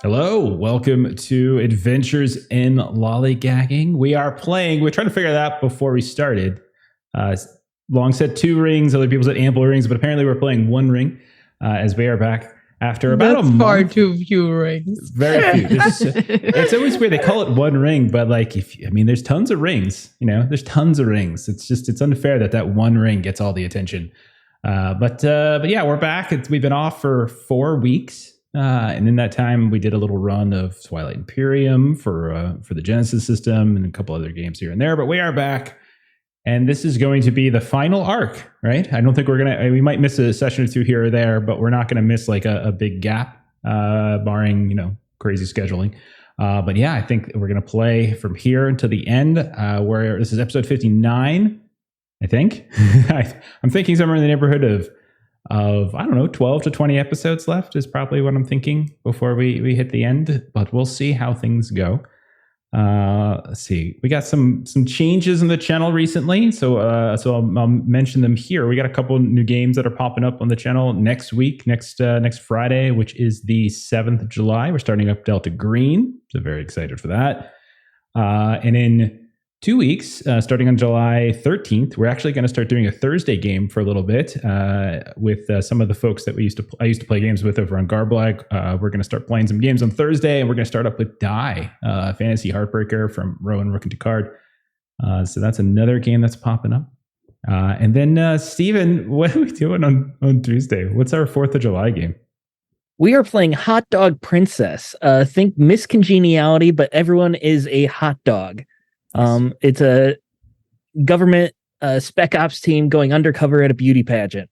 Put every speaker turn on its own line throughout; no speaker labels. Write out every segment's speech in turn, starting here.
Hello, welcome to Adventures in Lollygagging. We're trying to figure that out before we started. Long said 2 rings, other people said ample rings, but apparently we're playing 1 ring as we are back after about a month.
Far too few rings.
Very few. It's always weird. They call it 1 ring, but there's tons of rings. There's tons of rings. It's unfair that 1 ring gets all the attention. But yeah, we're back. We've been off for 4 weeks. And in that time, we did a little run of Twilight Imperium for the Genesis system and a couple other games here and there. But we are back, and this is going to be the final arc, right? I don't think we might miss a session or 2 here or there, but we're not going to miss like a big gap, barring crazy scheduling. But yeah, I think we're going to play from here until the end, where this is episode 59. I think I'm thinking somewhere in the neighborhood of I don't know, 12 to 20 episodes left is probably what I'm thinking before we hit the end, but we'll see how things go. Let's see. We got some changes in the channel recently, so I'll mention them here. We got a couple new games that are popping up on the channel next week, next Friday, which is the 7th of July. We're starting up Delta Green, so very excited for that. And in 2 weeks, starting on July 13th, we're actually going to start doing a Thursday game for a little bit with some of the folks that I used to play games with over on Garblag. We're going to start playing some games on Thursday, and we're going to start up with Die, Fantasy Heartbreaker from Rowan Rook and Descartes. So that's another game that's popping up. And then, Steven, what are we doing on Tuesday? What's our 4th of July game?
We are playing Hot Dog Princess. Think miscongeniality, but everyone is a hot dog. It's a government spec ops team going undercover at a beauty pageant.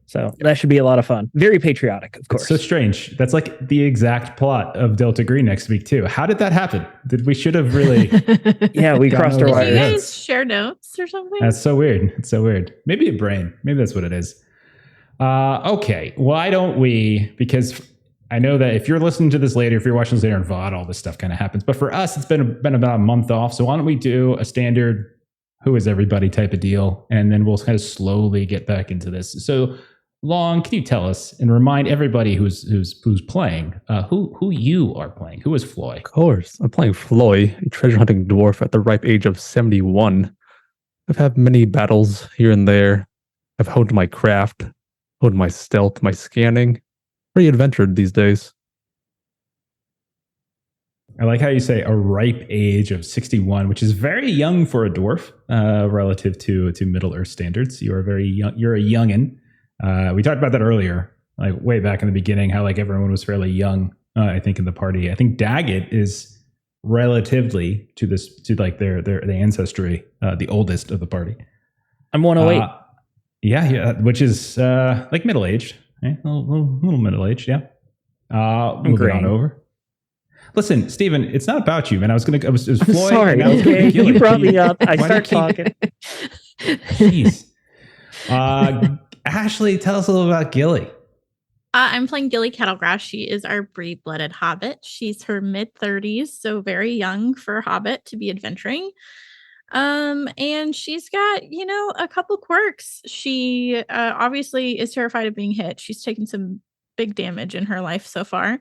So that should be a lot of fun. Very patriotic, of course.
It's so strange. That's like the exact plot of Delta Green next week, too. How did that happen? We should have really...
Yeah, we crossed our wires.
Did you guys share notes or something?
That's so weird. It's so weird. Maybe a brain. Maybe that's what it is. Okay. Why don't we... Because... I know that if you're listening to this later, if you're watching this later in VOD, all this stuff kind of happens. But for us, it's been about a month off. So why don't we do a standard who is everybody type of deal, and then we'll kind of slowly get back into this. So, Long, can you tell us and remind everybody who's playing who you are playing? Who is Floy?
Of course, I'm playing Floy, a treasure hunting dwarf at the ripe age of 71. I've had many battles here and there. I've honed my craft, honed my stealth, my scanning. Pretty adventured these days.
I like how you say a ripe age of 61, which is very young for a dwarf relative to Middle Earth standards. You are very young. You're a youngin. We talked about that earlier, like way back in the beginning, how like everyone was fairly young. I think in the party, I think Daggett is relatively to their ancestry, the oldest of the party.
I'm 108.
Yeah, which is like middle aged. A little middle-aged, yeah. Moving on over. Listen, Steven, it's not about you, man. It was Floyd.
Sorry, okay. You brought me up. I start talking.
Jeez. Ashley, tell us a little about Gilly.
I'm playing Gilly Kettlegrass. She is our breed-blooded hobbit. She's her mid-30s, so very young for a hobbit to be adventuring. And she's got, a couple quirks. She obviously is terrified of being hit. She's taken some big damage in her life so far.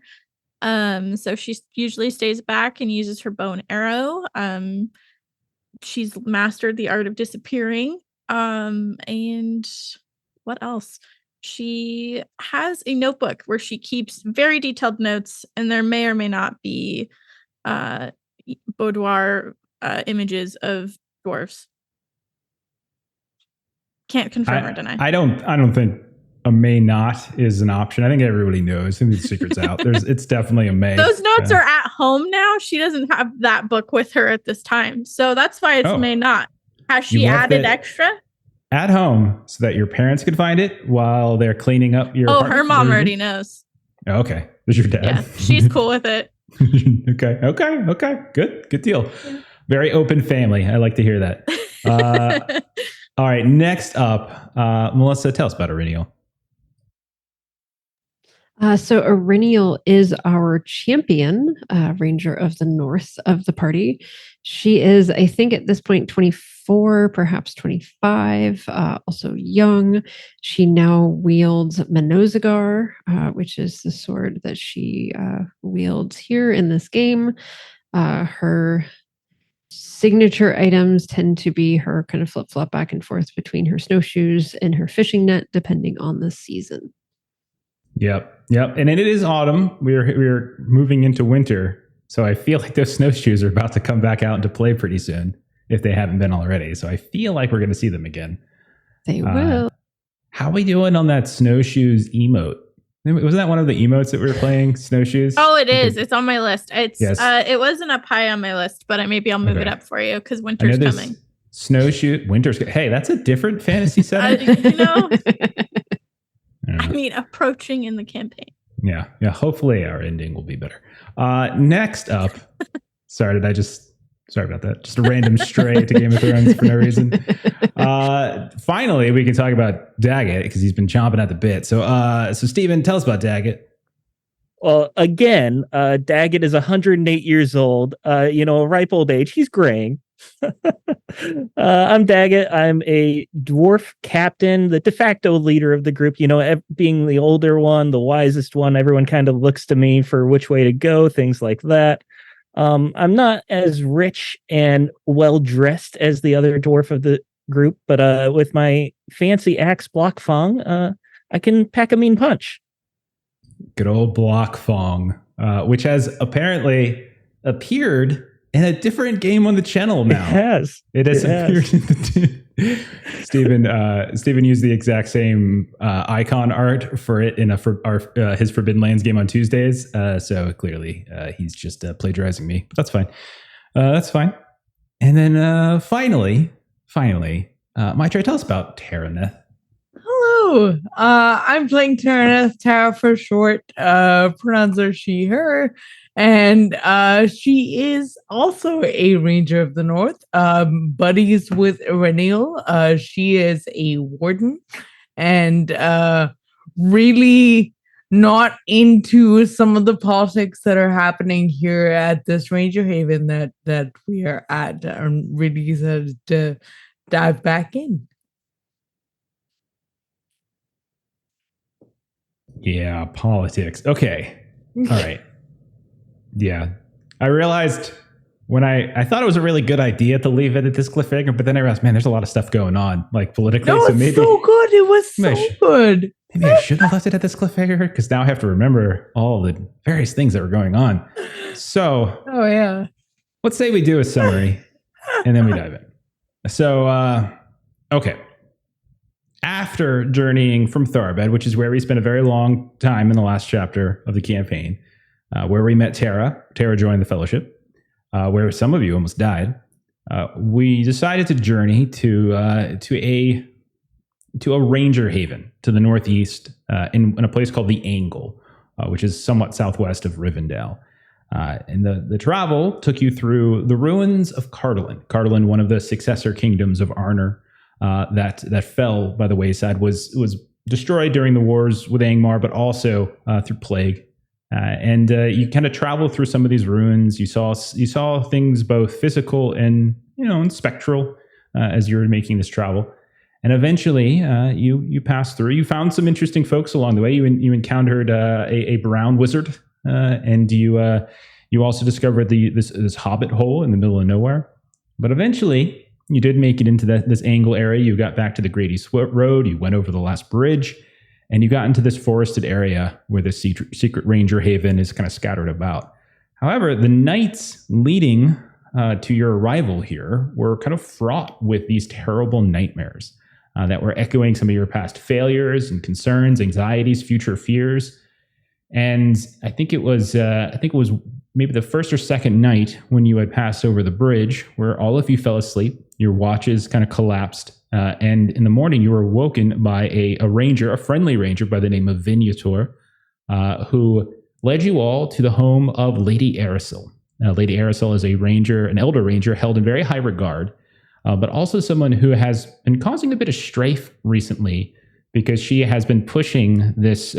So she usually stays back and uses her bow and arrow. She's mastered the art of disappearing. And what else? She has a notebook where she keeps very detailed notes, and there may or may not be boudoir images of dwarves. Can't confirm or deny.
I don't think a may not is an option. I think everybody knows. I think the secret's out. It's definitely a may.
Those notes are at home now. She doesn't have that book with her at this time, so that's why it's may not. Has she added extra
at home so that your parents could find it while they're cleaning up your?
Oh, her mom already knows.
Oh, okay, there's your dad.
Yeah, she's cool with it.
Okay. Good deal. Yeah. Very open family. I like to hear that. All right. Next up, Melissa, tell us about Aurelial.
So Irinial is our champion, Ranger of the North of the party. She is, I think, at this point 24, perhaps 25, also young. She now wields Manozagar, which is the sword that she wields here in this game. Her signature items tend to be her kind of flip-flop back and forth between her snowshoes and her fishing net, depending on the season.
Yep. And it is autumn. We're moving into winter. So I feel like those snowshoes are about to come back out into play pretty soon, if they haven't been already. So I feel like we're going to see them again.
They will.
How are we doing on that snowshoes emote? Wasn't that one of the emotes that we were playing? Snowshoes?
Oh, it is. It's on my list. It's
Yes.
It wasn't up high on my list, but maybe I'll move it up for you because winter's coming.
Winter's. Hey, that's a different fantasy setting.
I mean, approaching in the campaign.
Yeah. Hopefully our ending will be better. Next up, sorry about that. Just a random stray to Game of Thrones for no reason. Finally, we can talk about Daggett because he's been chomping at the bit. So Stephen, tell us about Daggett.
Well, again, Daggett is 108 years old. A ripe old age. He's graying. I'm Daggett. I'm a dwarf captain, the de facto leader of the group. Being the older one, the wisest one, everyone kind of looks to me for which way to go, things like that. I'm not as rich and well dressed as the other dwarf of the group, but with my fancy axe Block Fong, I can pack a mean punch.
Good old Block Fong, which has apparently appeared in a different game on the channel now. It has appeared in the Stephen used the exact same icon art for it in his Forbidden Lands game on Tuesdays. So clearly he's just plagiarizing me. But that's fine. And then finally, Maitreya, tell us about Taraneth.
Hello. I'm playing Taraneth, Tara for short. Pronouns are she, her. And she is also a Ranger of the North, buddies with Irinial. She is a warden and really not into some of the politics that are happening here at this Ranger Haven that we are at. I'm really excited to dive back in.
Yeah, politics. Okay. All right. Yeah. I realized when I thought it was a really good idea to leave it at this cliffhanger, but then I realized, man, there's a lot of stuff going on, like politically.
No, it's so good. It was so good.
Maybe I should have left it at this cliffhanger because now I have to remember all the various things that were going on. So,
oh yeah.
Let's say we do a summary and then we dive in. So, okay. After journeying from Tharbed, which is where we spent a very long time in the last chapter of the campaign, where we met Tara. Tara joined the Fellowship, where some of you almost died. We decided to journey to a Ranger Haven to the northeast in a place called the Angle, which is somewhat southwest of Rivendell. And the travel took you through the ruins of Cardolan. Cardolan, one of the successor kingdoms of Arnor, that fell by the wayside, was destroyed during the wars with Angmar, but also through plague. And you kind of travel through some of these ruins. You saw things both physical and and spectral as you were making this travel. And eventually, you passed through. You found some interesting folks along the way. You encountered a brown wizard, and you also discovered this hobbit hole in the middle of nowhere. But eventually, you did make it into this Angle area. You got back to the Grady Road. You went over the last bridge. And you got into this forested area where the secret Ranger Haven is kind of scattered about. However, the nights leading to your arrival here were kind of fraught with these terrible nightmares that were echoing some of your past failures and concerns, anxieties, future fears. And I think it was maybe the first or second night when you had passed over the bridge where all of you fell asleep. Your watches kind of collapsed. And in the morning, you were woken by a ranger, a friendly ranger by the name of Vignator, who led you all to the home of Lady Erisel. Lady Erisel is a ranger, an elder ranger held in very high regard, but also someone who has been causing a bit of strife recently because she has been pushing this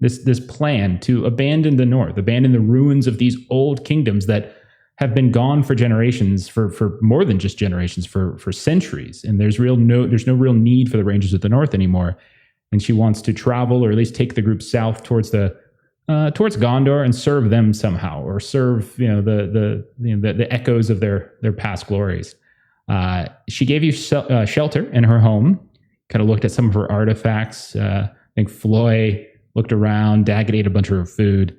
this plan to abandon the North, abandon the ruins of these old kingdoms that have been gone for generations, for more than just generations, for centuries. And there's no real need for the Rangers of the North anymore. And she wants to travel, or at least take the group south towards Gondor and serve them somehow, or serve the echoes of their past glories. She gave you shelter in her home. Kind of looked at some of her artifacts. I think Floy looked around. Daggett ate a bunch of her food.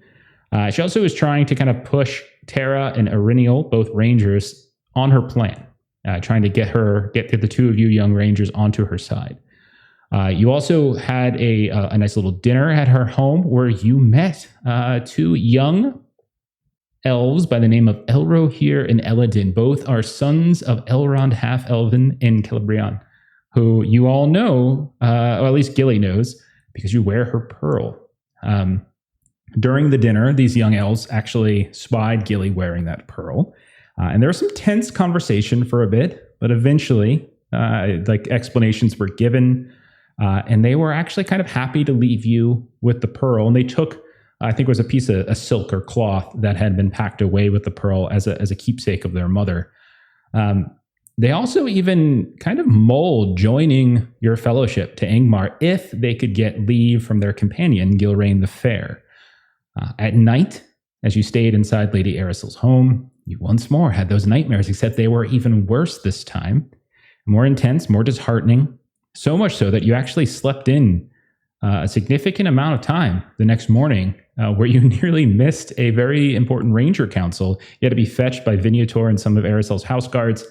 She also was trying to kind of push Tara and Iriniel, both Rangers, on her plan, trying to get the two of you young Rangers onto her side. You also had a nice little dinner at her home where you met two young elves by the name of Elrohir and Eladin. Both are sons of Elrond Half-Elven and Celebrian, who you all know, or at least Gilly knows, because you wear her pearl. During the dinner, these young elves actually spied Gilly wearing that pearl. And there was some tense conversation for a bit, but eventually, explanations were given. And they were actually kind of happy to leave you with the pearl. And they took, I think it was a piece of a silk or cloth that had been packed away with the pearl as a keepsake of their mother. They also even kind of mulled joining your fellowship to Angmar if they could get leave from their companion, Gilrain the Fair. At night, as you stayed inside Lady Arisil's home, you once more had those nightmares, except they were even worse this time. More intense, more disheartening. So much so that you actually slept in a significant amount of time the next morning, where you nearly missed a very important ranger council. You had to be fetched by Vignator and some of Arisil's house guards.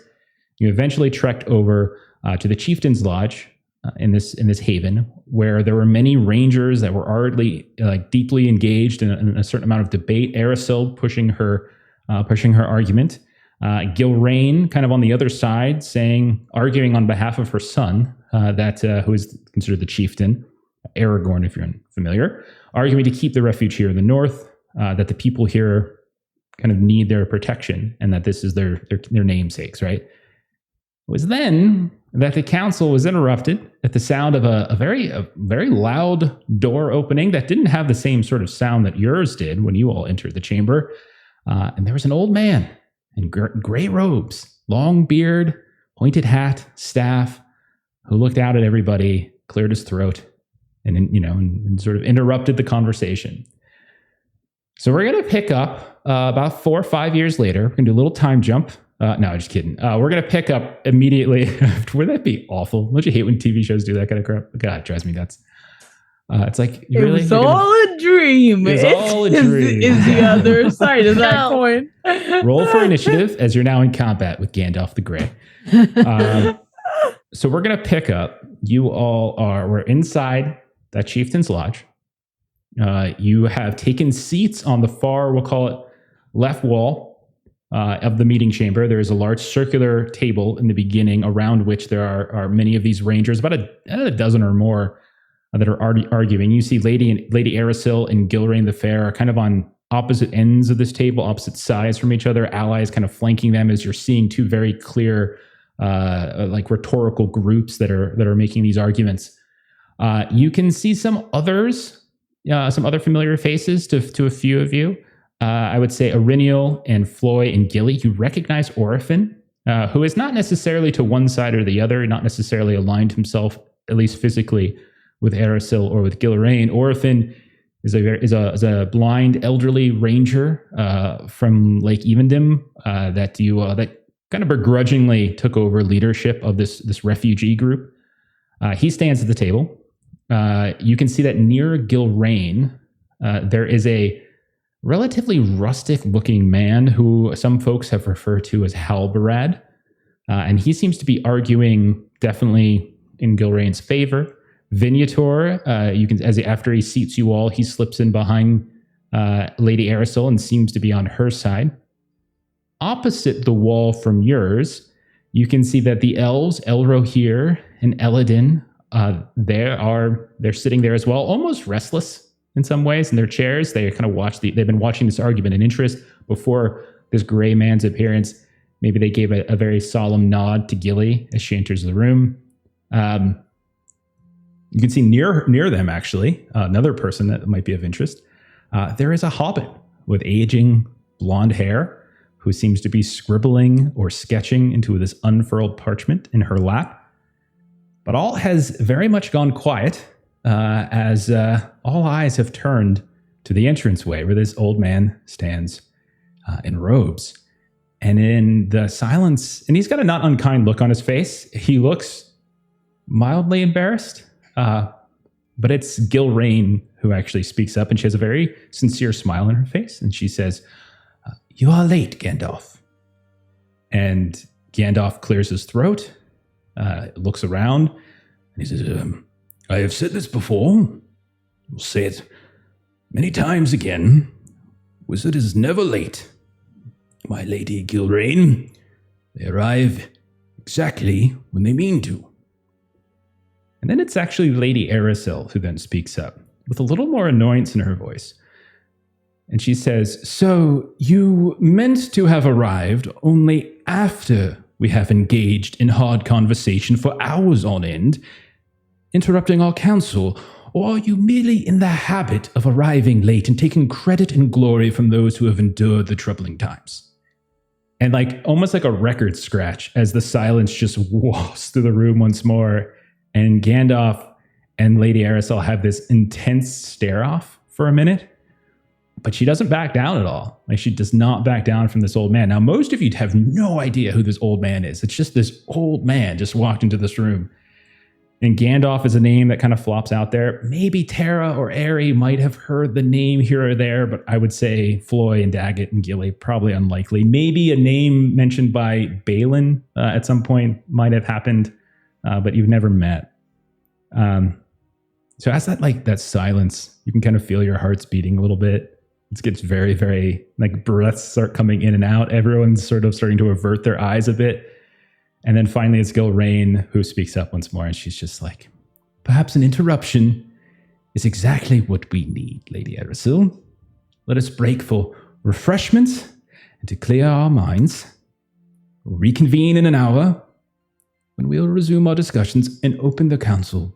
You eventually trekked over to the Chieftain's Lodge in this haven, where there were many rangers that were already deeply engaged in a certain amount of debate. Arisil pushing her argument. Gilrain kind of on the other side, arguing on behalf of her son, who is considered the chieftain, Aragorn, if you're unfamiliar, arguing to keep the refuge here in the north, that the people here kind of need their protection, and that this is their namesakes, right? It was then that the council was interrupted at the sound of a very loud door opening that didn't have the same sort of sound that yours did when you all entered the chamber. And there was an old man in gray robes, long beard, pointed hat, staff, who looked out at everybody, cleared his throat, and sort of interrupted the conversation. So we're going to pick up about 4 or 5 years later. We're going to do a little time jump. No, just kidding. We're going to pick up immediately. Would that be awful? Don't you hate when TV shows do that kind of crap? God, it drives me nuts. It's like,
it was all a dream.
It's all a dream.
Is the other side of that coin.
Roll for initiative as you're now in combat with Gandalf the Grey. So we're going to pick up. We're inside that Chieftain's Lodge. You have taken seats on the far, we'll call it left wall of the meeting chamber. There is a large circular table in the beginning around which there are many of these rangers, about a dozen or more that are arguing. You see Lady Arisil and Gilrain the Fair are kind of on opposite ends of this table, opposite sides from each other, allies kind of flanking them, as you're seeing two very clear rhetorical groups that are making these arguments. You can see some other familiar faces to a few of you. I would say Iriniel and Floy and Gilly. You recognize Orphan, who is not necessarily to one side or the other, not necessarily aligned himself, at least physically, with Arisil or with Gilrain. Orphan is a blind elderly ranger from Lake Evendim that kind of begrudgingly took over leadership of this refugee group. He stands at the table. You can see that near Gilrain, there is a relatively rustic-looking man who some folks have referred to as Halbarad, and he seems to be arguing definitely in Gilrain's favor. Vignator, after he seats you all, he slips in behind Lady Arisil and seems to be on her side. Opposite the wall from yours, you can see that the elves, Elrohir and Eladin, they're sitting there as well, almost restless in some ways in their chairs. They kind of they've been watching this argument in interest before this gray man's appearance. Maybe they gave a very solemn nod to Gilly as she enters the room. You can see near them, actually, another person that might be of interest. There is a hobbit with aging blonde hair who seems to be scribbling or sketching into this unfurled parchment in her lap. But all has very much gone quiet as all eyes have turned to the entranceway where this old man stands in robes. And in the silence, and he's got a not unkind look on his face. He looks mildly embarrassed. But it's Gilrain who actually speaks up, and she has a very sincere smile on her face. And she says, "You are late, Gandalf." And Gandalf clears his throat, looks around, and he says, "I have said this before. I'll say it many times again. Wizard is never late. My lady Gilrain, they arrive exactly when they mean to." And then it's actually Lady Erisel who then speaks up with a little more annoyance in her voice. And she says, "So you meant to have arrived only after we have engaged in hard conversation for hours on end, interrupting our council, or are you merely in the habit of arriving late and taking credit and glory from those who have endured the troubling times?" And almost like a record scratch as the silence just wafts through the room once more. And Gandalf and Lady Erisel have this intense stare-off for a minute, but she doesn't back down at all. She does not back down from this old man. Now, most of you have no idea who this old man is. It's just this old man just walked into this room. And Gandalf is a name that kind of flops out there. Maybe Tara or Ari might have heard the name here or there, but I would say Floy and Daggett and Gilly, probably unlikely. Maybe a name mentioned by Balin at some point might have happened. But you've never met. So as that silence, you can kind of feel your hearts beating a little bit. It gets very, very, breaths start coming in and out. Everyone's sort of starting to avert their eyes a bit. And then finally it's Gilrain who speaks up once more, and she's just like, "Perhaps an interruption is exactly what we need, Lady Erisel. Let us break for refreshments and to clear our minds. We'll reconvene in an hour, when we'll resume our discussions and open the council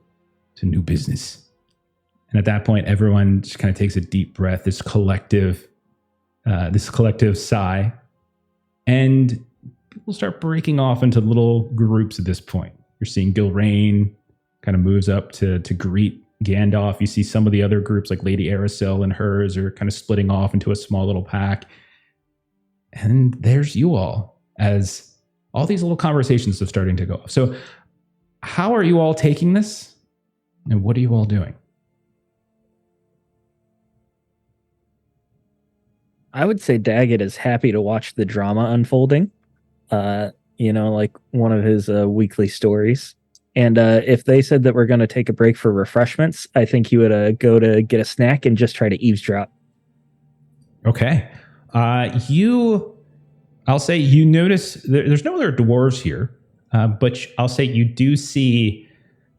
to new business." And at that point, everyone just kind of takes a deep breath, this collective sigh, and people start breaking off into little groups at this point. You're seeing Gilrain kind of moves up to greet Gandalf. You see some of the other groups, like Lady Erisel and hers, are kind of splitting off into a small little pack. And there's you all, as all these little conversations are starting to go off. So how are you all taking this? And what are you all doing?
I would say Daggett is happy to watch the drama unfolding. Like one of his weekly stories. And if they said that we're going to take a break for refreshments, I think he would go to get a snack and just try to eavesdrop.
Okay. I'll say you notice there's no other dwarves here, but I'll say you do see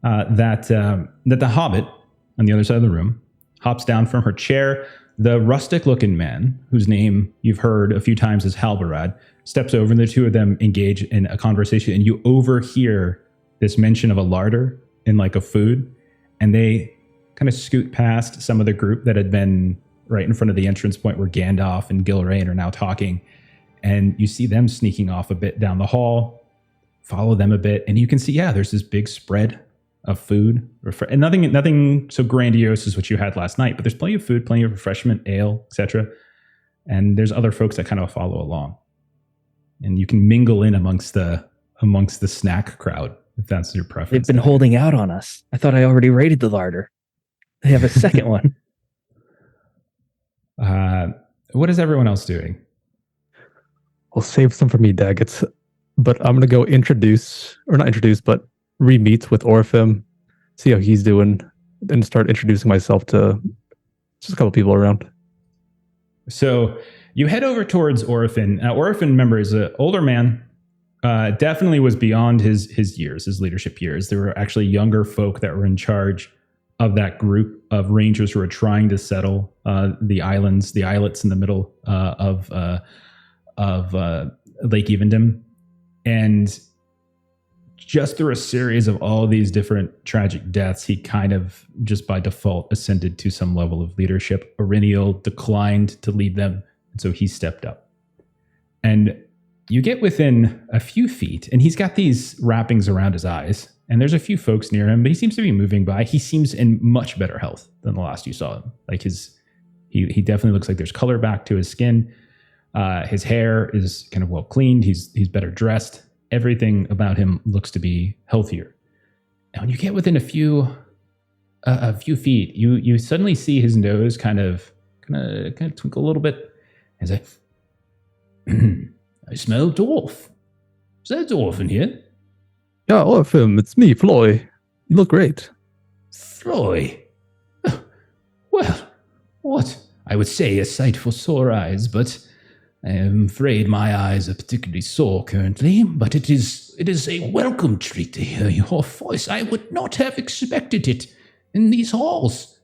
that the hobbit on the other side of the room hops down from her chair. The rustic-looking man, whose name you've heard a few times as Halbarad, steps over, and the two of them engage in a conversation, and you overhear this mention of a larder in a food, and they kind of scoot past some of the group that had been right in front of the entrance point where Gandalf and Gilrain are now talking. And you see them sneaking off a bit down the hall, follow them a bit, and you can see, there's this big spread of food. And nothing so grandiose as what you had last night, but there's plenty of food, plenty of refreshment, ale, etc. And there's other folks that kind of follow along. And you can mingle in amongst the snack crowd, if that's your preference.
They've been holding out on us. I thought I already raided the larder. They have a second one.
What is everyone else doing?
I'll save some for me, Daggett. But I'm going to go but re-meet with Orphim, see how he's doing, and start introducing myself to just a couple people around.
So you head over towards Orphan. Orphan, remember, is an older man. Definitely was beyond his years, his leadership years. There were actually younger folk that were in charge of that group of rangers who were trying to settle the islets in the middle of Lake Evendom. And just through a series of all these different tragic deaths, he kind of just by default ascended to some level of leadership. Aurelial declined to lead them, and so he stepped up. And you get within a few feet, and he's got these wrappings around his eyes, and there's a few folks near him, but he seems to be moving by. He seems in much better health than the last you saw him. Like he definitely looks like there's color back to his skin. His hair is kind of well cleaned. He's better dressed. Everything about him looks to be healthier. And when you get within a few feet, you suddenly see his nose kind of twinkle a little bit. He's like, I smell dwarf. Is there a dwarf in here?
Yeah, Orpheum, it's me, Floy. You look great.
Floy? Well, what? I would say a sight for sore eyes, but I am afraid my eyes are particularly sore currently. But it is a welcome treat to hear your voice. I would not have expected it in these halls.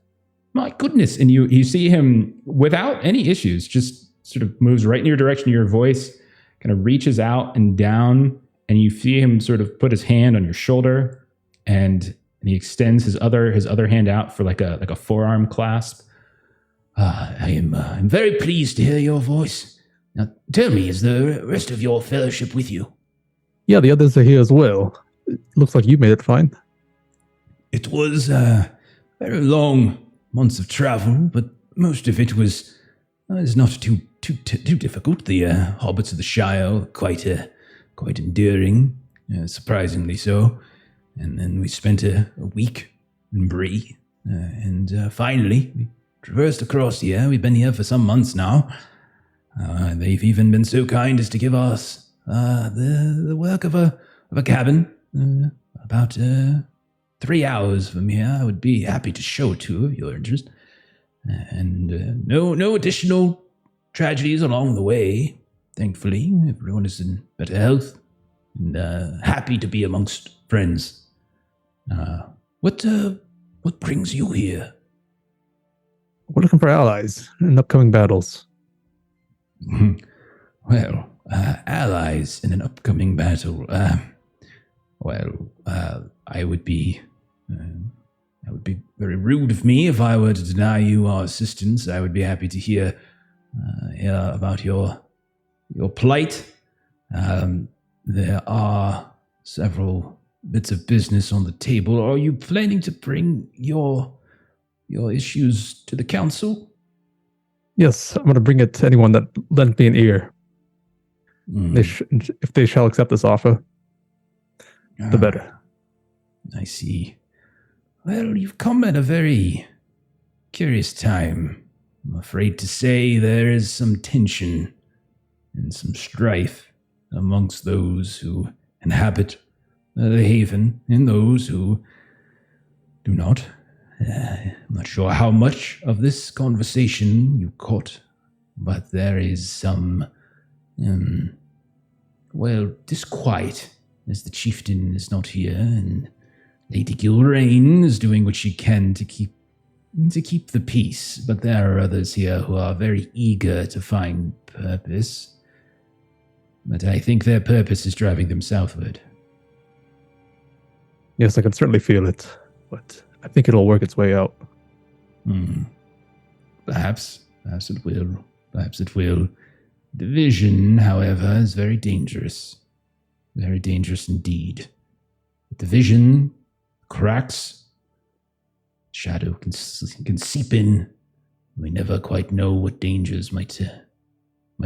My goodness. And you see him without any issues, just sort of moves right in your direction, your voice kind of reaches out and down, and you see him sort of put his hand on your shoulder, and he extends his other hand out for like a forearm clasp. I'm very pleased to hear your voice. Now, tell me, is the rest of your fellowship with you?
Yeah, the others are here as well. It looks like you made it fine.
It was very long months of travel, but most of it was not too difficult. The hobbits of the Shire quite enduring, surprisingly so. And then we spent a week in Bree, and finally we traversed across here. We've been here for some months now. They've even been so kind as to give us the work of a cabin about 3 hours from here. I would be happy to show it to if you're interested. And no additional tragedies along the way. Thankfully, everyone is in better health and happy to be amongst friends. What brings you here?
We're looking for allies in upcoming battles.
Well, allies in an upcoming battle. I would be very rude of me if I were to deny you our assistance. I would be happy to hear about your plight. There are several bits of business on the table. Are you planning to bring your issues to the council?
Yes, I'm going to bring it to anyone that lent me an ear. If they shall accept this offer, the better.
I see. Well, you've come at a very curious time. I'm afraid to say there is some tension and some strife amongst those who inhabit the haven and those who do not. I'm not sure how much of this conversation you caught, but there is some, disquiet as the chieftain is not here, and Lady Gilraine is doing what she can to keep the peace, but there are others here who are very eager to find purpose. But I think their purpose is driving them southward.
Yes, I can certainly feel it, but I think it'll work its way out.
Perhaps it will. Perhaps it will. Division, however, is very dangerous. Very dangerous indeed. Division, cracks, shadow can seep in. We never quite know what dangers might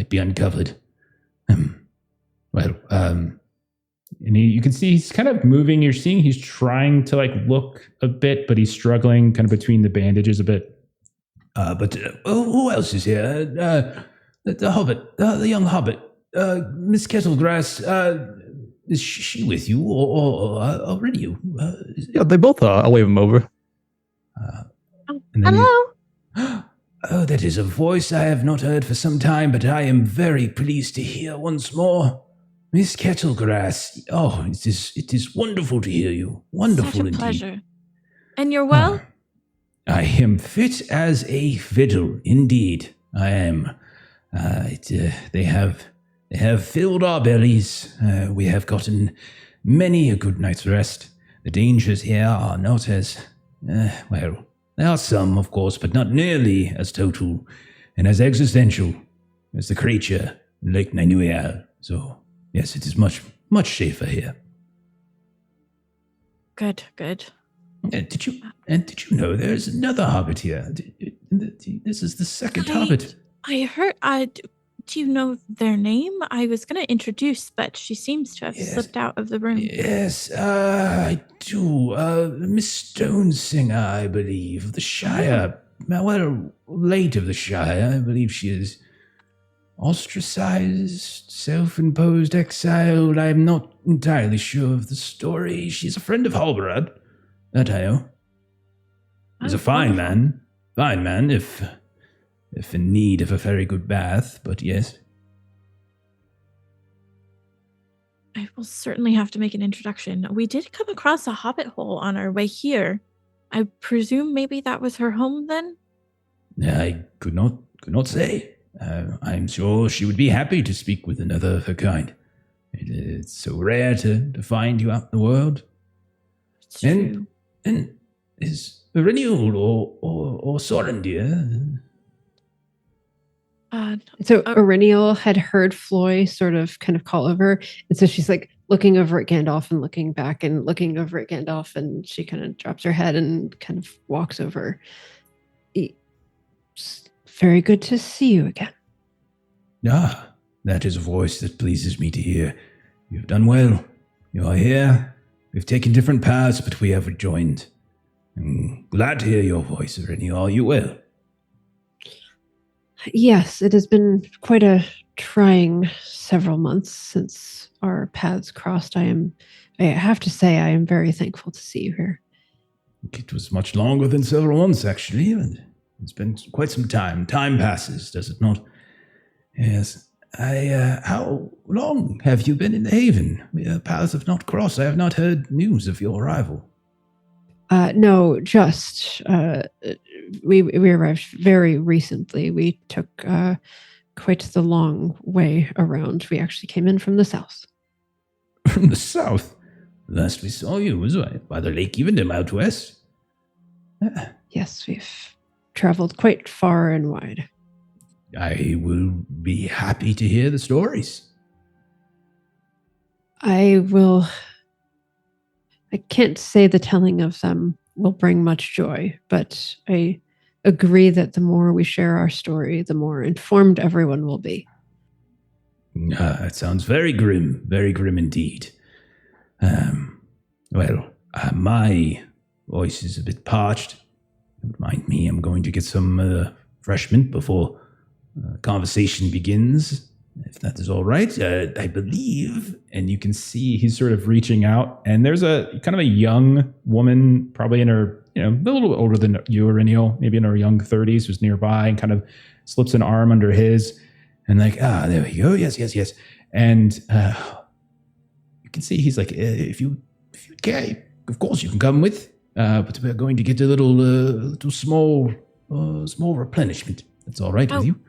be uncovered. And you can see he's kind of moving. You're seeing he's trying to look a bit, but he's struggling kind of between the bandages a bit. Who else is here? The hobbit, the young hobbit, Miss Kettlegrass. Is she with you, or already you?
Yeah, they both are. I'll wave them over.
Hello.
Oh, that is a voice I have not heard for some time, but I am very pleased to hear once more. Miss Kettlegrass, it is wonderful to hear you. Wonderful
Such a
indeed.
pleasure. And you're well?
I am fit as a fiddle, indeed. I am. They have filled our bellies. We have gotten many a good night's rest. The dangers here are not as, well, there are some, of course, but not nearly as total and as existential as the creature in Lake Nainuial. So, yes, it is much, much safer here.
Good, good.
Did you know there's another hobbit here? This is the second hobbit.
I heard. Do you know their name? I was going to introduce, but she seems to have slipped out of the room.
Yes, I do. Miss Stonesinger, I believe, of the Shire. Well, late of the Shire. I believe she is ostracized, self-imposed exile. I'm not entirely sure of the story. She's a friend of Halbarad. That I know. He's a fine man. Fine man, if in need of a very good bath, but yes.
I will certainly have to make an introduction. We did come across a hobbit hole on our way here. I presume maybe that was her home then?
I could not say. I'm sure she would be happy to speak with another of her kind. It's so rare to find you out in the world.
It's true.
And is Renewal or Sorendir?
So Aurenial had heard Floy sort of kind of call over, and so she's like looking over at Gandalf and looking back and looking over at Gandalf, and she kind of drops her head and kind of walks over. Very good to see you again.
Ah, that is a voice that pleases me to hear. You've done well. You are here. We've taken different paths, but we have rejoined. I'm glad to hear your voice, Rennie. Are you well?
Yes, it has been quite a trying several months since our paths crossed. I have to say, I am very thankful to see you here.
It was much longer than several months, actually. It's been quite some time. Time passes, does it not? Yes. How long have you been in the Haven? Our paths have not crossed. I have not heard news of your arrival.
No, just we arrived very recently. We took quite the long way around. We actually came in from the south.
From the south? Last we saw you was by the Lake Evendom out west.
Yes, we've traveled quite far and wide.
I will be happy to hear the stories.
I can't say the telling of them will bring much joy, but I agree that the more we share our story, the more informed everyone will be.
It sounds very grim indeed. My voice is a bit parched. Don't mind me, I'm going to get some refreshment before conversation begins, if that is all right. I believe, and you can see he's sort of reaching out, and there's a kind of a young woman, probably in her, a little bit older than you, Aurenial, maybe in her young 30s, who's nearby and kind of slips an arm under his, and like, there we go, yes. And you can see he's like, if you care, of course you can come with, but we're going to get a little small replenishment. That's all right with you?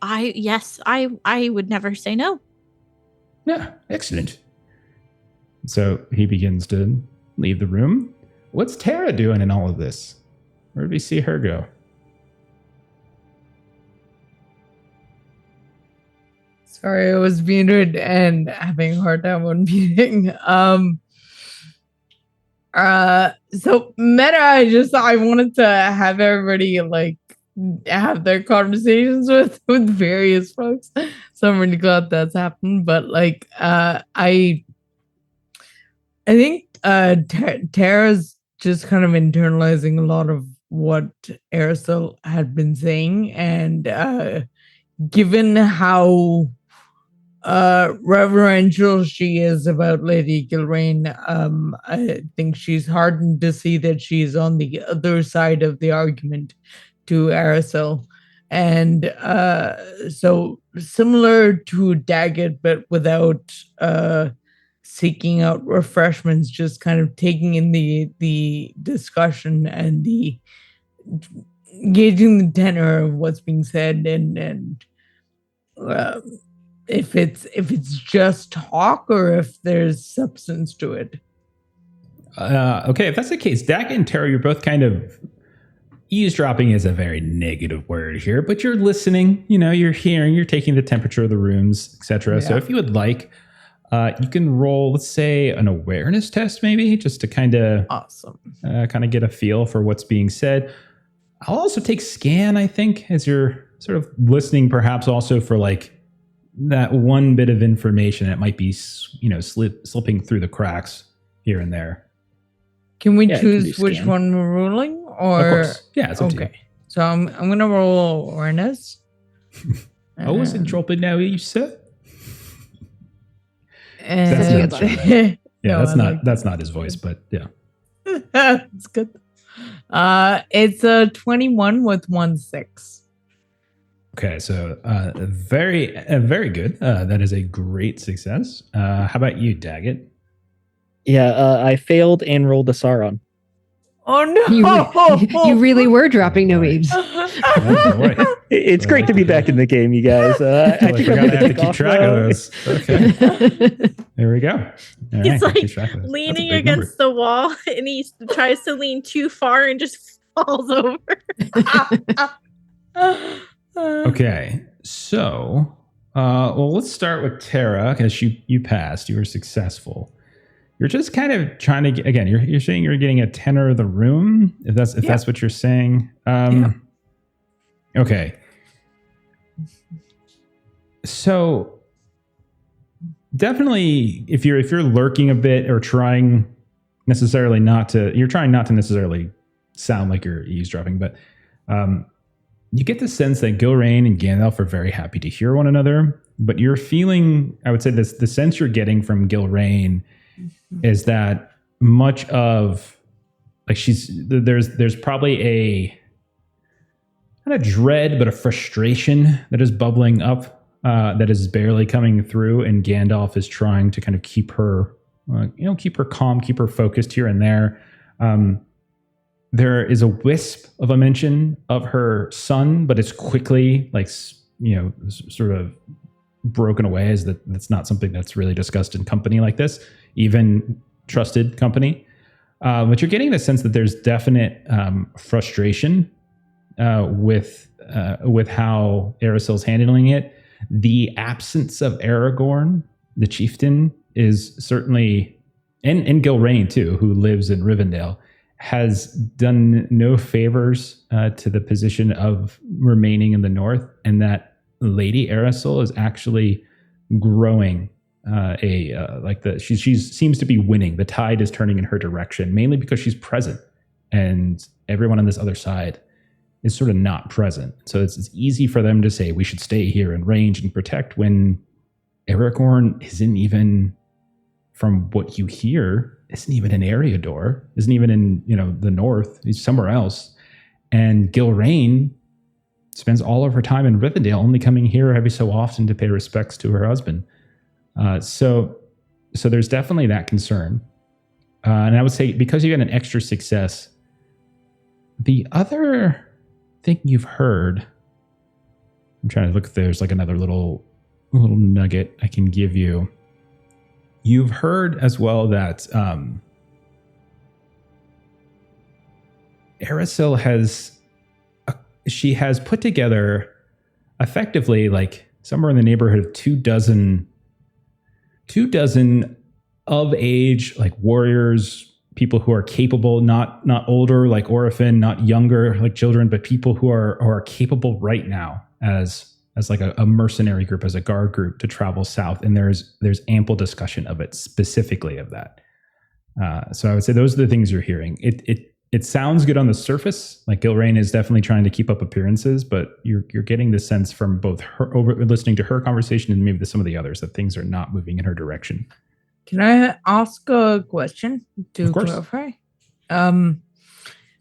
Yes, I would never say no.
Yeah, excellent. So he begins to leave the room. What's Tara doing in all of this? Where did we see her go?
Sorry, I was muted and having a hard time unmuting. So Meta, I wanted to have everybody have their conversations with various folks. So I'm really glad that's happened. But I think Tara's just kind of internalizing a lot of what Arisel had been saying, and given how reverential she is about Lady Gilraine, I think she's heartened to see that she's on the other side of the argument to Arisel. And so similar to Daggett, but without seeking out refreshments, just kind of taking in the discussion and the gauging the tenor of what's being said, and if it's just talk or if there's substance to it.
Okay, if that's the case, Dak and Tara, you're both kind of eavesdropping is a very negative word here, but you're listening. You're hearing, you're taking the temperature of the rooms, etc. So if you would like, you can roll, let's say, an awareness test, maybe, just to kind of
Awesome.
Kind of get a feel for what's being said. I'll also take scan, I think, as you're sort of listening, perhaps also for like that one bit of information that might be, slipping through the cracks here and there.
Can we
Yeah, I can
choose
do
which
scan.
one we're rolling? Or
Of course. Yeah, it's up to you.
okay. So I'm gonna roll awareness.
I wasn't dropping now, you sir.
And
That's
not
Yeah,
No,
that's not his voice, but yeah.
it's good. It's a 21 with 1-6.
Okay, so very good. That is a great success. How about you, Daggett?
Yeah, I failed and rolled a Sauron.
Oh no!
You really were dropping no
boy.
eaves.
Oh, boy.
It's great to be back in the game, you guys. I
I
think
forgot
I'm
I
going
have
to
to
take
keep
off
track of
now.
those. Okay, there we go. All
He's
right, keep
like
track of those. That's a
leaning
big
against
number.
the wall and he tries to lean too far and just falls over.
Okay, so well, let's start with Tara because you passed. You were successful. You're just kind of trying to get, again. You're saying you're getting a tenor of the room. If that's what you're saying. Okay. So definitely, if you're lurking a bit or trying not to necessarily sound like you're eavesdropping, but you get the sense that Gilrain and Gandalf are very happy to hear one another. But you're feeling, I would say, the sense you're getting from Gilrain is that much of like there's probably a not a dread but a frustration that is bubbling up that is barely coming through, and Gandalf is trying to kind of keep her calm, keep her focused here and there. There is a wisp of a mention of her son, but it's quickly sort of broken away as that's not something that's really discussed in company like this, even trusted company. But you're getting the sense that there's definite frustration with how Arasil's handling it. The absence of Aragorn, the chieftain, is certainly, and Gilrain too, who lives in Rivendell, has done no favors to the position of remaining in the north, and that Lady Arasil is actually growing. She seems to be winning. The tide is turning in her direction, mainly because she's present, and everyone on this other side is sort of not present. So it's easy for them to say we should stay here and range and protect when Aragorn isn't even, from what you hear, isn't even in Eriador, isn't even in the north. He's somewhere else, and Gilrain spends all of her time in Rivendell, only coming here every so often to pay respects to her husband. So there's definitely that concern. And I would say because you got an extra success, the other thing you've heard, I'm trying to look if there's like another little nugget I can give you. You've heard as well that Arasil has put together effectively like somewhere in the neighborhood of 24 of age, like warriors, people who are capable, not older like Orphan, not younger like children, but people who are capable right now as like a mercenary group, as a guard group to travel south. And there's ample discussion of it, specifically of that. So I would say those are the things you're hearing. It sounds good on the surface, like Gilrain is definitely trying to keep up appearances, but you're getting the sense from both her, listening to her conversation and maybe some of the others, that things are not moving in her direction.
Can I ask a question to clarify?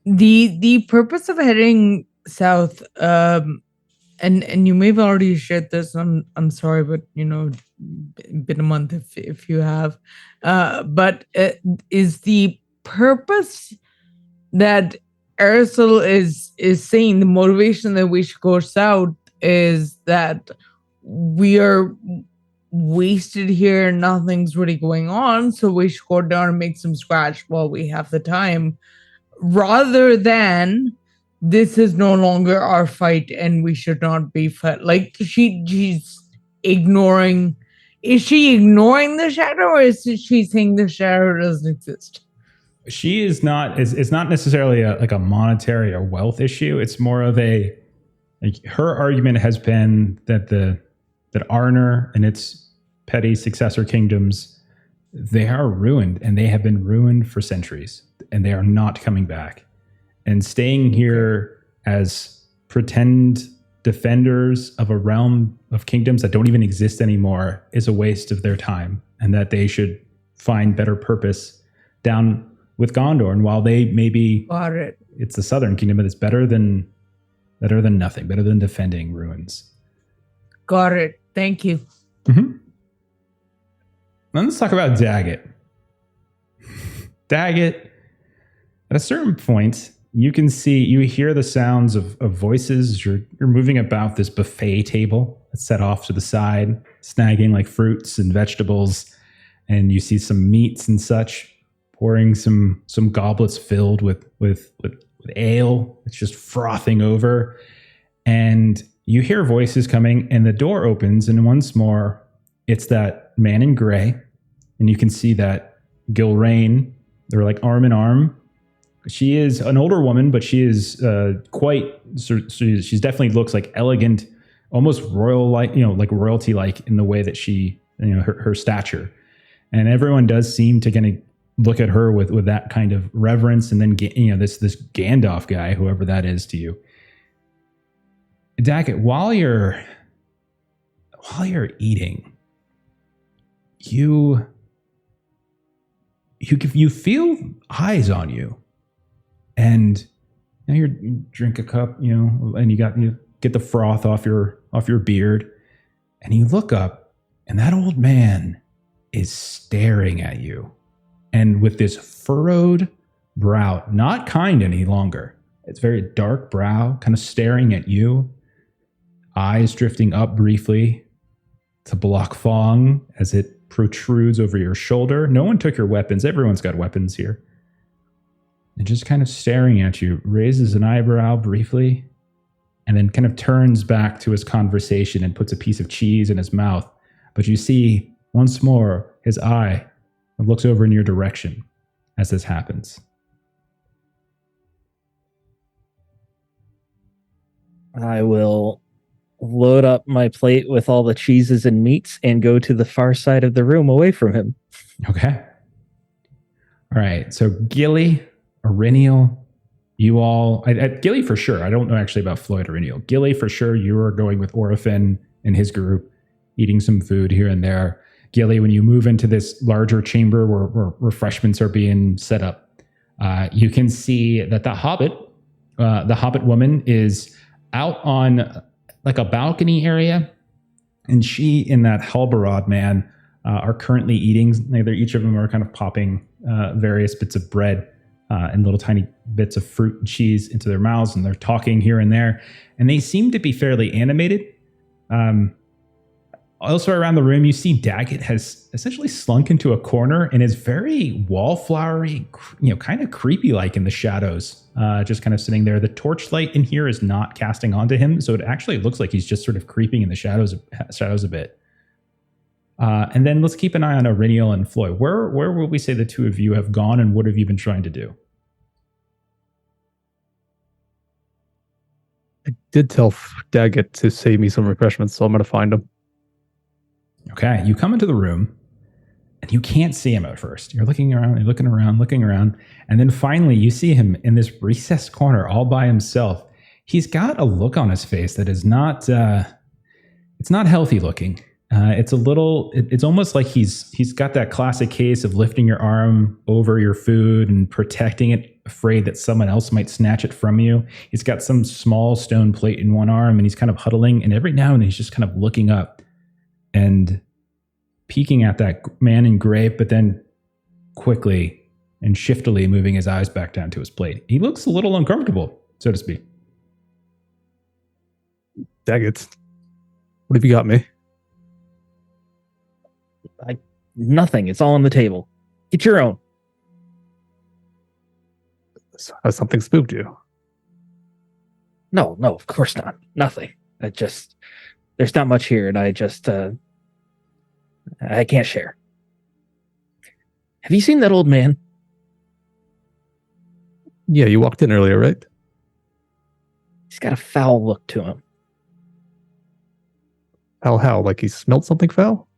The purpose of heading south, and you may have already shared this. I'm sorry, but been a month if you have. But is the purpose that Arasil is saying, the motivation that we should go south is that we are wasted here and nothing's really going on, so we should go down and make some scratch while we have the time, rather than this is no longer our fight and we should not be fight. Like she's ignoring. Is she ignoring the shadow, or is she saying the shadow doesn't exist?
She is not. It's not necessarily like a monetary or wealth issue. It's more of a, like, her argument has been that that Arnor and its petty successor kingdoms, they are ruined, and they have been ruined for centuries, and they are not coming back. And staying here as pretend defenders of a realm of kingdoms that don't even exist anymore is a waste of their time, and that they should find better purpose down with Gondor. And while they maybe,
Got it.
it's the Southern Kingdom, but it's better than nothing, better than defending ruins.
Got it. Thank you.
Mm-hmm. Then let's talk about Daggett. Daggett, at a certain point, you hear the sounds of voices. You're moving about this buffet table that's set off to the side, snagging like fruits and vegetables, and you see some meats and such, pouring some goblets filled with ale. It's just frothing over, and you hear voices coming, and the door opens, and once more, it's that man in gray, and you can see that Gilraine. They're like arm in arm. She is an older woman, but she is she's definitely looks like elegant, almost royal-like, like royalty-like in the way that she, her stature. And everyone does seem to kind of look at her with that kind of reverence. And then, this Gandalf guy, whoever that is to you. Daggett, while you're eating, you feel eyes on you. And you drink a cup, and you get the froth off your beard, and you look up, and that old man is staring at you, and with this furrowed brow, not kind any longer. It's very dark brow, kind of staring at you, eyes drifting up briefly to block Fong as it protrudes over your shoulder. No one took your weapons. Everyone's got weapons here. And just kind of staring at you, raises an eyebrow briefly, and then kind of turns back to his conversation and puts a piece of cheese in his mouth. But you see, once more, his eye looks over in your direction as this happens.
I will load up my plate with all the cheeses and meats and go to the far side of the room away from him.
Okay. All right. So Gilly, Iriniel, you all, Gilly for sure. I don't know actually about Floyd or Iriniel. Gilly for sure, you are going with Orphan and his group, eating some food here and there. Gilly, when you move into this larger chamber where refreshments are being set up, you can see that the Hobbit woman is out on like a balcony area, and she and that Halbarad man are currently eating. Each of them are kind of popping various bits of bread and little tiny bits of fruit and cheese into their mouths, and they're talking here and there, and they seem to be fairly animated. Also around the room, you see Daggett has essentially slunk into a corner and is very wallflowery, kind of creepy-like in the shadows, just kind of sitting there. The torchlight in here is not casting onto him, so it actually looks like he's just sort of creeping in the shadows a bit. And then let's keep an eye on Iriniel and Floyd. Where would we say the two of you have gone, and what have you been trying to do?
I did tell Daggett to save me some refreshments, so I'm going to find him.
Okay, you come into the room, and you can't see him at first. You're looking around, and then finally you see him in this recessed corner all by himself. He's got a look on his face that is not, it's not healthy looking. It's almost like he's got that classic case of lifting your arm over your food and protecting it, afraid that someone else might snatch it from you. He's got some small stone plate in one arm, and he's kind of huddling, and every now and then he's just kind of looking up and peeking at that man in gray, but then quickly and shiftily moving his eyes back down to his plate. He looks a little uncomfortable, so to speak.
Daggett, what have you got me?
Nothing. It's all on the table. Get your own.
Has something spooked you?
No, of course not. Nothing. There's not much here, and I can't share. Have you seen that old man?
Yeah, you walked in earlier, right?
He's got a foul look to him.
How? Like he smelled something foul?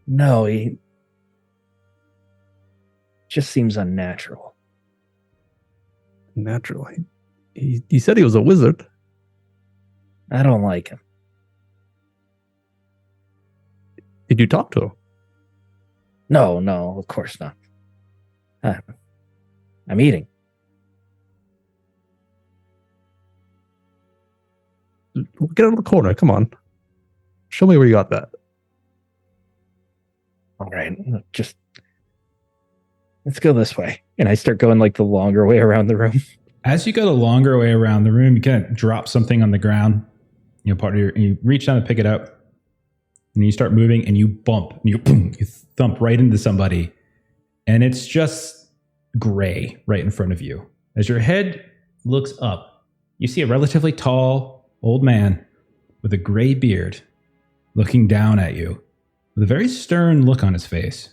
No, he just seems unnatural.
Naturally. He said he was a wizard.
I don't like him.
Did you talk to him?
No, of course not. I'm eating.
Get out of the corner. Come on. Show me where you got that.
All right, let's go this way. And I start going like the longer way around the room.
As you go the longer way around the room, you kind of drop something on the ground. You reach down to pick it up, and you start moving, and you bump, and you thump right into somebody, and it's just gray right in front of you. As your head looks up, you see a relatively tall old man with a gray beard looking down at you with a very stern look on his face.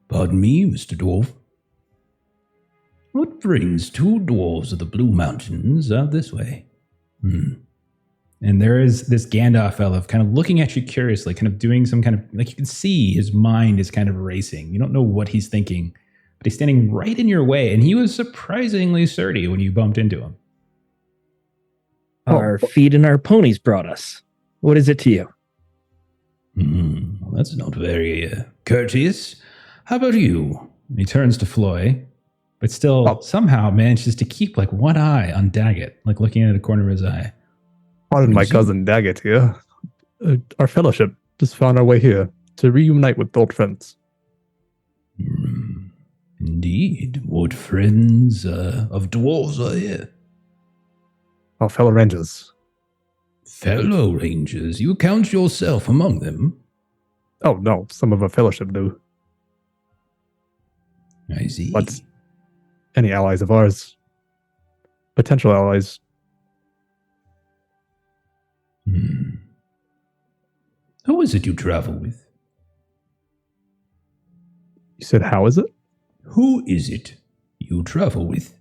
"Pardon me, Mr. Dwarf. What brings two dwarves of the Blue Mountains out this way?" And there is this Gandalf fellow kind of looking at you curiously, kind of doing some kind of, like, you can see his mind is kind of racing. You don't know what he's thinking, but he's standing right in your way, and he was surprisingly sturdy when you bumped into him.
Our feet and our ponies brought us. What is it to you?
Well, that's not very courteous. How about you? He turns to Floy, but still somehow manages to keep like one eye on Daggett, like looking at the corner of his eye.
Pardon my cousin Daggett here. Our fellowship just found our way here to reunite with old friends.
Indeed. What friends of dwarves are here?
Our fellow rangers.
Fellow rangers? You count yourself among them?
Oh, no. Some of our fellowship do.
I see.
But any allies of ours? Potential allies.
Who is it you travel with?
You said, how is it?
Who is it you travel with?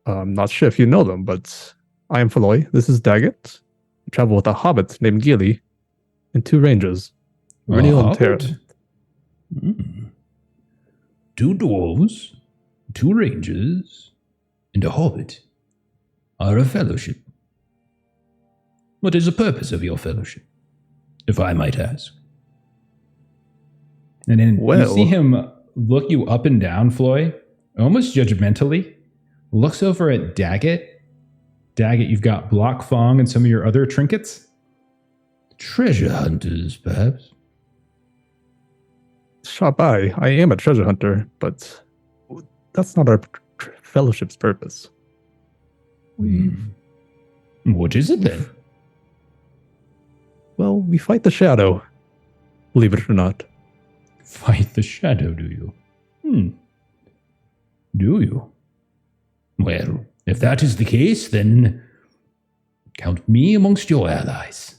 I'm not sure if you know them, but I am Feloy. This is Daggett. I travel with a hobbit named Gilly and two rangers, Renil and Tara.
Two dwarves, two rangers, and a hobbit are a fellowship. What is the purpose of your fellowship, if I might ask? And then you see him look you up and down, Floy, almost judgmentally, looks over at Daggett. Daggett, you've got Block Fong and some of your other trinkets. Treasure hunters, perhaps?
Shot by. I am a treasure hunter, but that's not our fellowship's purpose.
What is it then?
Well, we fight the shadow, believe it or not.
Fight the shadow, do you? Do you? Well, if that is the case, then count me amongst your allies.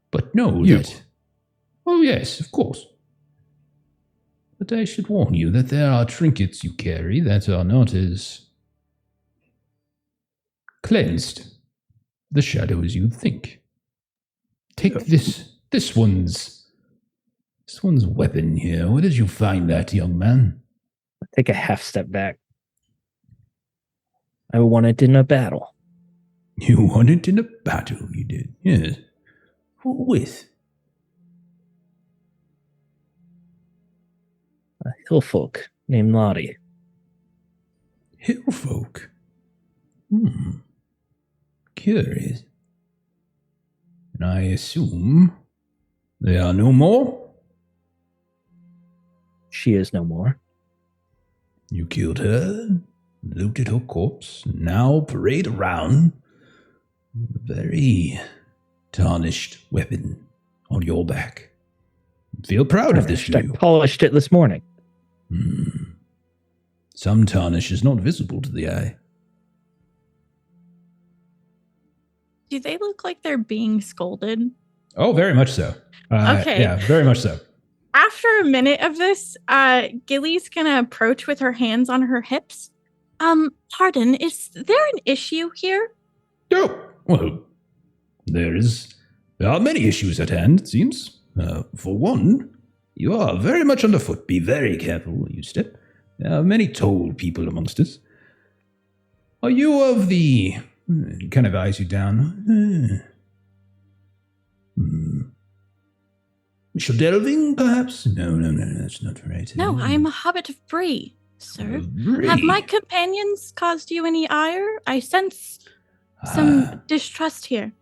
But know that... Oh, yes, of course. But I should warn you that there are trinkets you carry that are not as cleansed the shadow as you'd think. Take this one's weapon here. Where did you find that, young man?
I take a half step back. I won it in a battle.
You won it in a battle, you did? Yes. Who with?
A hill folk named Lottie.
Hill folk? Curious. And I assume they are no more?
She is no more.
You killed her, looted her corpse, now parade around a very tarnished weapon on your back. Feel proud of this,
I
you.
polished it this morning.
Some tarnish is not visible to the eye.
Do they look like they're being scolded?
Oh, very much so.
Okay.
Yeah, very much so.
After a minute of this, Gilly's gonna approach with her hands on her hips. Pardon, is there an issue here?
Oh, well, there are many issues at hand, it seems. For one, you are very much underfoot. Be very careful where you step. There are many tall people amongst us. Are you of the... kind of eyes you down. Michel Delving, perhaps? No, that's not right.
No, I am a hobbit of Bree, sir.
Bree.
Have my companions caused you any ire? I sense some distrust here.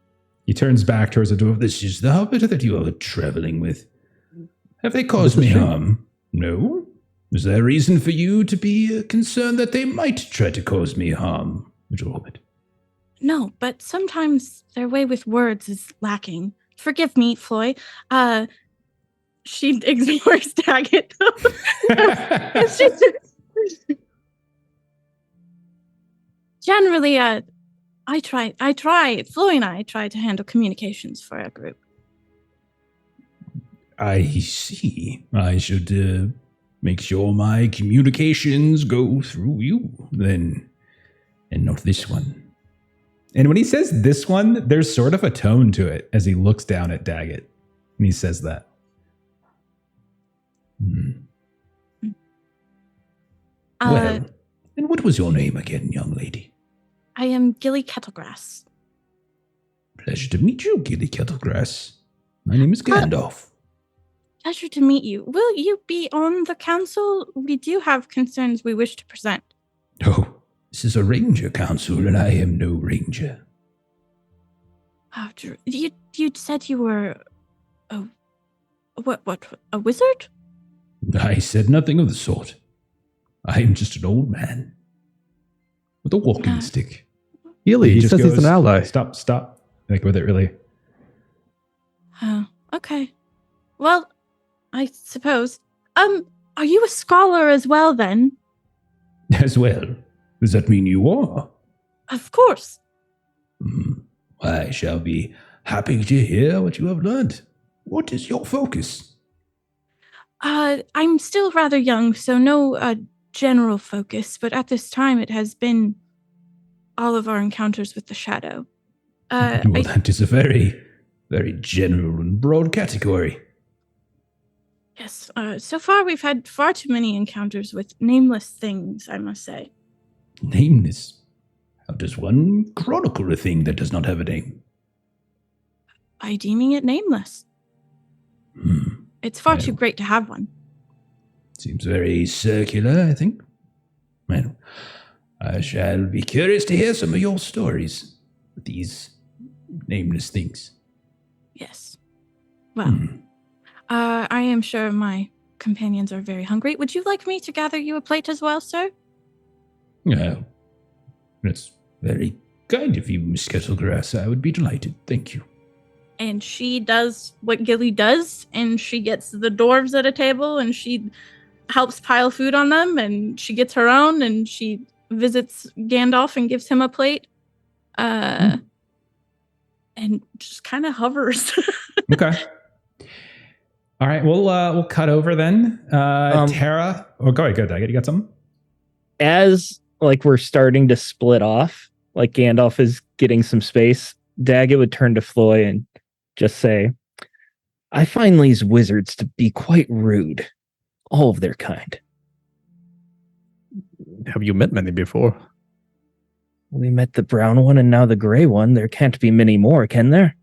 He turns back towards the door. This is the hobbit that you are traveling with. Have they caused
This
me
is true.
harm? No? Is there reason for you to be concerned that they might try to cause me harm, little hobbit?
No, but sometimes their way with words is lacking. Forgive me, Floy. She ignores Daggett. It's just generally, I try. Floy and I try to handle communications for our group.
I see. I should make sure my communications go through you, then, and not this one. And when he says this one, there's sort of a tone to it as he looks down at Daggett. And he says that. Well, and what was your name again, young lady?
I am Gilly Kettlegrass.
Pleasure to meet you, Gilly Kettlegrass. My name is Gandalf.
Pleasure to meet you. Will you be on the council? We do have concerns we wish to present.
Oh, this is a ranger council, and I am no ranger.
Oh, you said you were a wizard?
I said nothing of the sort. I am just an old man with a walking stick.
Healy, he says he's an ally.
Stop. Like with it, really.
Oh, okay. Well, I suppose. Are you a scholar as well, then?
As well. Does that mean you are?
Of course.
I shall be happy to hear what you have learned. What is your focus?
I'm still rather young, so no general focus, but at this time it has been all of our encounters with the shadow.
That is a very, very general and broad category.
Yes, so far we've had far too many encounters with nameless things, I must say.
Nameless? How does one chronicle a thing that does not have a name?
By deeming it nameless. It's far too great to have one.
Seems very circular, I think. Well, I shall be curious to hear some of your stories with these nameless things.
Yes. Well, I am sure my companions are very hungry. Would you like me to gather you a plate as well, sir?
No. That's very kind of you, Miss Kettlegrass. I would be delighted. Thank you.
And she does what Gilly does, and she gets the dwarves at a table, and she helps pile food on them, and she gets her own, and she visits Gandalf and gives him a plate. And just kind of hovers.
Okay. All right, we'll cut over then. Tara, go ahead, Daggett. You got something?
As like we're starting to split off, like Gandalf is getting some space, Daggett would turn to Floy and just say, I find these wizards to be quite rude. All of their kind.
Have you met many before?
We met the brown one and now the gray one. There can't be many more, can there?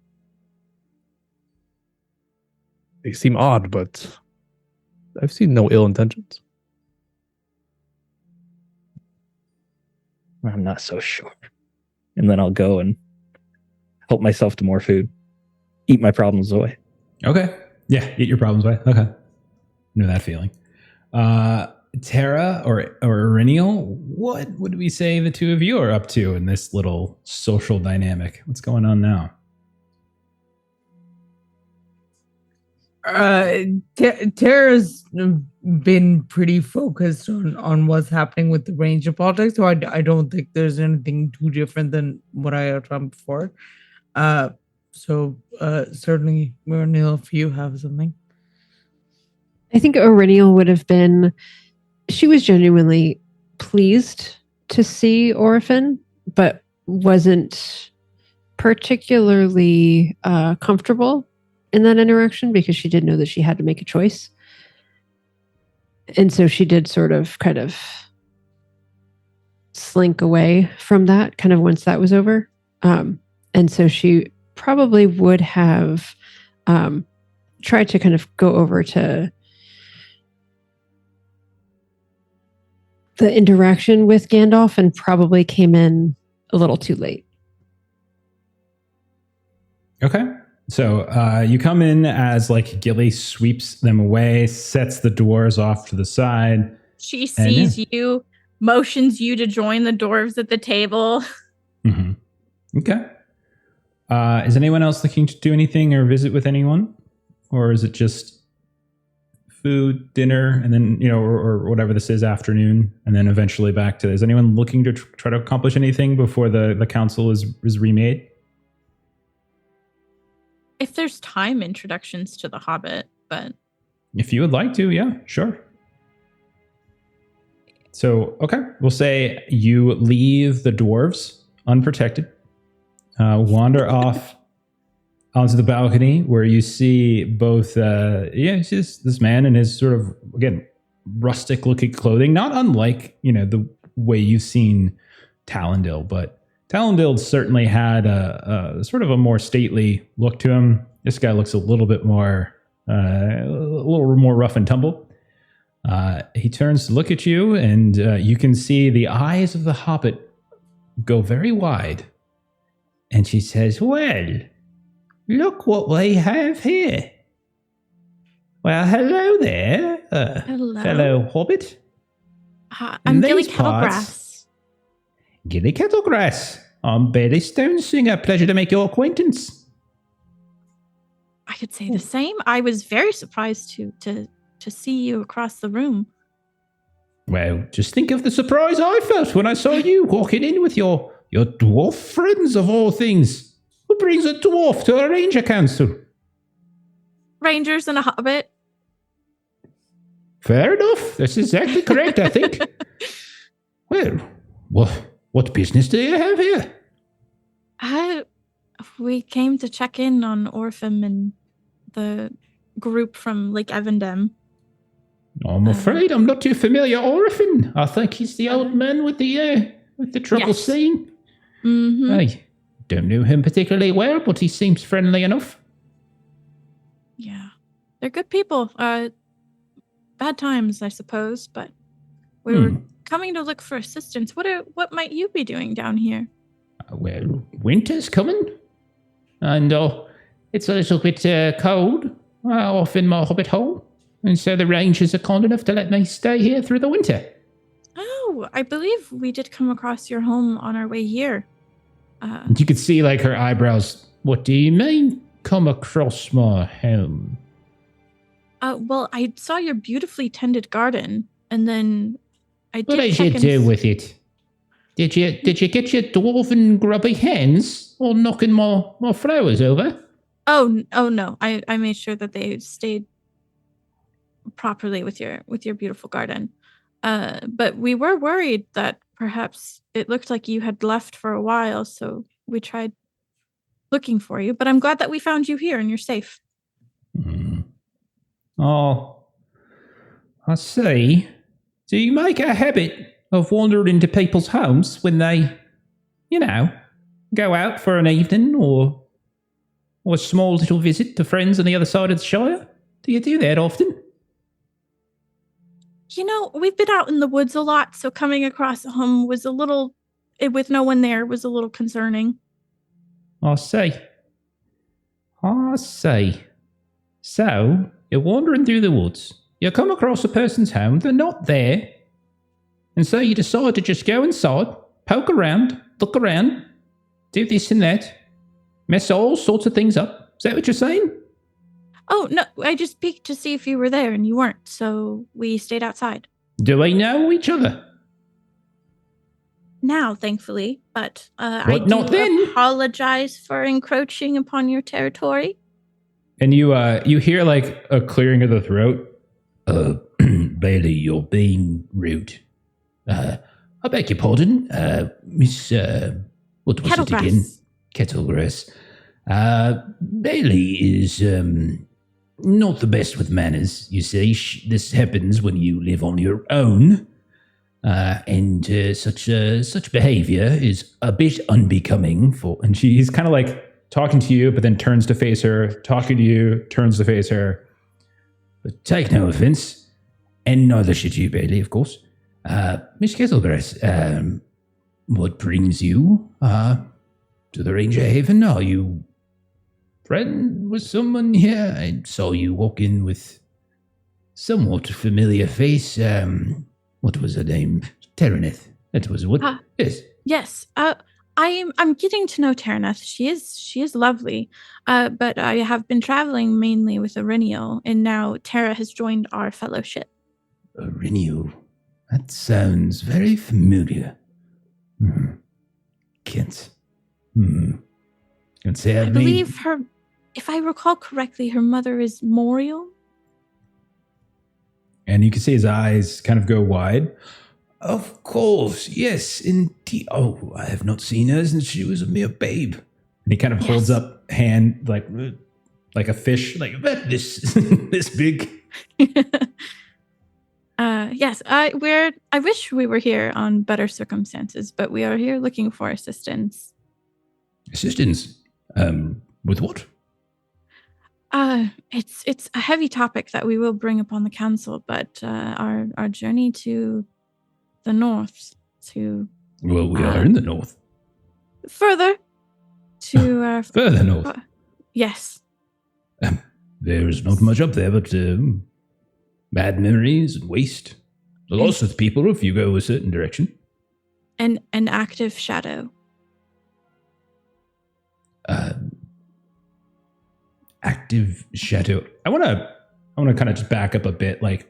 They seem odd, but I've seen no ill intentions.
I'm not so sure. And then I'll go and help myself to more food. Eat my problems away.
Okay. Yeah, eat your problems away. Okay. Know that feeling. Tara or Irenial, what would we say the two of you are up to in this little social dynamic? What's going on now?
Tara's been pretty focused on what's happening with the Ranger project, so I don't think there's anything too different than what I had done before. Certainly, Murnil, if you have something.
I think Aurenial would have been, she was genuinely pleased to see Orphan, but wasn't particularly comfortable in that interaction because she did know that she had to make a choice. And so she did sort of kind of slink away from that kind of once that was over. And so she probably would have tried to kind of go over to the interaction with Gandalf and probably came in a little too late.
Okay. So you come in as like Gilly sweeps them away, sets the dwarves off to the side.
She sees you, motions you to join the dwarves at the table.
Mm-hmm. Okay. Is anyone else looking to do anything or visit with anyone? Or is it just food, dinner, and then, or whatever this is, afternoon, and then eventually back to... Is anyone looking to try to accomplish anything before the council is remade?
If there's time, introductions to the Hobbit, but...
If you would like to, yeah, sure. So, okay, we'll say you leave the dwarves unprotected, wander off onto the balcony where you see both, you see this man in his sort of, again, rustic-looking clothing, not unlike, the way you've seen Talendil, but Talendil certainly had a sort of a more stately look to him. This guy looks a little bit more, a little more rough and tumble. He turns to look at you, and you can see the eyes of the Hobbit go very wide. And she says, "Well, look what we have here. Well, hello there,
Hello.
fellow Hobbit.
I'm Gilly Kettlegrass.
Gilly Kettlegrass. I'm Bailey Stonesinger. Pleasure to make your acquaintance."
I could say the same. I was very surprised to see you across the room.
Well, just think of the surprise I felt when I saw you walking in with your dwarf friends of all things. Who brings a dwarf to a ranger council?
Rangers and a Hobbit.
Fair enough. That's exactly correct, I think. Well, what business do you have here?
We came to check in on Orphan and the group from Lake Evendem.
I'm afraid I'm not too familiar. Orphan. I think he's the old man with the trouble
Yes.
seeing.
Mm-hmm.
I don't know him particularly well, but he seems friendly enough.
Yeah. They're good people. Bad times, I suppose, but we were coming to look for assistance. What might you be doing down here?
Well, winter's coming, and it's a little bit cold off in my hobbit hole, and so the rangers are kind enough to let me stay here through the winter.
Oh, I believe we did come across your home on our way here.
You could see, like, her eyebrows. What do you mean, come across my home?
Well, I saw your beautifully tended garden, and then I did.
What did you do with it? Did you get your dwarven grubby hands all knocking my flowers over?
Oh no! I made sure that they stayed properly with your beautiful garden. But we were worried that perhaps it looked like you had left for a while, so we tried looking for you. But I'm glad that we found you here and you're safe.
Oh, I see. Do you make a habit of wandering into people's homes when they, go out for an evening or a small little visit to friends on the other side of the Shire? Do you do that often?
We've been out in the woods a lot, so coming across a home was with no one there was a little concerning.
I see. So, you're wandering through the woods. You come across a person's home, they're not there. And so you decide to just go inside, poke around, look around, do this and that, mess all sorts of things up. Is that what you're saying?
Oh, no, I just peeked to see if you were there and you weren't, so we stayed outside.
Do we know each other?
Now, thankfully, but I
What, not
do
then?
apologize for encroaching upon your territory.
And you hear like a clearing of the throat. Bailey, you're being rude. I beg your pardon, Miss. What was it again? Kettlegrass. Bailey is not the best with manners. You see, this happens when you live on your own, and such behavior is a bit unbecoming for. And she's kind of like talking to you, but then turns to face her. Talking to you, turns to face her. But take no offense, and neither should you, Bailey, of course. Miss Kettlegrass, what brings you to the Ranger Haven? Are you friend with someone here? I saw you walk in with somewhat familiar face. What was her name? Tereneth. That was what? Yes.
Yes. I'm getting to know Tereneth. She is lovely. But I have been traveling mainly with Aurenial, and now Tara has joined our fellowship.
Aurenial. That sounds very familiar. Can't say
I believe her, if I recall correctly, her mother is Moriel.
And you can see his eyes kind of go wide. Of course, yes, indeed. Oh, I have not seen her since she was a mere babe. And he kind of holds up hand like a fish, like this this big.
Yes, I wish we were here on better circumstances, but we are here looking for assistance.
Assistance? With what?
It's a heavy topic that we will bring upon the council, but our journey to the north to
Well, we are in the north.
Further to
further north.
Yes.
There's not much up there, but bad memories and waste. The loss of people if you go a certain direction.
An active shadow.
Active shadow. I want to kind of just back up a bit, like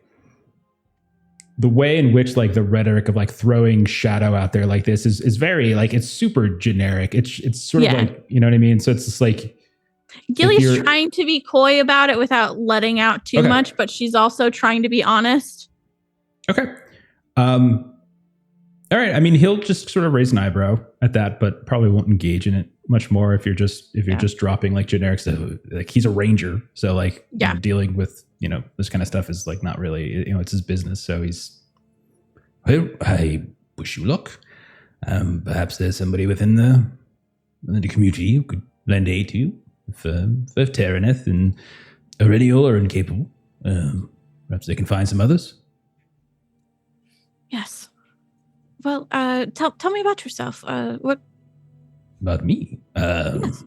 the way in which like the rhetoric of like throwing shadow out there like this is very like it's super generic. It's sort of like, you know what I mean? So it's just like
Gilly's trying to be coy about it without letting out too much, but she's also trying to be honest.
Okay. All right. I mean, he'll just sort of raise an eyebrow at that, but probably won't engage in it much more if you're just dropping like generic stuff. Like he's a ranger, so like dealing with this kind of stuff is like not really it's his business. So he's. Well, I wish you luck. Perhaps there's somebody within the community who could lend aid to you if Tereneth and Aurenial are incapable. Perhaps they can find some others.
Yes. Well, tell me about yourself. What?
About me?
Yes.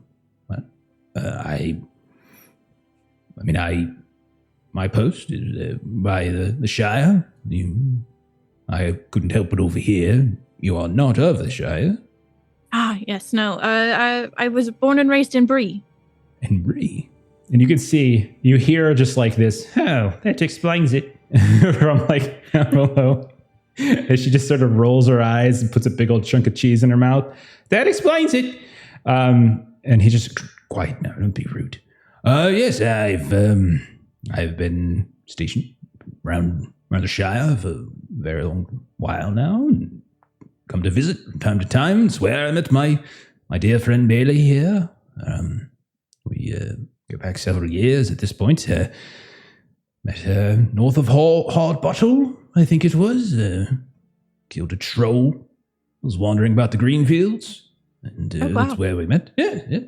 My post is by the Shire. I couldn't help but overhear you are not of the Shire.
Ah, yes, no. I was born and raised in Bree.
In Bree? And you can see, you hear just like this, oh, that explains it. From like, hello. And she just sort of rolls her eyes and puts a big old chunk of cheese in her mouth. That explains it. And he just, quiet now, don't be rude. Yes, I've been stationed around the Shire for a very long while now, and come to visit from time to time. It's where I met my dear friend Bailey here. We go back several years at this point. Met her north of Hard Bottle, I think it was. Killed a troll. Was wandering about the green fields, and that's where we met. Yeah.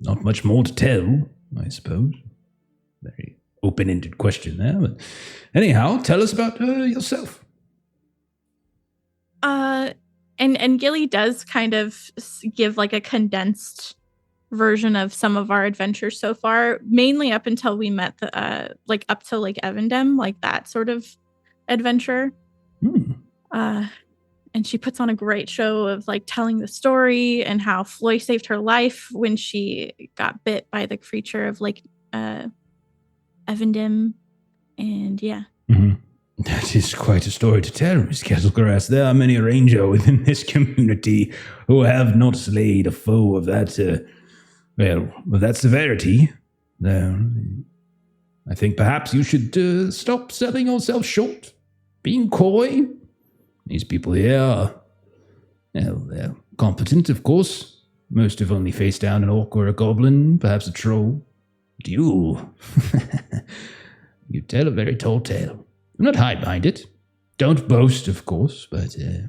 Not much more to tell, I suppose. Very open-ended question there, but anyhow, tell us about yourself.
And Gilly does kind of give like a condensed version of some of our adventures so far, mainly up until we met like up to like Evandem, like that sort of adventure. and she puts on a great show of like telling the story and how Floy saved her life when she got bit by the creature of Lake Evandim. And yeah.
Mm-hmm. That is quite a story to tell, Miss Kettlegrass. There are many a ranger within this community who have not slayed a foe of that, of that severity. I think perhaps you should stop selling yourself short, being coy. These people here are, well, they're competent, of course. Most have only faced down an orc or a goblin, perhaps a troll. But you, you tell a very tall tale. Do not hide behind it. Don't boast, of course, but
yeah.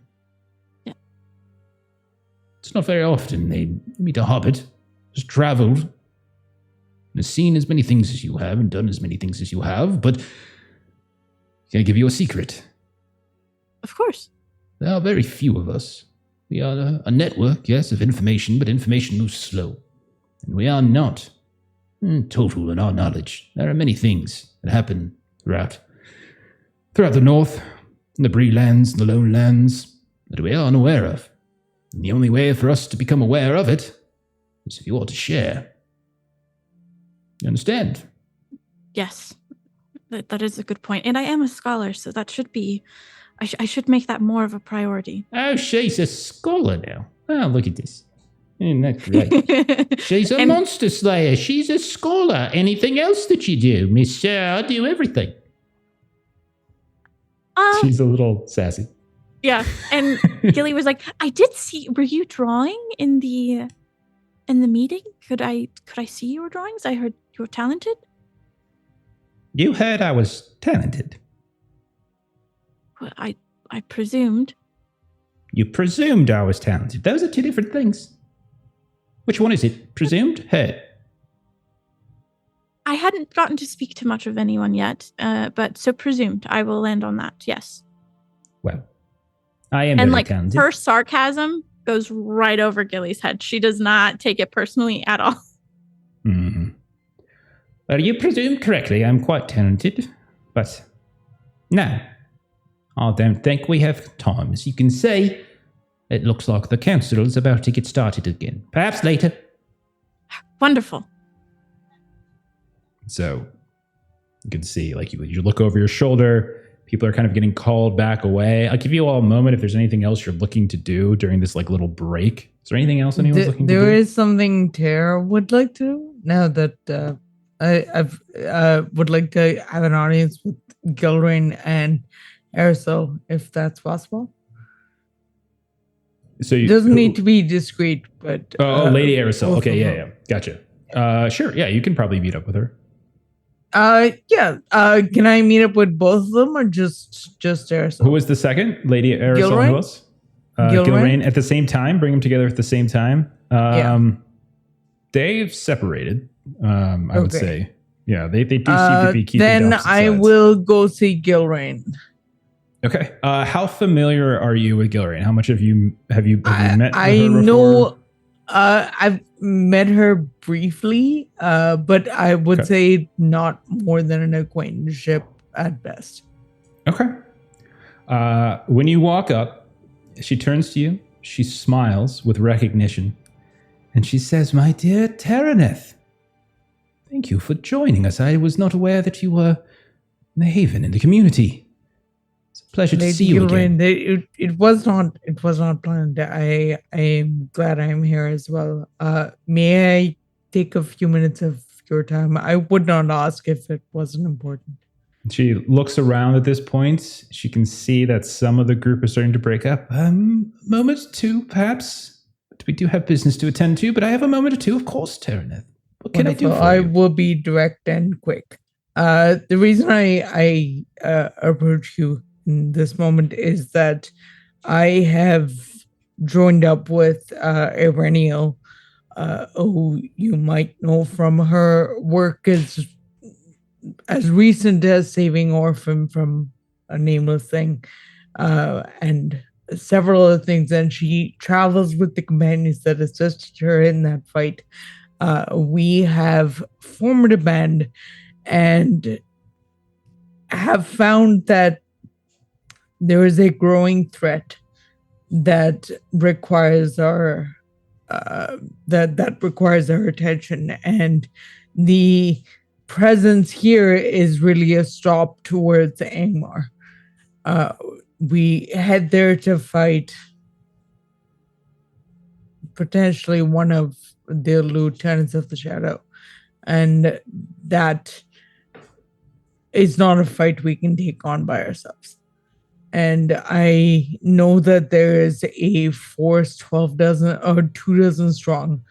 It's not very often they meet a hobbit who's traveled and has seen as many things as you have and done as many things as you have, but can I give you a secret?
Of course.
There are very few of us. We are a network, yes, of information, but information moves slow. And we are not total in our knowledge. There are many things that happen throughout the north, the Bree lands, the lone lands, that we are unaware of. And the only way for us to become aware of it is if you are to share. You understand?
Yes. That is a good point. And I am a scholar, so that should be... I should make that more of a priority.
Oh, she's a scholar now. Oh, look at this. Isn't that great? She's a monster slayer. She's a scholar. Anything else that you do, Miss? I do everything. She's a little sassy.
Yeah, and Gilly was like, "I did see. Were you drawing in the meeting? Could I see your drawings? I heard you were talented."
You heard I was talented.
Well, I presumed.
You presumed I was talented. Those are two different things. Which one is it? Presumed? Heard?
I hadn't gotten to speak to much of anyone yet, but so presumed. I will land on that. Yes.
Well, I am
and
very talented.
Her sarcasm goes right over Gilly's head. She does not take it personally at all.
Mm-hmm. Well, you presumed correctly. I'm quite talented, but no, I don't think we have time. As you can see, it looks like the council is about to get started again. Perhaps later.
Wonderful.
So you can see, like, you look over your shoulder. People are kind of getting called back away. I'll give you all a moment if there's anything else you're looking to do during this like little break. Is there anything else anyone's looking to do?
There is something Tara would like to do now that I would like to have an audience with Gilrain and Aerosol, if that's possible.
So
it doesn't need to be discreet, but
Lady Aerosol. Okay, yeah, gotcha. Sure, yeah, you can probably meet up with her.
Yeah. Can I meet up with both of them or just Aerosol?
Who was the second? Lady Aerosol.
Gilrain?
Who else? Gilrain at the same time. Bring them together at the same time. They've separated. I would say. Yeah, they do seem to be keeping.
Then I will go see Gilrain.
Okay. How familiar are you with Gilrain? How much have you met?
I know. I've met her briefly, but I would say not more than an acquaintanceship at best.
Okay. When you walk up, she turns to you. She smiles with recognition, and she says, "My dear Tereneth, thank you for joining us. I was not aware that you were in the Haven in the community. It's a pleasure to see you again."
It was not planned. I am glad I'm here as well. May I take a few minutes of your time? I would not ask if it wasn't important.
She looks around at this point. She can see that some of the group are starting to break up. Moment or two, perhaps. We do have business to attend to, but I have a moment or two, of course, Tereneth. What can I do for you?
I will be direct and quick. The reason I approach you in this moment is that I have joined up with Ireniel, who you might know from her work as recent as saving Orphan from a nameless thing, and several other things. And she travels with the companions that assisted her in that fight. We have formed a band and have found that there is a growing threat that requires our that requires our attention, and the presence here is really a stop towards Angmar. We head there to fight potentially one of the lieutenants of the Shadow, and that is not a fight we can take on by ourselves. And I know that there is a force 12 dozen or 2 dozen strong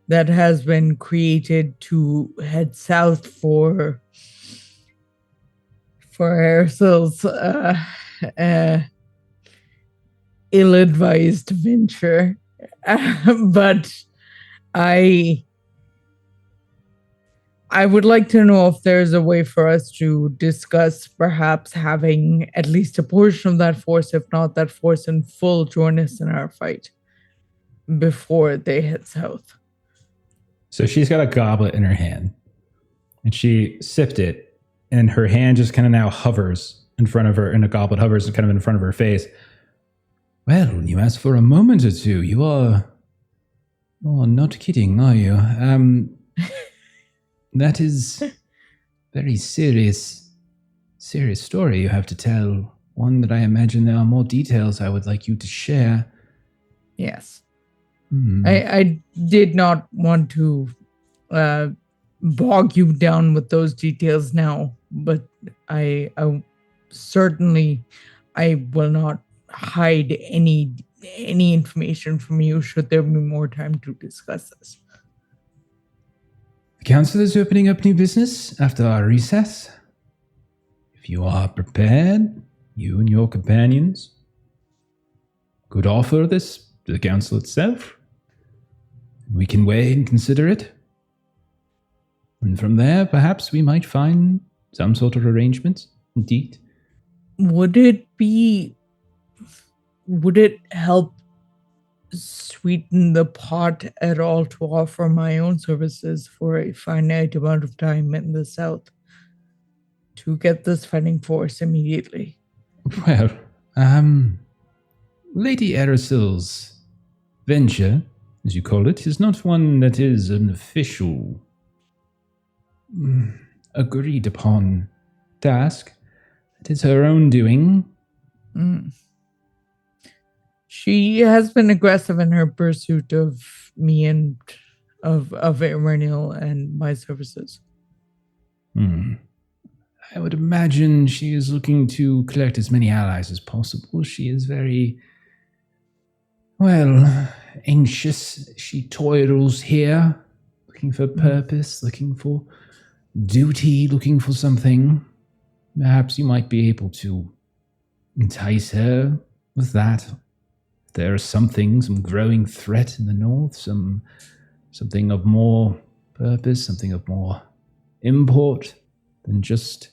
that has been created to head south for Aristo's ill-advised venture. But I would like to know if there's a way for us to discuss perhaps having at least a portion of that force, if not that force in full, join us in our fight before they head south.
So she's got a goblet in her hand, and she sipped it, and her hand just kind of now hovers in front of her, and a goblet hovers kind of in front of her face. Well, you asked for a moment or two. You are not kidding, are you? That is very serious story you have to tell. One that I imagine there are more details I would like you to share.
Yes. I did not want to bog you down with those details now, but I certainly will not hide any information from you should there be more time to discuss this.
The council is opening up new business after our recess. If you are prepared, you and your companions could offer this to the council itself. We can weigh and consider it. And from there, perhaps we might find some sort of arrangement. Indeed.
Would it help sweeten the pot at all to offer my own services for a finite amount of time in the south to get this fighting force immediately?
Well, Lady Arisil's venture, as you call it, is not one that is an official, agreed upon task. It is her own doing.
She has been aggressive in her pursuit of me and of Irenial and my services.
I would imagine she is looking to collect as many allies as possible. She is very, anxious. She toils here, looking for purpose, looking for duty, looking for something. Perhaps you might be able to entice her with that. There is some growing threat in the north, something of more purpose, something of more import than just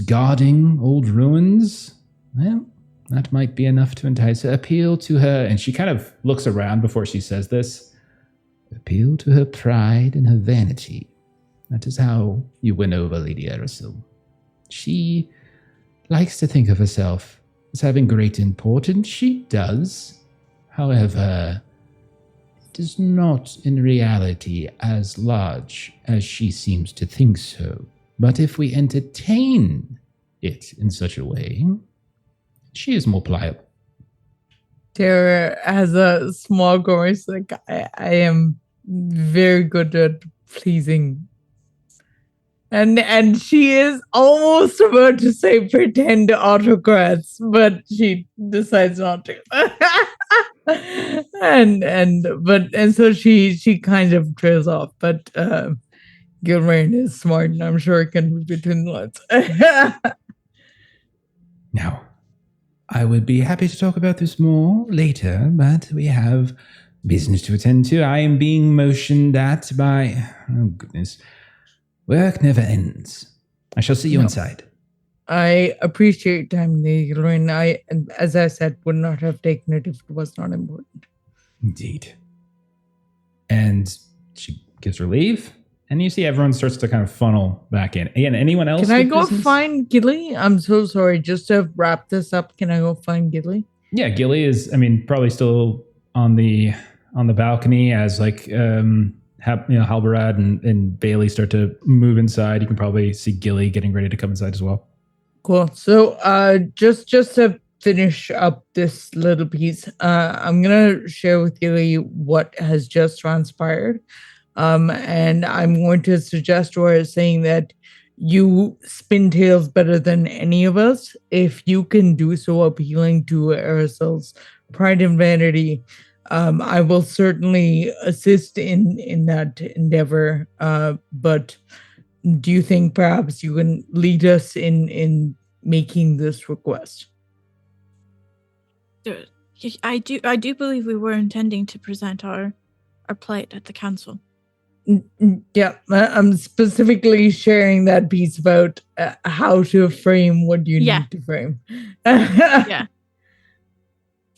guarding old ruins. Well, that might be enough to entice her. Appeal to her, and she kind of looks around before she says this. Appeal to her pride and her vanity. That is how you win over Lady Arisil. She likes to think of herself as having great importance. She does. However, it is not in reality as large as she seems to think so. But if we entertain it in such a way, she is more pliable.
Tara has a small voice. Like, I am very good at pleasing. And she is almost about to say pretend autocrats, but she decides not to. and so she kind of trails off. But Gilrain is smart, and I'm sure it can read between the lines.
Now, I would be happy to talk about this more later, but we have business to attend to. I am being motioned at by... Oh, goodness. Work never ends. I shall see you inside.
I appreciate time, Gilrain. I, as I said, would not have taken it if it was not important.
Indeed. And she gives her leave. And you see everyone starts to kind of funnel back in. Again, anyone else?
Can I go find Gilly? I'm so sorry. Just to wrap this up, can I go find Gilly?
Yeah, Gilly is, I mean, probably still on the balcony as like Halbarad and Bailey start to move inside. You can probably see Gilly getting ready to come inside as well.
Cool. So just to finish up this little piece, I'm gonna share with you what has just transpired. And I'm going to suggest or saying that you spin tales better than any of us. If you can do so appealing to Aristo's pride and vanity, I will certainly assist in that endeavor. But do you think perhaps you can lead us in making this request?
I do believe we were intending to present our plight at the council.
Yeah, I'm specifically sharing that piece about how to frame what you need to frame.
Yeah.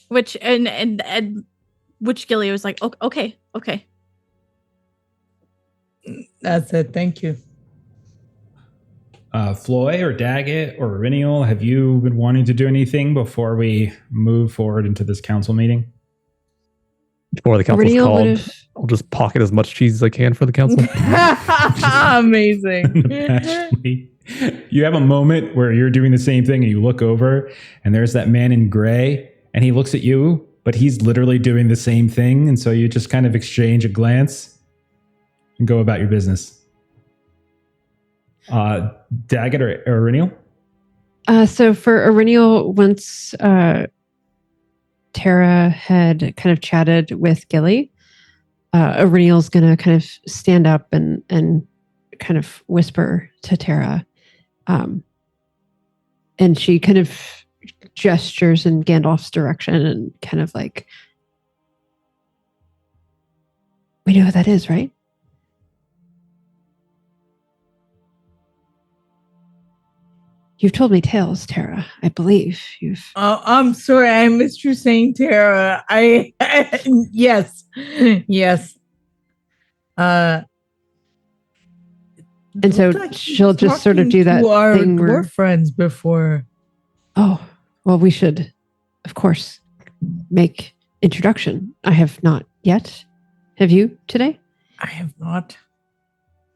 Which and which Gilly was like, okay.
That's it. Thank you.
Floy or Daggett or Riniel, have you been wanting to do anything before we move forward into this council meeting?
Before the council's
Riniel
called,
would've-
I'll just pocket as much cheese as I can for the council.
Amazing.
Actually, you have a moment where you're doing the same thing and you look over and there's that man in gray and he looks at you, but he's literally doing the same thing. And so you just kind of exchange a glance and go about your business. Daggett or Riniel?
So for Aurinial, once Tara had kind of chatted with Gilly, Aurinial's going to kind of stand up and kind of whisper to Tara. And she kind of gestures in Gandalf's direction and kind of like, we know who that is, right? You've told me tales, Tara. I believe you've.
Oh, I'm sorry. I missed you saying Tara. Yes.
And so she'll just sort of do that thing
We're
where,
friends before.
oh, well, we should, of course, make introduction. I have not yet. Have you today?
I have not.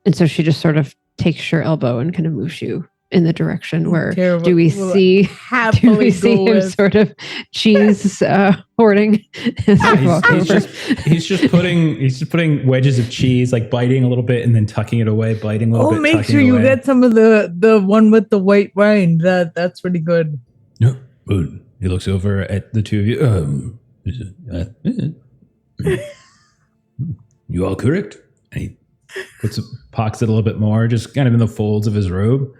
And so she just sort of takes your elbow and kind of moves you in the direction where
Tara
do we
will
see
happily
him
go with.
sort of cheese hoarding as we walk over?
He's just putting wedges of cheese, like biting a little bit and then tucking it away, biting a little bit.
Oh, make
tucking
sure
it
you
away.
get some of the one with the white wine. That's pretty good.
No, he looks over at the two of you. You all correct? And he pockets it a little bit more, just kind of in the folds of his robe.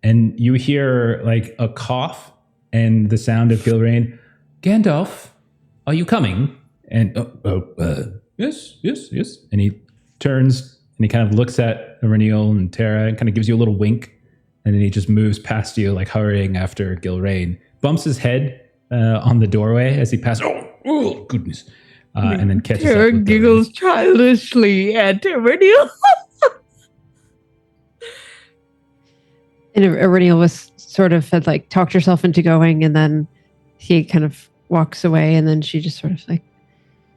And you hear like a cough and the sound of Gilrain. Gandalf, are you coming? And yes. And he turns and he kind of looks at Riniel and Tara and kind of gives you a little wink. And then he just moves past you, like hurrying after Gilrain. Bumps his head on the doorway as he passes. Oh goodness. And then catches
Tara
up with
giggles childishly at Iridium.
And Aurinial was sort of had like talked herself into going, and then he kind of walks away, and then she just sort of like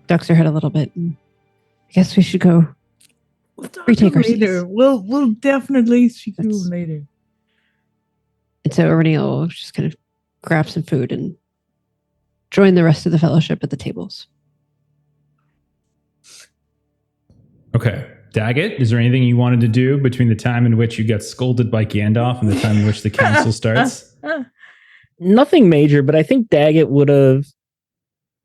ducks her head a little bit. And I guess we should go retake our
later.
seats.
We'll definitely speak to you
That's-
later.
And so Aurinial just kind of grab some food and join the rest of the fellowship at the tables.
Okay. Daggett, is there anything you wanted to do between the time in which you got scolded by Gandalf and the time in which the council starts?
Nothing major, but I think Daggett would have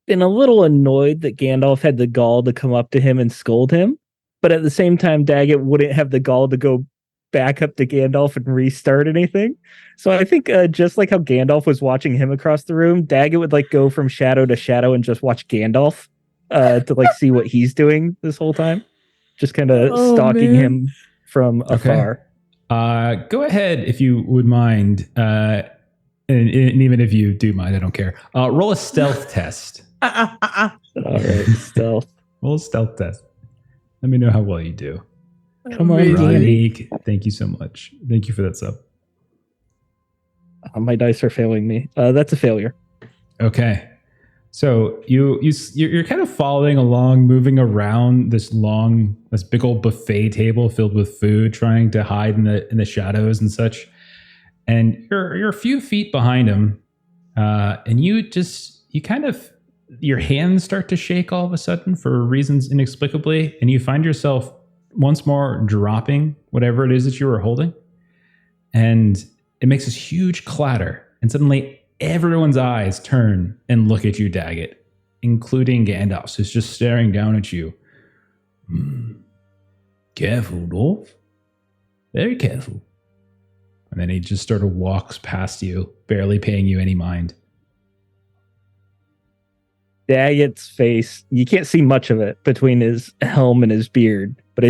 been a little annoyed that Gandalf had the gall to come up to him and scold him. But at the same time, Daggett wouldn't have the gall to go back up to Gandalf and restart anything. So I think just like how Gandalf was watching him across the room, Daggett would like go from shadow to shadow and just watch Gandalf to like see what he's doing this whole time. Just kind of stalking him from afar.
Go ahead if you would mind. And even if you do mind, I don't care. Roll a stealth test.
All right, stealth.
Roll a stealth test. Let me know how well you do.
Come on,
Amazing.
Danny.
Ronique, thank you so much. Thank you for that sub.
My dice are failing me. That's a failure.
Okay. So you're kind of following along, moving around this big old buffet table filled with food, trying to hide in the shadows and such. And you're a few feet behind him, and you kind of, your hands start to shake all of a sudden for reasons inexplicably, and you find yourself once more dropping whatever it is that you were holding, and it makes this huge clatter, and suddenly everyone's eyes turn and look at you, Daggett, including Gandalf's, who's just staring down at you. Careful, Dwarf. Very careful. And then he just sort of walks past you, barely paying you any mind.
Daggett's face, you can't see much of it between his helm and his beard, but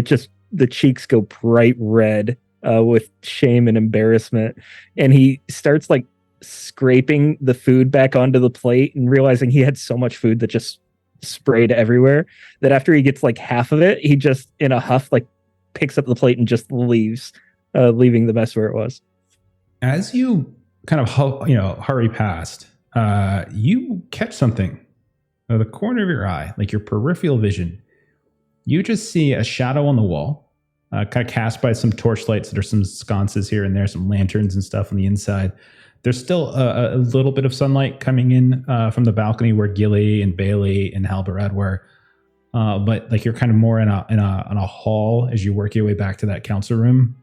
the cheeks go bright red with shame and embarrassment. And he starts like scraping the food back onto the plate and realizing he had so much food that just sprayed everywhere that after he gets like half of it, he just in a huff like picks up the plate and just leaves, leaving the mess where it was.
As you kind of hurry past, you catch something out of the corner of your eye, like your peripheral vision. You just see a shadow on the wall, kind of cast by some torchlights. There's some sconces here and there, some lanterns and stuff on the inside. There's still a little bit of sunlight coming in from the balcony where Gilly and Bailey and Halberad were, but like you're kind of more in a hall as you work your way back to that council room.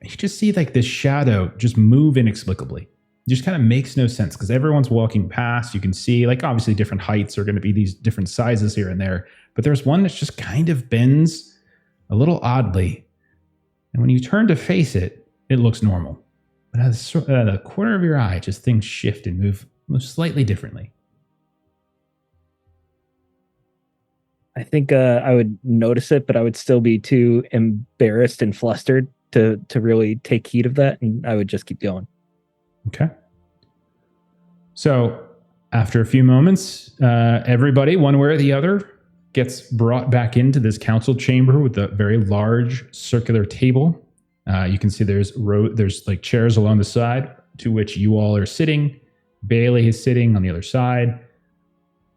You just see like this shadow just move inexplicably. It just kind of makes no sense because everyone's walking past. You can see like obviously different heights are going to be these different sizes here and there, but there's one that's just kind of bends a little oddly, and when you turn to face it, it looks normal. But at the corner of your eye, just things shift and move slightly differently.
I think I would notice it, but I would still be too embarrassed and flustered to really take heed of that, and I would just keep going.
Okay. So after a few moments, everybody, one way or the other, gets brought back into this council chamber with a very large circular table. You can see there's like chairs along the side to which you all are sitting. Bailey is sitting on the other side.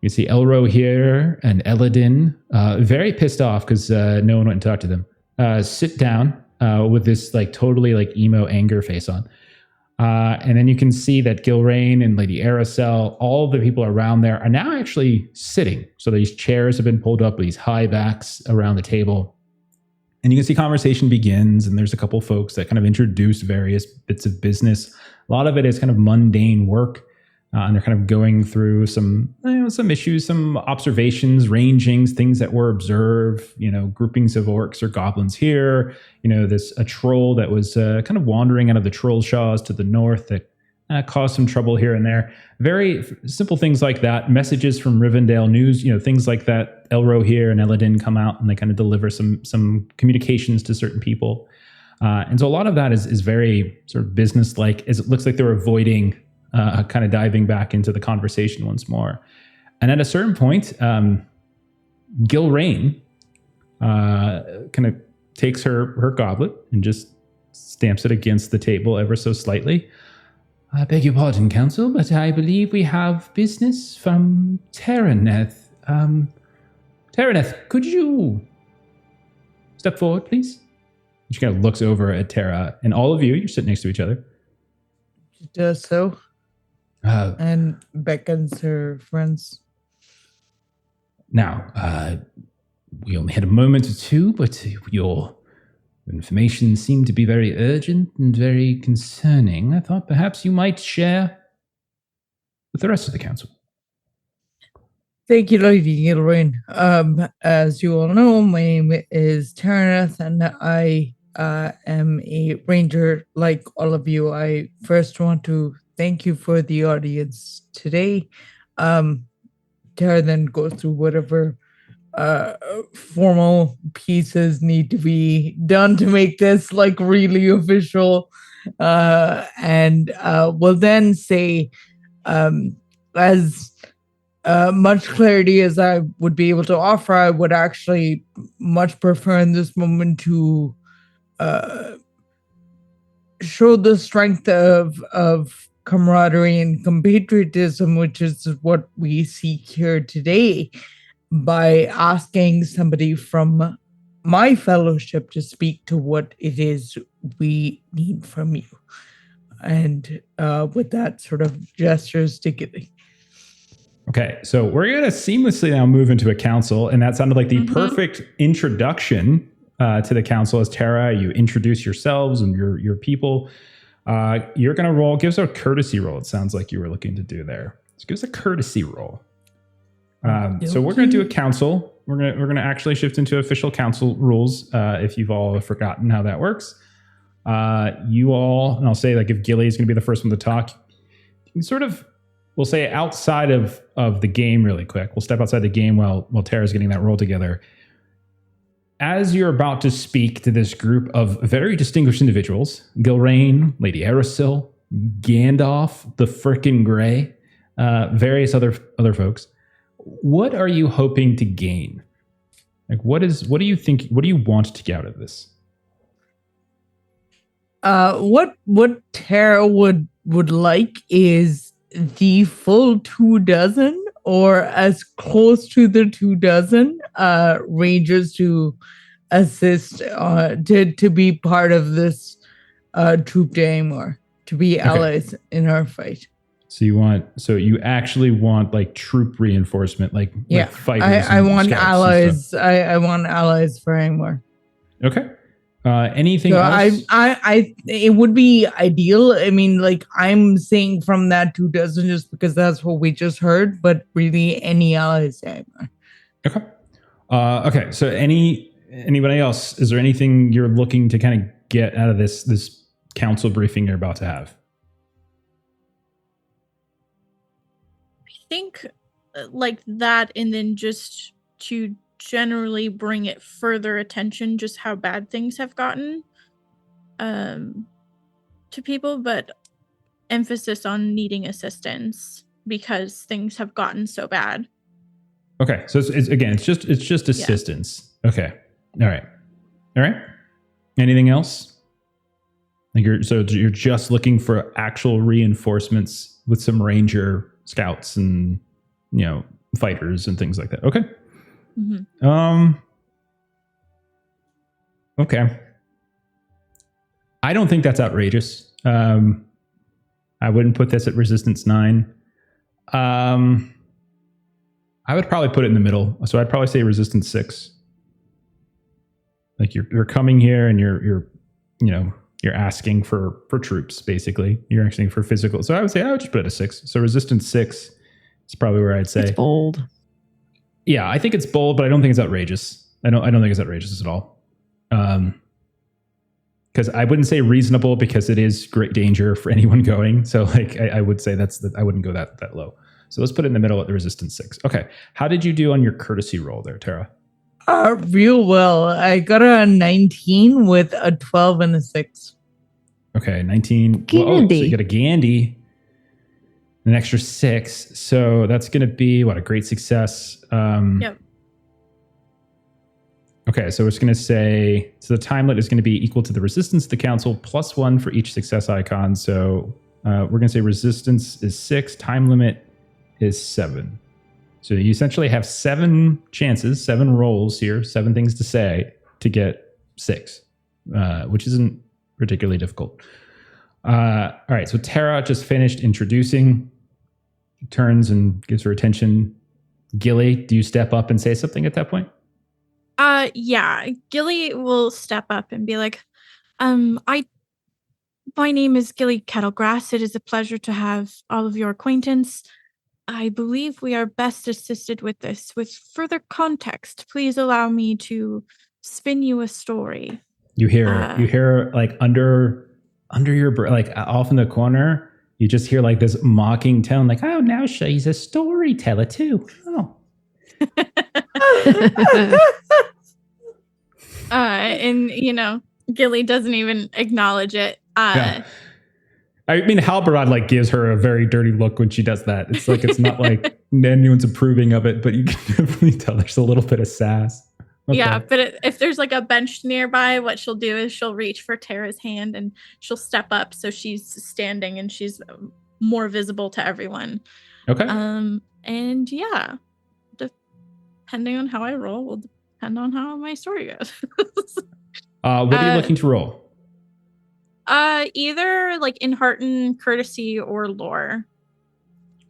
You see Elro here and Eladin, very pissed off because no one went and talked to them. Sit down with this like totally like emo anger face on. And then you can see that Gilrain and Lady Aracel, all the people around there are now actually sitting. So these chairs have been pulled up with these high backs around the table. And you can see conversation begins, and there's a couple folks that kind of introduce various bits of business. A lot of it is kind of mundane work, and they're kind of going through some issues, some observations, rangings, things that were observed. Groupings of orcs or goblins here. A troll that was kind of wandering out of the troll shaws to the north that caused some trouble here and there. Very simple things like that. Messages from Rivendell News, things like that. Elro here and Eladin come out and they kind of deliver some communications to certain people. And so a lot of that is very sort of business-like, as it looks like they're avoiding kind of diving back into the conversation once more. And at a certain point, Gilrain kind of takes her goblet and just stamps it against the table ever so slightly. I beg your pardon, Council, but I believe we have business from Terraneth. Terraneth, could you step forward, please? She kind of looks over at Terra, and all of you, you're sitting next to each other.
She does so. And beckons her friends.
Now, we only had a moment or two, but your information seemed to be very urgent and very concerning. I thought perhaps you might share with the rest of the council.
Thank you, Lady Gilrain. As you all know, my name is Terraneth, and I am a ranger like all of you. I first want to thank you for the audience today. Tara then goes through whatever formal pieces need to be done to make this like really official, and will then say, as much clarity as I would be able to offer, I would actually much prefer in this moment to show the strength of camaraderie and compatriotism, which is what we seek here today, by asking somebody from my fellowship to speak to what it is we need from you. And with that sort of gestures to Gilly.
Okay, so we're going to seamlessly now move into a council, and that sounded like the perfect introduction to the council. As Tara, you introduce yourselves and your people. You're going to roll. Give us a courtesy roll. It sounds like you were looking to do there. So give us a courtesy roll. So we're going to do a council. We're going to actually shift into official council rules. If you've all forgotten how that works, you all, and I'll say like if Gilly is going to be the first one to talk, you can sort of. We'll say outside of the game really quick. We'll step outside the game while Tara's getting that roll together. As you're about to speak to this group of very distinguished individuals, Gilrain, Lady Aerosil, Gandalf, the frickin' Grey, various other folks, what are you hoping to gain? Like what do you want to get out of this?
What Tara would like is the full 24, or as close to the 24 rangers to assist to be part of this troop to Angmar, to be allies in our fight.
So you actually want like troop reinforcement, like fighters.
I want allies. I want allies for Angmar.
Okay. Anything else?
It would be ideal. I mean, like I'm saying from that 24 just because that's what we just heard, but really any allies.
Okay. Okay. So anybody else? Is there anything you're looking to kind of get out of this council briefing you're about to have?
I think like that, and then just to generally bring it further attention just how bad things have gotten to people, but emphasis on needing assistance because things have gotten so bad.
Okay, so it's just assistance. Yeah. Okay, all right. Anything else? Like you're just looking for actual reinforcements with some ranger scouts and fighters and things like that. Okay. Mm-hmm. Okay. I don't think that's outrageous. I wouldn't put this at resistance 9. I would probably put it in the middle. So I'd probably say resistance 6. Like you're coming here and you're asking for troops, basically. You're asking for physical. So I would just put it at 6. So resistance 6 is probably where I'd say.
It's bold.
Yeah, I think it's bold, but I don't think it's outrageous. I don't think it's outrageous at all. Because I wouldn't say reasonable because it is great danger for anyone going. So like I would say I wouldn't go that low. So let's put it in the middle at the resistance 6. Okay. How did you do on your courtesy roll there, Tara?
Real well. I got a 19 with a 12 and a 6.
Okay, 19. So you got a Gandhi. An extra 6. So that's going to be, a great success.
Yep.
Okay, so it's going to say, the time limit is going to be equal to the resistance of the council plus 1 for each success icon. So we're going to say resistance is 6, time limit is 7. So you essentially have 7 chances, 7 rolls here, 7 things to say to get 6, which isn't particularly difficult. All right, so Tara just finished introducing. Turns and gives her attention. Gilly, do you step up and say something at that point?
Yeah. Gilly will step up and be like, my name is Gilly Kettlegrass. It is a pleasure to have all of your acquaintance. I believe we are best assisted with this. With further context, please allow me to spin you a story.
You hear like under your like off in the corner. You just hear like this mocking tone, like, oh, now she's a storyteller too. Oh.
And, Gilly doesn't even acknowledge it.
Yeah. I mean, Halbarad like gives her a very dirty look when she does that. It's like, it's not like anyone's approving of it, but you can definitely tell there's a little bit of sass. Okay.
Yeah, but if there's like a bench nearby, what she'll do is she'll reach for Tara's hand and she'll step up so she's standing and she's more visible to everyone.
Okay.
And yeah, depending on how I roll will depend on how my story goes.
What are you looking to roll?
Either like in Hearten, courtesy, or lore.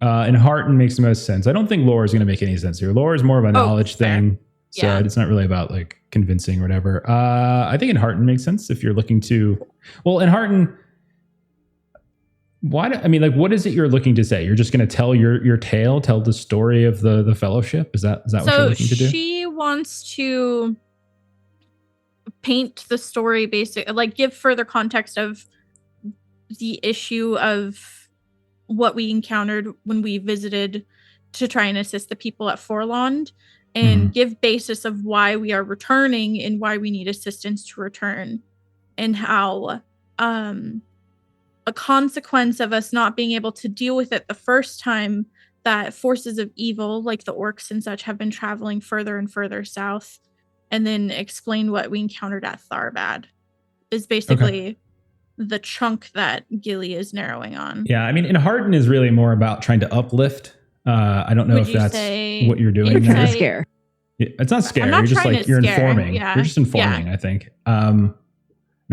In Hearten makes the most sense. I don't think lore is going to make any sense here. Lore is more of a knowledge thing. So
Yeah.
it's not really about like convincing or whatever. I think in Hearten makes sense if you're looking to. Well, in Hearten, what is it you're looking to say? You're just going to tell your tale, tell the story of the fellowship. Is that what you're looking to do?
She wants to paint the story, basically, like give further context of the issue of what we encountered when we visited to try and assist the people at Forlond, and give basis of why we are returning and why we need assistance to return, and how a consequence of us not being able to deal with it the first time, that forces of evil like the orcs and such have been traveling further and further south, and then explain what we encountered at Tharbad is basically the chunk that Gilly is narrowing on.
Yeah, I mean, in Hearten is really more about trying to uplift. I don't know if that's what you're doing.
We're trying to
there.
scare.
Yeah, it's not scary.
I'm not
You're just
trying
like
to
you're
scare.
informing.
Yeah.
You're just informing.
Yeah.
I think. I mean,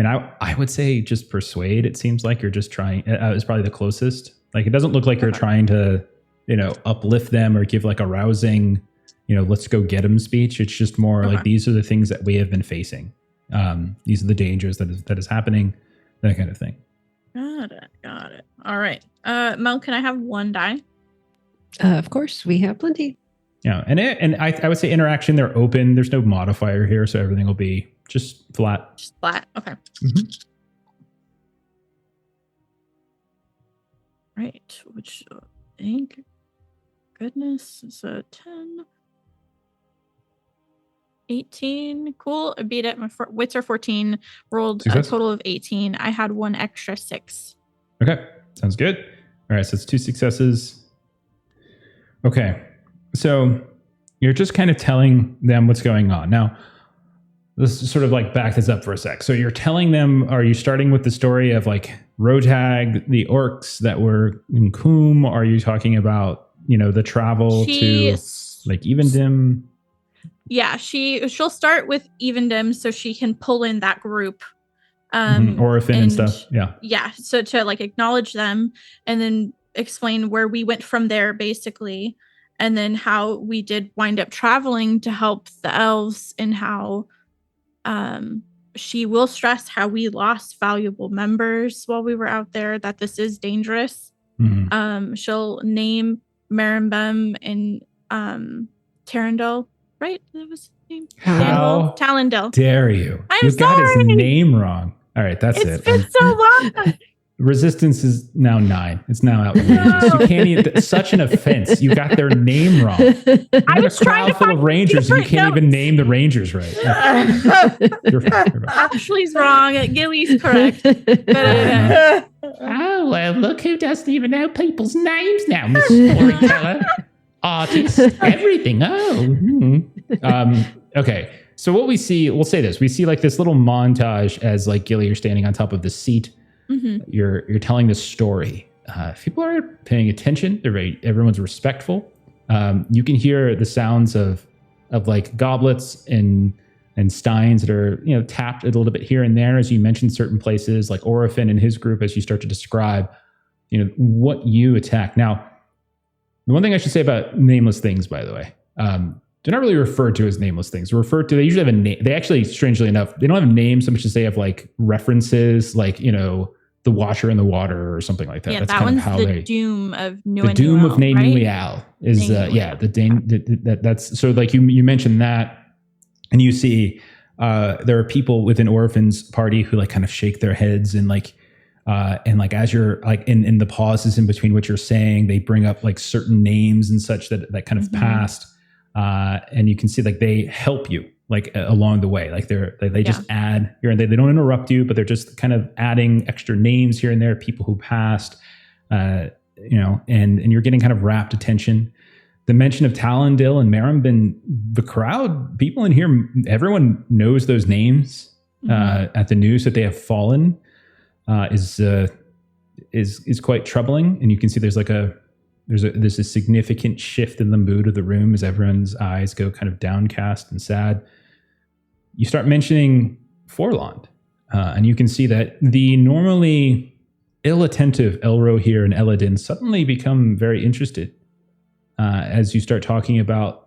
I would say just persuade. It seems like you're just trying. It's probably the closest. Like it doesn't look like you're trying to, uplift them or give like a rousing, let's go get them speech. It's just more like these are the things that we have been facing. These are the dangers that is happening. That kind of thing.
Got it. All right. Mel, can I have one die?
Of course, we have plenty.
Yeah, and I would say interaction. They're open. There's no modifier here, so everything will be just flat.
Just flat. Okay. Right. Which thank goodness is a 10. 18. Cool. I beat it. My wits are 14. Rolled
Success.
a total of 18. I had one extra 6.
Okay, sounds good. All right, so it's 2 successes. Okay, so you're just kind of telling them what's going on. Now, let's sort of like back this up for a sec. So you're telling them, are you starting with the story of like Rotag, the orcs that were in Coombe? Are you talking about, the travel to like Evendim?
Yeah, she'll start with Evendim so she can pull in that group.
Orphan and stuff. Yeah.
So to like acknowledge them and then explain where we went from there, basically, and then how we did wind up traveling to help the elves, and how she will stress how we lost valuable members while we were out there, that this is dangerous. She'll name Marimbem and Tarandel, right? That was his name.
How
Talendil.
dare you?
I'm
You got his
sorry.
name wrong. All right, that's it.
It's been so long.
Resistance is now 9. It's now outrageous. You can't even. Such an offense. You got their name wrong. You have a crowd full of rangers, and you can't even name the rangers right.
Ashley's wrong. Gilly's correct.
Oh, well, look who doesn't even know people's names now, Miss Storyteller. Artist, everything. Okay. So what we see, we'll say this. We see like this little montage as like Gilly, you're standing on top of the seat. You're telling this story. People are paying attention. Everyone's respectful. You can hear the sounds of like goblets and steins that are tapped a little bit here and there as you mention certain places, like Orphan and his group, as you start to describe what you attack. Now, the one thing I should say about nameless things, by the way, they're not really referred to as nameless things. They usually have a name. They actually, strangely enough, they don't have names so much as they have like references, like the Watcher in the Water or something like that.
Yeah,
That's
that
kind
one's
of how
the Doom of Nuanuel.
The Doom of Nuanuel
right?
is that's so like you mentioned that, and you see there are people within Orphan's party who like kind of shake their heads and like as you're like in the pauses in between what you're saying, they bring up like certain names and such that kind of passed. And you can see like they help you like along the way, like they just add here and they don't interrupt you, but they're just kind of adding extra names here and there, people who passed, and you're getting kind of rapt attention. The mention of Talendil and Marimbin, the crowd, people in here, everyone knows those names at the news that they have fallen. Is is quite troubling, and you can see there's a significant shift in the mood of the room as everyone's eyes go kind of downcast and sad. You start mentioning Forlond, and you can see that the normally ill-attentive Elrohir and Eladin suddenly become very interested as you start talking about,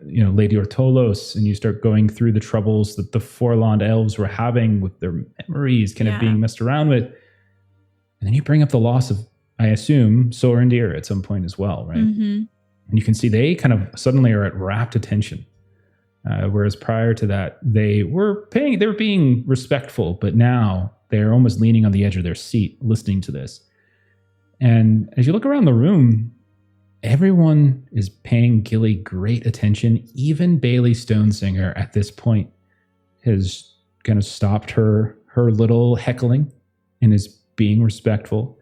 Lady Ortolos, and you start going through the troubles that the Forlond elves were having with their memories kind of being messed around with. And then you bring up the loss of, I assume, Sorendir at some point as well, right?
Mm-hmm.
And you can see they kind of suddenly are at rapt attention. Whereas prior to that, they were being respectful, but now they're almost leaning on the edge of their seat, listening to this. And as you look around the room, everyone is paying Gilly great attention. Even Bailey Stonesinger at this point has kind of stopped her little heckling and is being respectful.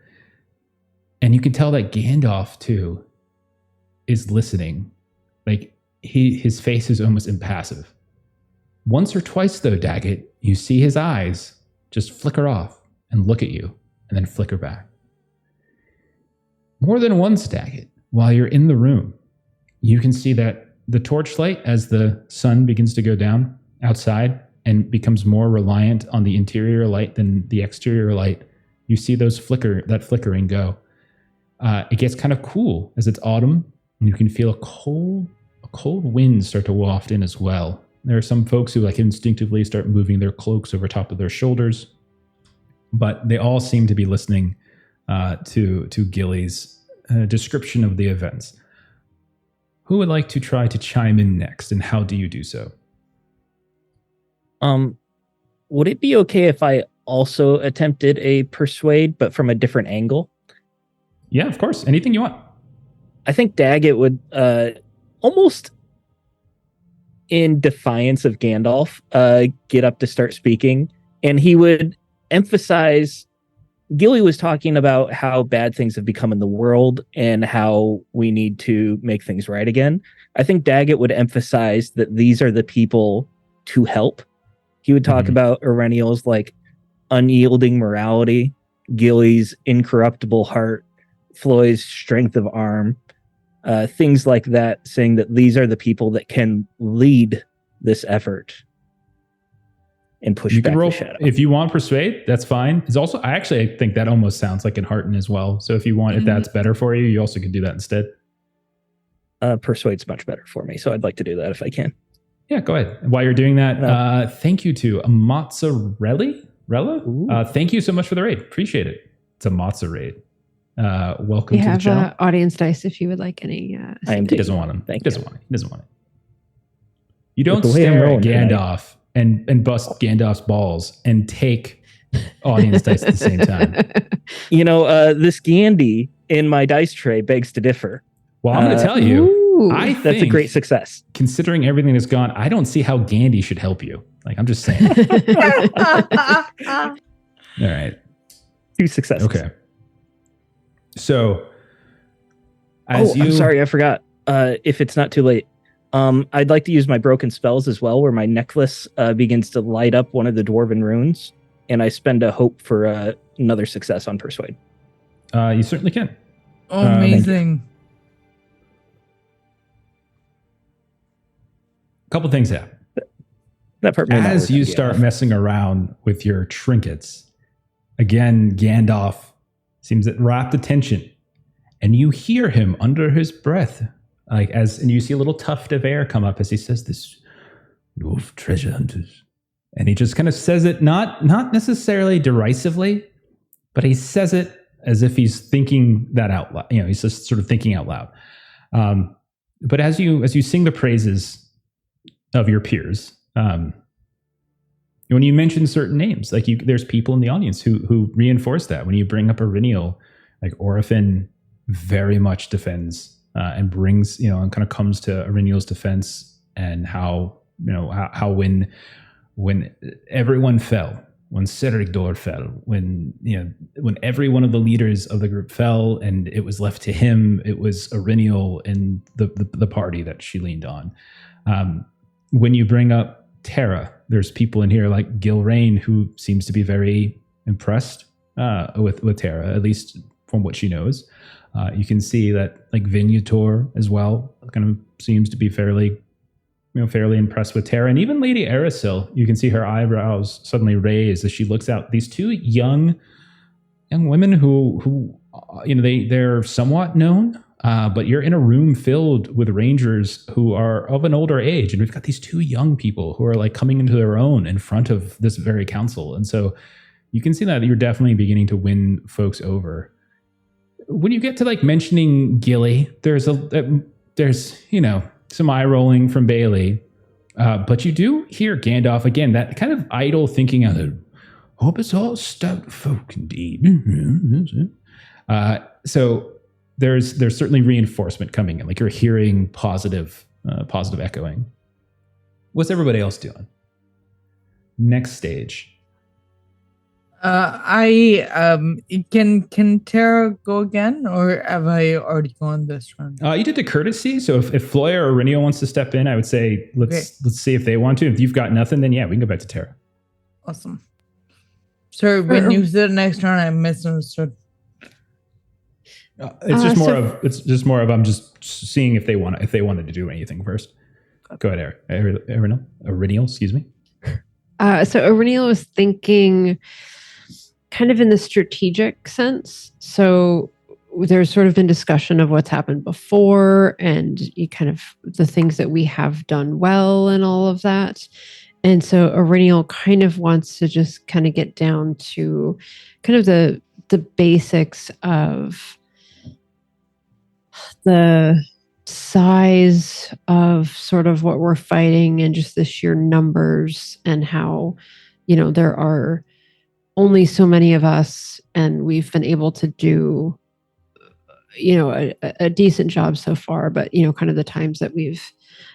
And you can tell that Gandalf, too, is listening. Like, his face is almost impassive. Once or twice, though, Daggett, you see his eyes just flicker off and look at you, and then flicker back. More than once, Daggett, while you're in the room, you can see that the torchlight, as the sun begins to go down outside and becomes more reliant on the interior light than the exterior light, you see that flickering go. It gets kind of cool as it's autumn, and you can feel a cold wind start to waft in as well. There are some folks who instinctively start moving their cloaks over top of their shoulders, but they all seem to be listening to Gilly's description of the events. Who would like to try to chime in next, and how do you do so?
Would it be okay if I also attempted a persuade, but from a different angle?
Yeah, of course. Anything you want.
I think Daggett would almost in defiance of Gandalf get up to start speaking, and he would emphasize Gilly was talking about how bad things have become in the world and how we need to make things right again. I think Daggett would emphasize that these are the people to help. He would talk about Erennial's unyielding morality, Gilly's incorruptible heart, Floyd's strength of arm, things like that, saying that these are the people that can lead this effort and push back the shadow.
If you want persuade, that's fine. It's also, I think that almost sounds like Enhearten as well. So if you want, if that's better for you, you also could do that instead.
Persuade's much better for me, so I'd like to do that if I can.
Yeah, go ahead. While you're doing that, thank you to Mozzarella. Thank you so much for the raid. Appreciate it. It's a Mozza raid. Welcome to the channel.
Audience dice if you would like any.
He doesn't want them. He doesn't want it. You don't
With the way I'm
stare at
rolling
Gandalf and bust Gandalf's balls and take audience dice at the same time.
This Gandhi in my dice tray begs to differ.
Well, I'm going to tell you, I think
that's a great success.
Considering everything that's gone, I don't see how Gandhi should help you. I'm just saying. All right.
2 successes.
Okay. So,
I'm sorry, I forgot. If it's not too late, I'd like to use my broken spells as well, where my necklace begins to light up one of the dwarven runes, and I spend a hope for another success on persuade.
You certainly can.
Amazing.
A couple things happen.
That part
as you start messing around with your trinkets, again, Gandalf seems at rapt attention, and you hear him under his breath, and you see a little tuft of air come up as he says this, "Dwarf treasure hunters," and he just kind of says it not necessarily derisively, but he says it as if he's thinking that out loud. He's just sort of thinking out loud. But as you sing the praises of your peers, when you mention certain names, there's people in the audience who reinforce that. When you bring up Erennial, Orifin very much defends and brings, and kind of comes to Erennial's defense, and how when everyone fell, when Serigdor fell, when every one of the leaders of the group fell, and it was left to him, it was Erennial and the party that she leaned on. When you bring up Terra, there's people in here like Gilrain who seems to be very impressed with Tara, at least from what she knows. You can see that like Vignator as well kind of seems to be fairly impressed with Tara, and even Lady Arasil. You can see her eyebrows suddenly raise as she looks out. These two young women who they're somewhat known, but you're in a room filled with rangers who are of an older age, and we've got these two young people who are like coming into their own in front of this very council, and so you can see that you're definitely beginning to win folks over. When you get to like mentioning Gilly, there's some eye rolling from Bailey, but you do hear Gandalf again, that kind of idle thinking of the hope it's all stout folk indeed. So there's certainly reinforcement coming in, like you're hearing positive echoing. What's everybody else doing? Next stage.
Can Tara go again, or have I already gone this round?
You did the courtesy, so if Floya or Renio wants to step in, I would say let's see if they want to. If you've got nothing, then yeah, we can go back to Tara.
Awesome. Sorry, when you said next round, I misunderstood.
It's just more of I'm just seeing if they wanted to do anything first. Go ahead, Renio, excuse me.
So Aurenial was thinking kind of in the strategic sense. So there's sort of been discussion of what's happened before and you kind of the things that we have done well and all of that. And so Aurenial kind of wants to just kind of get down to kind of the basics of the size of sort of what we're fighting and just the sheer numbers and how, there are only so many of us and we've been able to do, a decent job so far, but, kind of the times that we've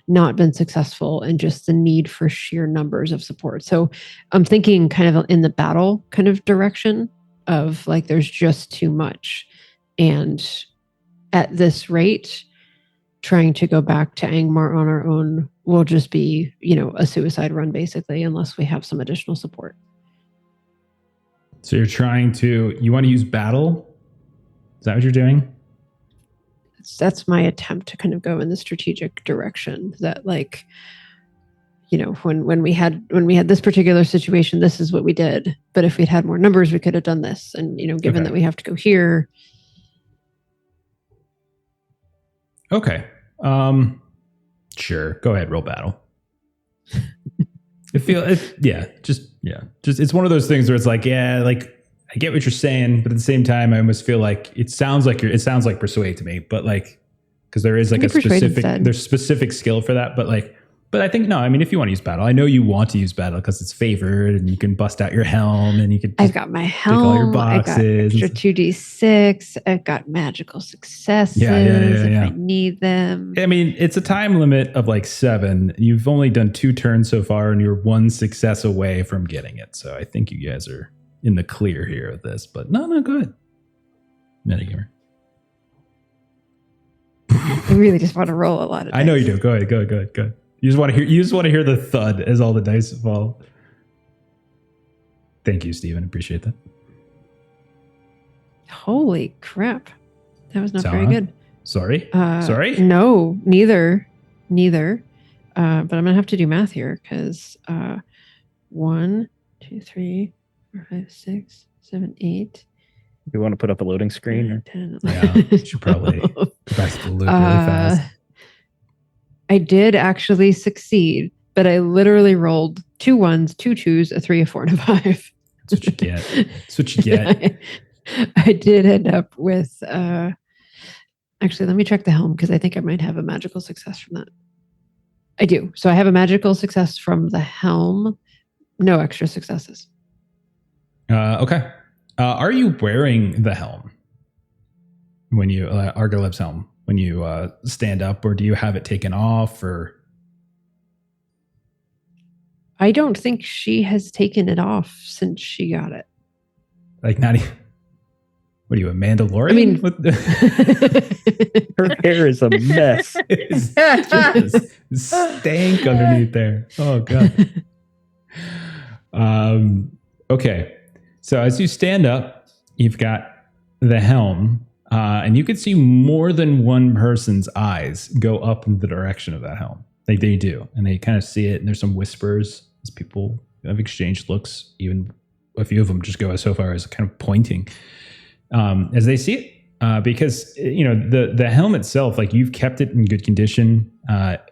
not been successful and just the need for sheer numbers of support. So I'm thinking kind of in the battle kind of direction of like, there's just too much. And at this rate, trying to go back to Angmar on our own will just be, a suicide run basically, unless we have some additional support.
So you want to use battle? Is that what you're doing?
That's my attempt to kind of go in the strategic direction that like, when we had this particular situation, this is what we did. But if we'd had more numbers, we could have done this. And, given that we have to go here.
Okay. Sure. Go ahead. Roll battle. Just it's one of those things where it's like, yeah, like I get what you're saying, but at the same time, I almost feel like it sounds like persuade to me, but like, because there is like a specific skill for that, but I think no. I mean, if you want to use battle, I know you want to use battle because it's favored, and you can bust out your helm, and you can.
I've got my helm.
All your boxes.
I got extra 2d6. I've got magical successes if I need them.
I mean, it's a time limit of like 7. You've only done 2 turns so far, and you're 1 success away from getting it. So I think you guys are in the clear here with this. But no, go ahead. Metagamer.
I really just want to roll a lot of dice.
I know you do. Go ahead. You just want to hear the thud as all the dice fall. Thank you, Steven. Appreciate that.
Holy crap. That was not very good.
Sorry?
No, neither. But I'm going to have to do math here because 1, 2, 3, 4, 5, 6, 7, 8.
You want to put up a loading screen?
9, 10,
11. Yeah, you should probably go back to the loop really fast.
I did actually succeed, but I literally rolled 2 1s, 2 2s, a 3, a 4, and a 5.
That's what you get.
I did end up with, actually, let me check the helm because I think I might have a magical success from that. I do. So I have a magical success from the helm, no extra successes.
Okay. Are you wearing the helm when you, Argaleb's helm? When you stand up, or do you have it taken off? Or
I don't think she has taken it off since she got it.
Like not even. What are you, a Mandalorian?
I mean, her hair is a mess.
It's just stank underneath there. Oh god. Okay, so as you stand up, you've got the helm, and you could see more than one person's eyes go up in the direction of that helm. Like they do, and they kind of see it, and there's some whispers as people have exchanged looks. Even a few of them just go so far as kind of pointing as they see it. Because the helm itself, like you've kept it in good condition,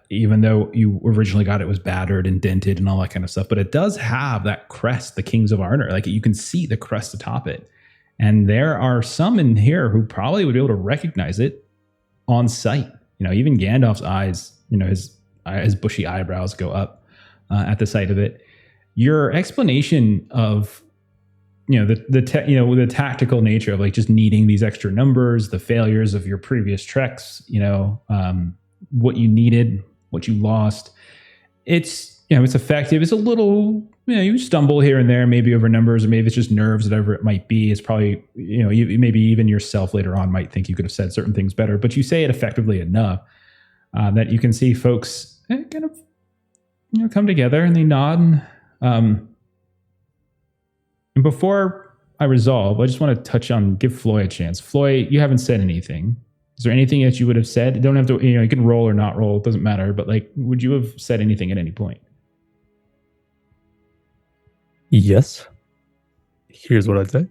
even though you originally got it was battered and dented and all that kind of stuff. But it does have that crest, the Kings of Arnor. Like you can see the crest atop it, and there are some in here who probably would be able to recognize it on sight. Even Gandalf's eyes, his bushy eyebrows go up at the sight of it. Your explanation of the tactical nature of like just needing these extra numbers, the failures of your previous treks, what you needed, what you lost. It's effective. It's a little, you stumble here and there, maybe over numbers, or maybe it's just nerves, whatever it might be. It's probably, maybe even yourself later on might think you could have said certain things better, but you say it effectively enough that you can see folks kind of, come together and they nod. And before I resolve, I just want to give Floy a chance. Floy, you haven't said anything. Is there anything that you would have said? You don't have to, you can roll or not roll. It doesn't matter. But like, would you have said anything at any point?
Yes. Here's what I'd say.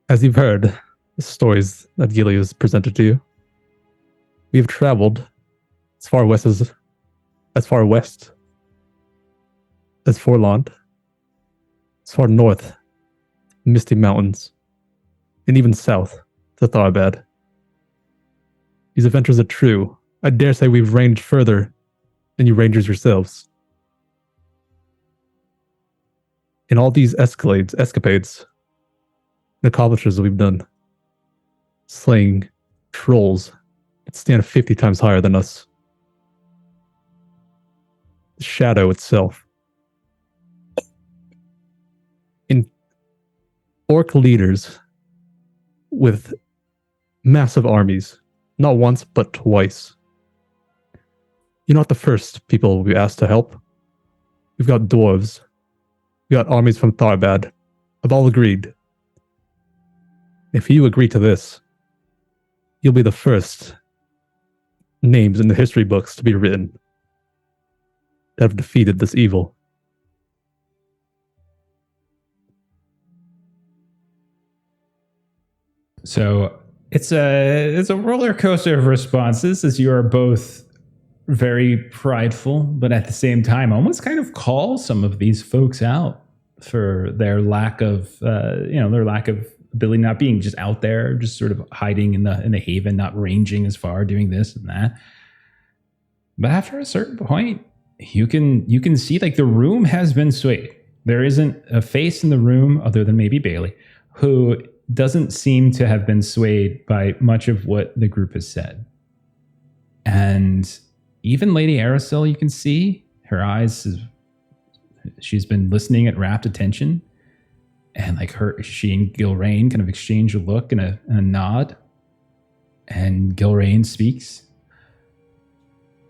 As you've heard, the stories that Gilly has presented to you, we have traveled as far west as Forland, as far north, Misty Mountains, and even south to Tharbad. These adventures are true. I dare say we've ranged further than you rangers yourselves. In all these escapades, and accomplishments we've done, slaying trolls that stand 50 times higher than us. The shadow itself. In orc leaders with massive armies, not once but twice. You're not the first people we asked to help. We've got dwarves. We got armies from Tharbad. I've all agreed. If you agree to this, you'll be the first names in the history books to be written that have defeated this evil.
So it's a roller coaster of responses, as you are both very prideful, but at the same time almost kind of call some of these folks out for their lack of ability, not being just out there, just sort of hiding in the haven, not ranging as far, doing this and that. But after a certain point, you can see like the room has been swayed. There isn't a face in the room other than maybe Bailey, who doesn't seem to have been swayed by much of what the group has said. And even Lady Aracel, you can see her eyes, she's been listening at rapt attention. And like she and Gilrain kind of exchange a look and a nod. And Gilrain speaks.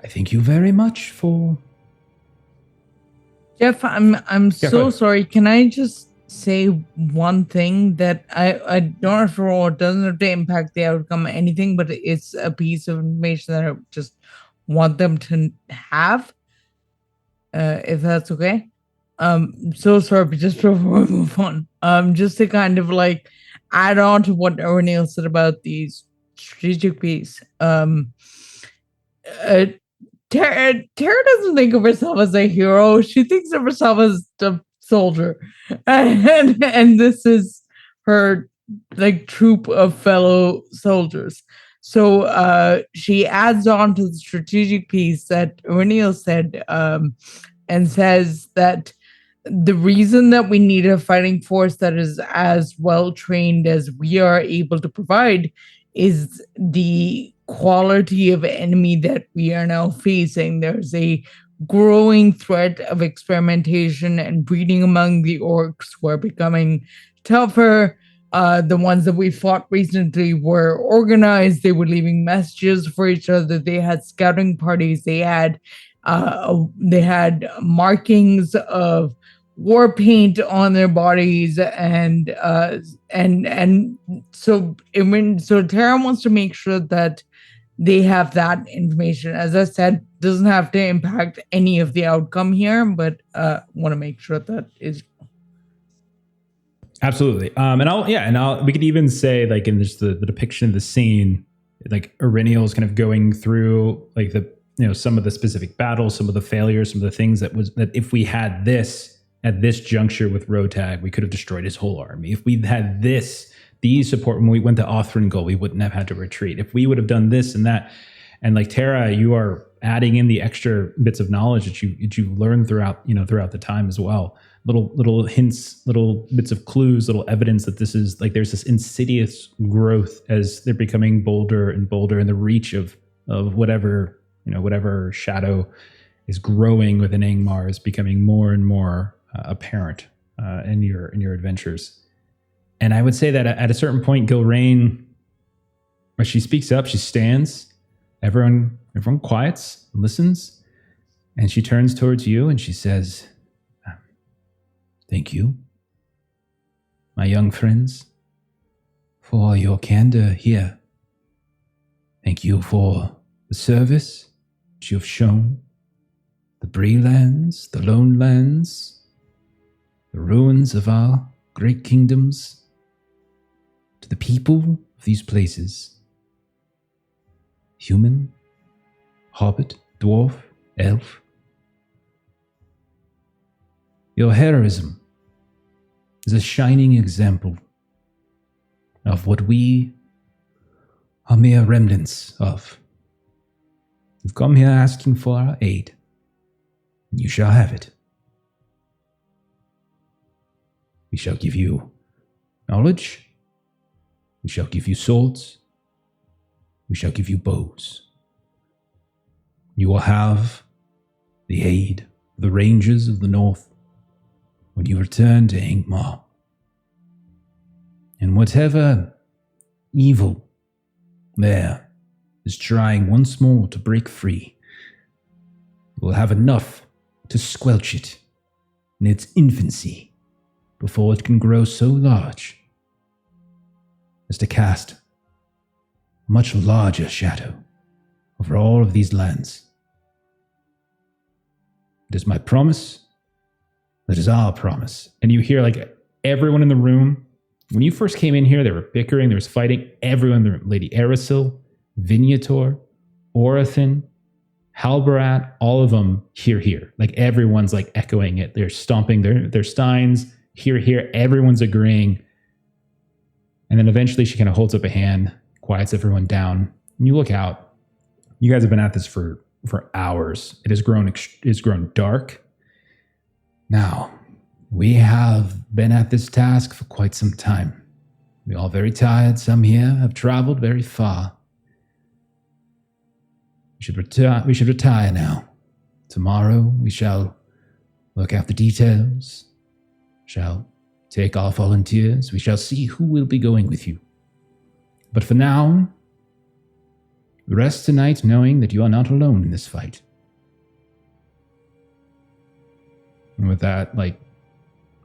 I thank you very much for...
Jeff, I'm so sorry. Can I just say one thing that I don't have to roll, it doesn't have to impact the outcome or anything, but it's a piece of information that I just want them to have, if that's okay. So sorry, but just before we move on, just to kind of like add on to what O'Neill said about these strategic piece. Tara doesn't think of herself as a hero. She thinks of herself as a soldier, and this is her like troop of fellow soldiers. So she adds on to the strategic piece that O'Neill said, and says that the reason that we need a fighting force that is as well trained as we are able to provide is the quality of enemy that we are now facing. There's a growing threat of experimentation and breeding among the orcs who are becoming tougher. The ones that we fought recently were organized. They were leaving messages for each other. They had scouting parties. They had markings of war paint on their bodies, and so Tara wants to make sure that they have that information. As I said, doesn't have to impact any of the outcome here, but want to make sure that is
absolutely. We could even say, like, in just the depiction of the scene, like Irenial is kind of going through like some of the specific battles, some of the failures, some of the things that if we had this at this juncture with Rotag, we could have destroyed his whole army. If we'd had these support when we went to Othringol, we wouldn't have had to retreat. If we would have done this and that, and like Tara, you are adding in the extra bits of knowledge that you've learned throughout the time as well. Little hints, little bits of clues, little evidence that this is like there's this insidious growth as they're becoming bolder and bolder, and the reach of whatever shadow is growing within Angmar is becoming more and more apparent in your adventures. And I would say that at a certain point, Gilrain, when she speaks up, she stands. Everyone quiets and listens, and she turns towards you and she says, "Thank you, my young friends, for your candor here. Thank you for the service that you have shown, the Bree lands, the Lone lands, the ruins of our great kingdoms, to the people of these places, human, hobbit, dwarf, elf. Your heroism is a shining example of what we are mere remnants of. You've come here asking for our aid, and you shall have it. We shall give you knowledge. We shall give you swords. We shall give you bows. You will have the aid of the rangers of the north when you return to Angmar. And whatever evil there is trying once more to break free, you will have enough to squelch it in its infancy before it can grow so large as to cast a much larger shadow over all of these lands. It is my promise. That is our promise." And you hear like everyone in the room, when you first came in here, they were bickering, there was fighting. Everyone in the room, Lady Erisil, Vignator, Orathin, Halbarat, all of them here. Like everyone's like echoing it. They're stomping their steins, here. Everyone's agreeing. And then eventually she kind of holds up a hand, quiets everyone down. And you look out. You guys have been at this for hours. It has grown dark. Now, we have been at this task for quite some time. We're all very tired. Some here have traveled very far. We should retire now. Tomorrow we shall work out the details, shall take our volunteers. We shall see who will be going with you. But for now, rest tonight knowing that you are not alone in this fight. And with that, like,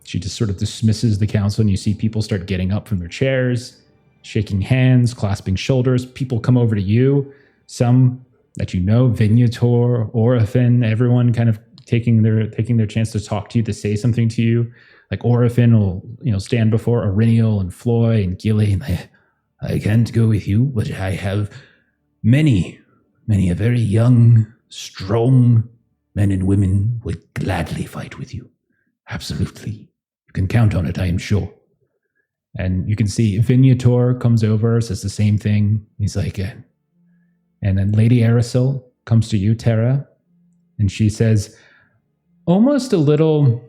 she just sort of dismisses the council, and you see people start getting up from their chairs, shaking hands, clasping shoulders. People come over to you, some that you know, Vignator, Orathin, everyone kind of taking their chance to talk to you, to say something to you. Like Orathin will, stand before Irenial and Floy and Gilly, and I can't go with you, but I have many a very young, strong men and women would gladly fight with you. Absolutely. You can count on it, I am sure. And you can see Vignator comes over, says the same thing. He's like, and then Lady Erisil comes to you, Tara, and she says, almost a little,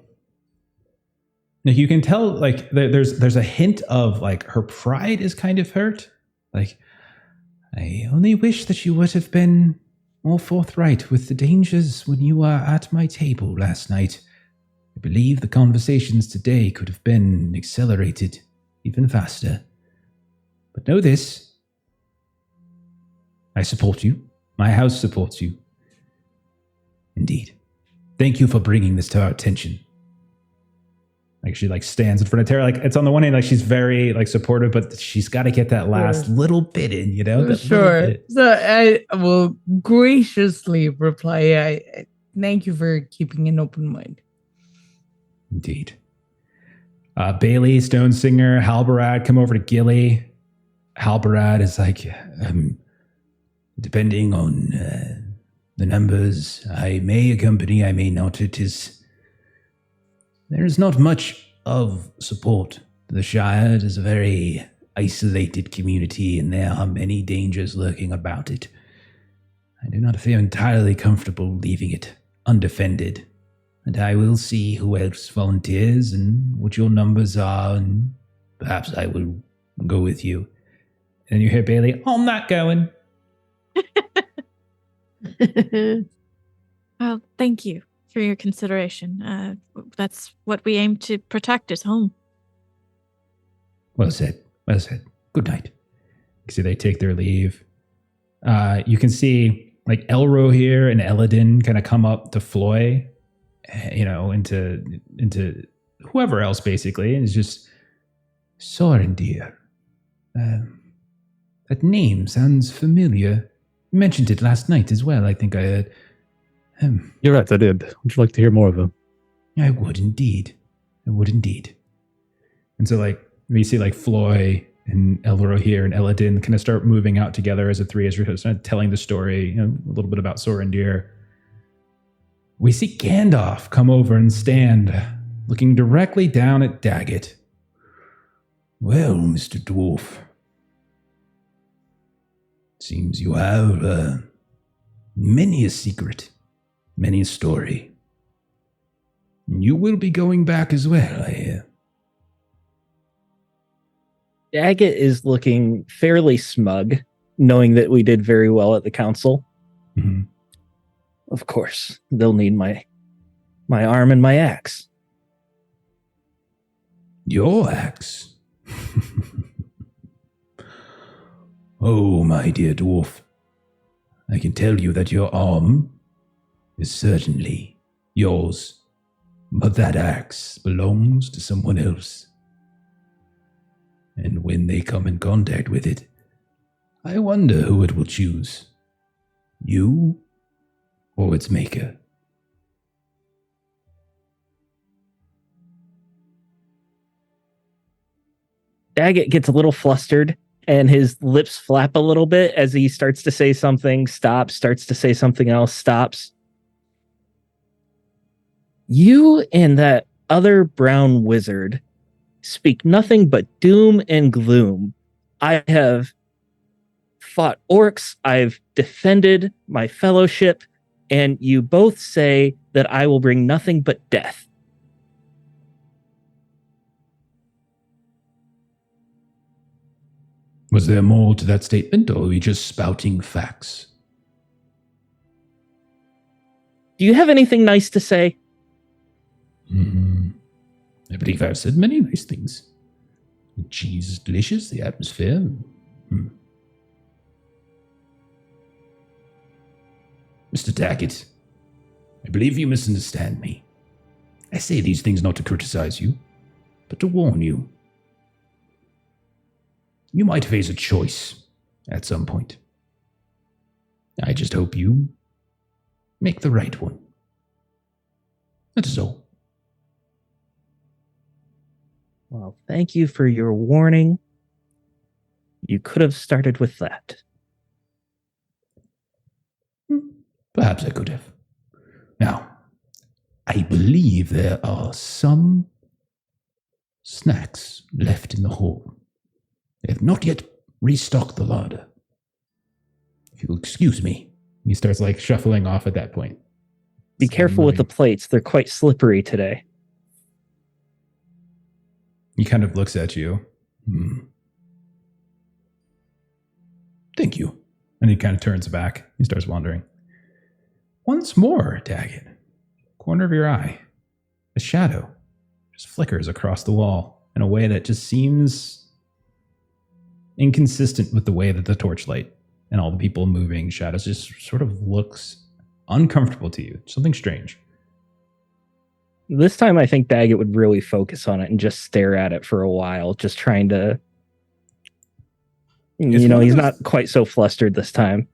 like you can tell, like there's a hint of like her pride is kind of hurt. Like, I only wish that you would have been more forthright with the dangers when you were at my table last night. I believe the conversations today could have been accelerated even faster. But know this, I support you. My house supports you. Indeed. Thank you for bringing this to our attention. Like she like stands in front of Tara. Like it's on the one hand, like she's very like supportive, but she's got to get that last little bit in, you know? That little
Sure.
bit.
So I will graciously reply, I thank you for keeping an open mind.
Indeed. Bailey, Stone Singer, Halbarad come over to Gilly. Halbarad is like, depending on the numbers, I may accompany, I may not. There's not much of support. The Shire is a very isolated community, and there are many dangers lurking about it. I do not feel entirely comfortable leaving it undefended. And I will see who else volunteers and what your numbers are, and perhaps I will go with you. And you hear Bailey, I'm not going.
Well, thank you for your consideration. That's what we aim to protect is home.
Well said. Well said. Good night. So they take their leave. You can see like Elro here and Eladin kind of come up to Floy, you know, into whoever else basically, and it's just Sorendir. That name sounds familiar. You mentioned it last night as well. I think I heard.
You're right, I did. Would you like to hear more of them?
I would indeed. I would indeed. And so, like, we see like Floy and Elro here and Eladin kind of start moving out together as a three, as you're kind of telling the story, you know, a little bit about Sorendir. We see Gandalf come over and stand, looking directly down at Daggett. Well, Mr. Dwarf, seems you have many a secret, many a story. You will be going back as well, I hear.
Daggett is looking fairly smug, knowing that we did very well at the council.
Mm-hmm.
Of course, they'll need my arm and my axe.
Your axe? Oh, my dear dwarf, I can tell you that your arm is certainly yours, but that axe belongs to someone else. And when they come in contact with it, I wonder who it will choose. You or its maker.
Daggett gets a little flustered and his lips flap a little bit as he starts to say something, stops, starts to say something else, stops. You and that other brown wizard speak nothing but doom and gloom. I have fought orcs, I've defended my fellowship, and you both say that I will bring nothing but death.
Was there more to that statement, or are we just spouting facts?
Do you have anything nice to say?
I believe I've said many nice things. The cheese is delicious, the atmosphere. Mr. Daggett, I believe you misunderstand me. I say these things not to criticize you, but to warn you. You might face a choice at some point. I just hope you make the right one. That is all.
Well, thank you for your warning. You could have started with that.
Perhaps I could have. Now, I believe there are some snacks left in the hall. They have not yet restocked the larder. If you'll excuse me. He starts like shuffling off at that point.
Be careful with the plates. They're quite slippery today.
He kind of looks at you. Thank you. And he kind of turns back. He starts wandering. Once more, Daggett. Corner of your eye. A shadow just flickers across the wall in a way that just seems inconsistent with the way that the torchlight and all the people moving shadows just sort of looks uncomfortable to you. Something strange.
This time, I think Daggett would really focus on it and just stare at it for a while, just trying to.
It's
You know,
one of
he's
those-
not quite so flustered this time.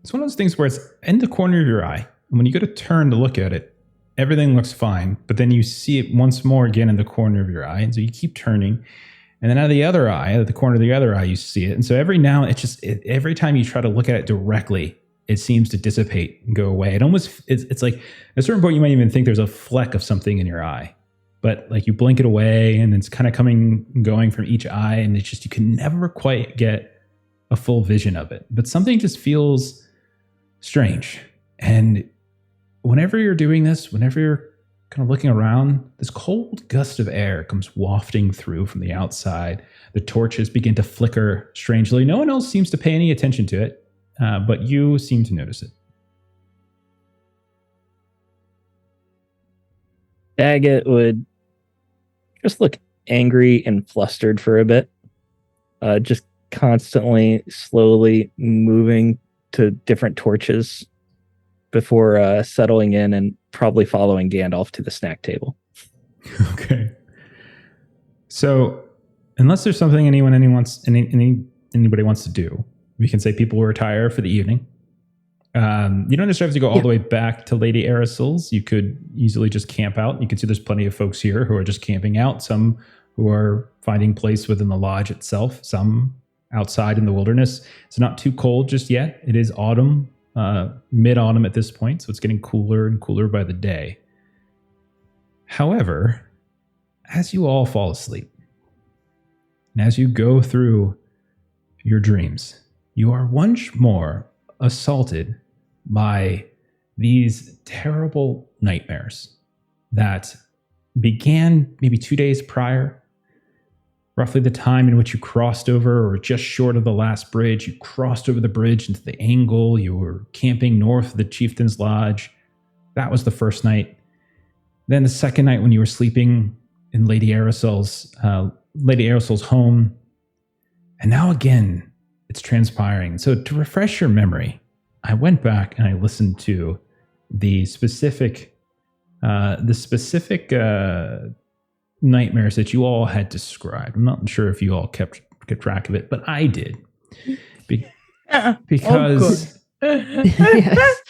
It's one of those things where it's in the corner of your eye. And when you go to turn to look at it, everything looks fine. But then you see it once more again in the corner of your eye. And so you keep turning. And then out of the other eye, out of the corner of the other eye, you see it. And so every time you try to look at it directly, it seems to dissipate and go away. It's like at a certain point, you might even think there's a fleck of something in your eye. But like you blink it away and it's kind of coming and going from each eye. And it's just, you can never quite get a full vision of it. But something just feels strange. And whenever you're doing this, whenever you're kind of looking around, this cold gust of air comes wafting through from the outside. The torches begin to flicker strangely. No one else seems to pay any attention to it, but you seem to notice it.
Daggett would just look angry and flustered for a bit, just constantly, slowly moving to different torches before settling in and probably following Gandalf to the snack table.
Okay. So, unless there's something anybody wants to do, we can say people will retire for the evening. You don't necessarily have to go all the way back to Lady Arisil's. You could easily just camp out. You can see there's plenty of folks here who are just camping out. Some who are finding place within the lodge itself. Some outside in the wilderness. It's not too cold just yet. It is autumn, mid-autumn at this point, so it's getting cooler and cooler by the day. However, as you all fall asleep, and as you go through your dreams, you are once more assaulted by these terrible nightmares that began maybe 2 days prior, roughly the time in which you crossed over, or just short of the last bridge. You crossed over the bridge into the angle. You were camping north of the chieftain's lodge. That was the first night. Then the second night when you were sleeping in Lady Arisil's home. And now again, it's transpiring. So to refresh your memory, I went back and I listened to the specific nightmares that you all had described. I'm not sure if you all kept track of it, but I did. Because
Yes.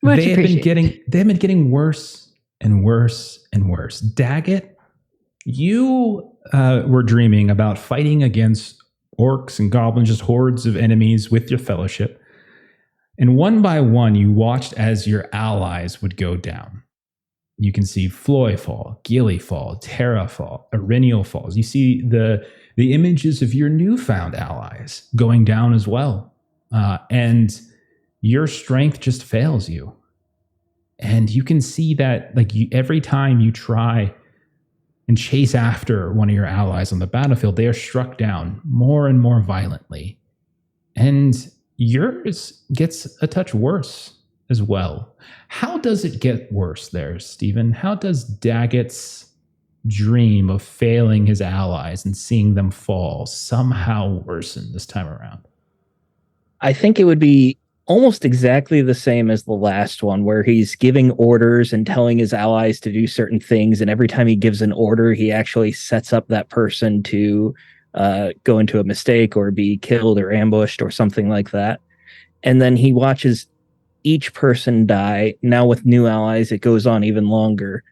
Much
they have
appreciated.
been getting worse and worse and worse. Daggett, you were dreaming about fighting against orcs and goblins, just hordes of enemies with your fellowship. And one by one, you watched as your allies would go down. You can see Floy fall, Gilly fall, Terra fall, Eriniel falls. You see the images of your newfound allies going down as well. And your strength just fails you. And you can see that every time you try and chase after one of your allies on the battlefield, they are struck down more and more violently. And yours gets a touch worse as well. How does it get worse there, Stephen? How does Daggett's dream of failing his allies and seeing them fall somehow worsen this time around?
I think it would be almost exactly the same as the last one, where he's giving orders and telling his allies to do certain things. And every time he gives an order, he actually sets up that person to go into a mistake or be killed or ambushed or something like that. And then he watches each person die. Now with new allies, it goes on even longer.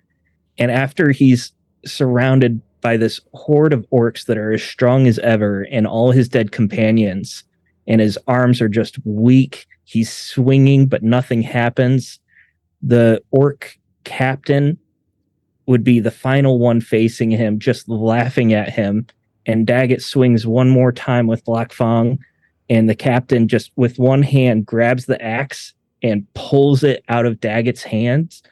And after he's surrounded by this horde of orcs that are as strong as ever and all his dead companions, and his arms are just weak, he's swinging, but nothing happens. The orc captain would be the final one facing him, just laughing at him. And Daggett swings one more time with Black Fang, and the captain just with one hand grabs the axe and pulls it out of Daggett's hands,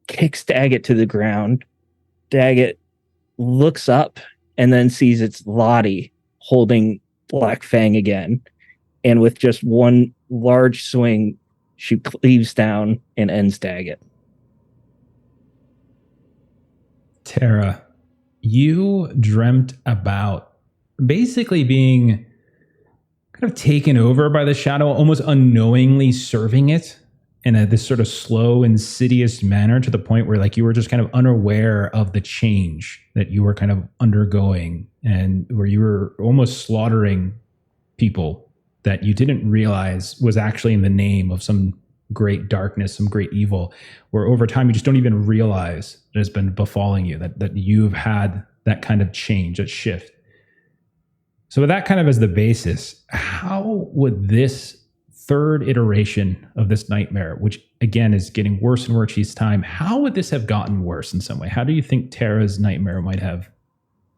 kicks Daggett to the ground. Daggett looks up and then sees it's Lottie holding Black Fang again. And with just one large swing, she cleaves down and ends Daggett.
Terra, you dreamt about basically being kind of taken over by the shadow, almost unknowingly serving it. in this sort of slow, insidious manner to the point where like you were just kind of unaware of the change that you were kind of undergoing, and where you were almost slaughtering people that you didn't realize was actually in the name of some great darkness, some great evil, where over time you just don't even realize that has been befalling you, that you've had that kind of change, that shift. So with that kind of as the basis, how would this third iteration of this nightmare, which again is getting worse and worse each time, how would this have gotten worse in some way? How do you think Tara's nightmare might have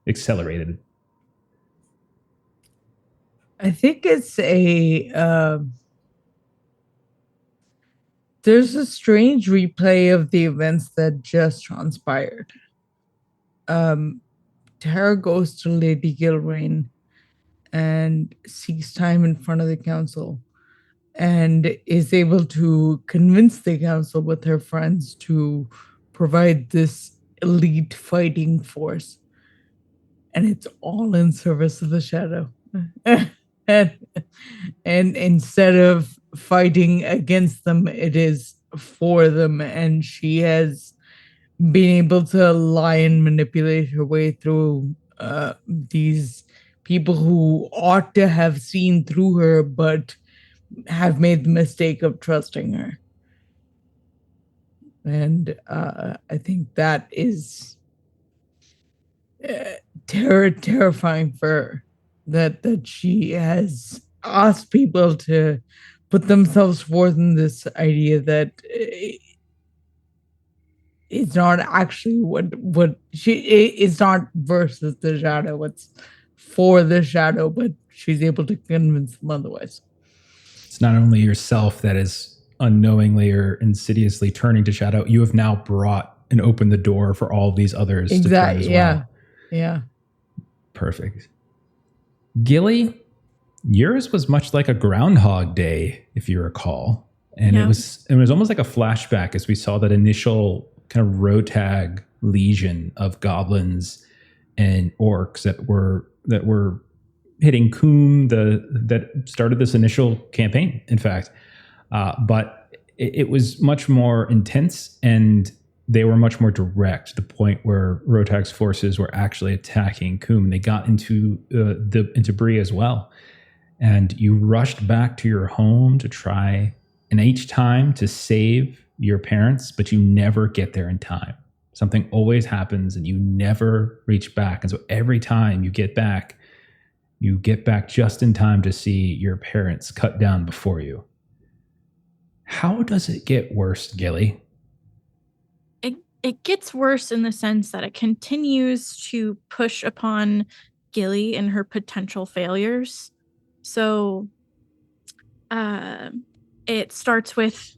accelerated?
I think it's there's a strange replay of the events that just transpired. Tara goes to Lady Gilrain and seeks time in front of the council and is able to convince the council with her friends to provide this elite fighting force. And it's all in service of the shadow. and instead of fighting against them, it is for them. And she has been able to lie and manipulate her way through these people who ought to have seen through her, but have made the mistake of trusting her. And I think that is terrifying for her, that she has asked people to put themselves forth in this idea that it's not actually what she it's not versus the shadow, it's for the shadow, but she's able to convince them otherwise.
It's not only yourself that is unknowingly or insidiously turning to shadow, you have now brought and opened the door for all these others to turn as well.
Yeah.
Perfect. Gilly, yours was much like a Groundhog Day, if you recall. And it was almost like a flashback as we saw that initial kind of rotag legion of goblins and orcs that were hitting Coombe, that started this initial campaign, in fact. But it was much more intense, and they were much more direct, to the point where Rotag's forces were actually attacking Coombe. They got into Bree as well. And you rushed back to your home to try, and each time to save your parents, but you never get there in time. Something always happens and you never reach back. And so every time you get back just in time to see your parents cut down before you. How does it get worse, Gilly?
It gets worse in the sense that it continues to push upon Gilly and her potential failures. So it starts with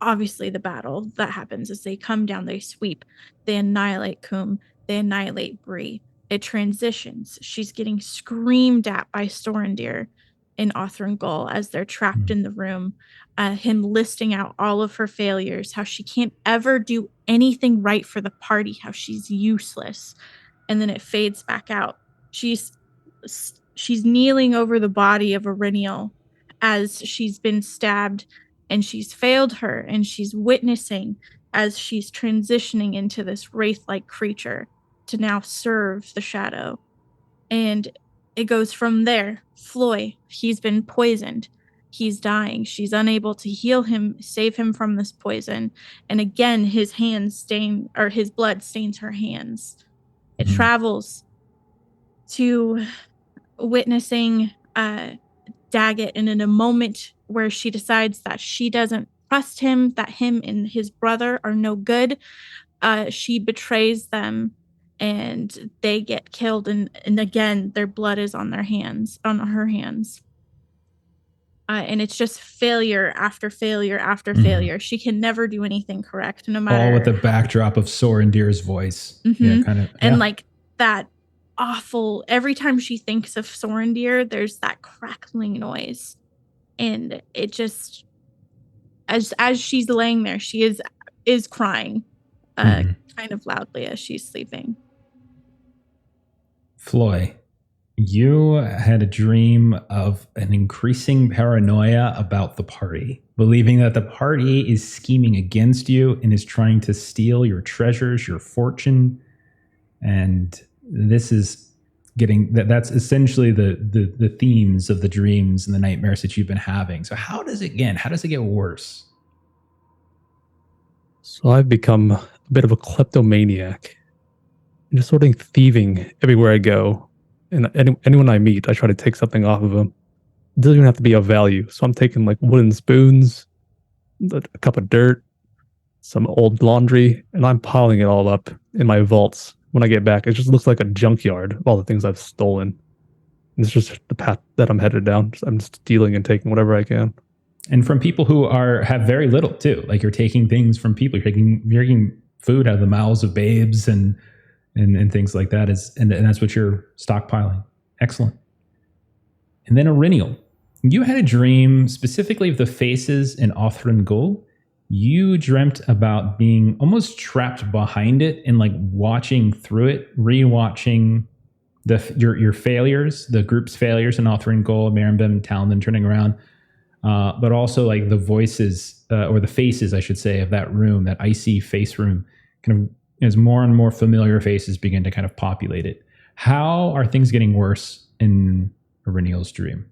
obviously the battle that happens as they come down, they sweep, they annihilate Coombe, they annihilate Bree. It transitions. She's getting screamed at by Storendir and Othringol as they're trapped in the room. Him listing out all of her failures, how she can't ever do anything right for the party, how she's useless. And then it fades back out. She's kneeling over the body of Iriniel as she's been stabbed, and she's failed her, and she's witnessing as she's transitioning into this wraith-like creature to now serve the shadow. And it goes from there. Floy, he's been poisoned. He's dying. She's unable to heal him, save him from this poison. And again, his blood stains her hands. It travels to witnessing Daggett, and in a moment where she decides that she doesn't trust him, that him and his brother are no good, she betrays them and they get killed, and again their blood is on her hands. And it's just failure after failure after failure. She can never do anything correct, no matter.
All with the backdrop of Sorendir's voice. Yeah, kind of.
And like that awful, every time she thinks of Sorendir, there's that crackling noise. And it just, as she's laying there, she is crying kind of loudly as she's sleeping.
Floy, You had a dream of an increasing paranoia about the party, believing that the party is scheming against you and is trying to steal your treasures, your fortune. And this is that's essentially the themes of the dreams and the nightmares that you've been having. So how does it get worse?
So I've become a bit of a kleptomaniac. I'm just sort of thieving everywhere I go. And anyone I meet, I try to take something off of them. It doesn't even have to be of value. So I'm taking like wooden spoons, a cup of dirt, some old laundry, and I'm piling it all up in my vaults. When I get back, it just looks like a junkyard of all the things I've stolen. And it's just the path that I'm headed down. I'm just stealing and taking whatever I can.
And from people who have very little too. Like you're taking things from people. You're taking food out of the mouths of babes and things like that. And that's what you're stockpiling. Excellent. And then Eryniel. You had a dream specifically of the faces in Othran Gul. You dreamt about being almost trapped behind it and like watching through it, rewatching your failures, the group's failures in Othran Gul, Marimbim, Talon turning around, but also like the voices or the faces, I should say, of that room, that icy face room, kind of as more and more familiar faces begin to kind of populate it. How are things getting worse in Eryniel's dream?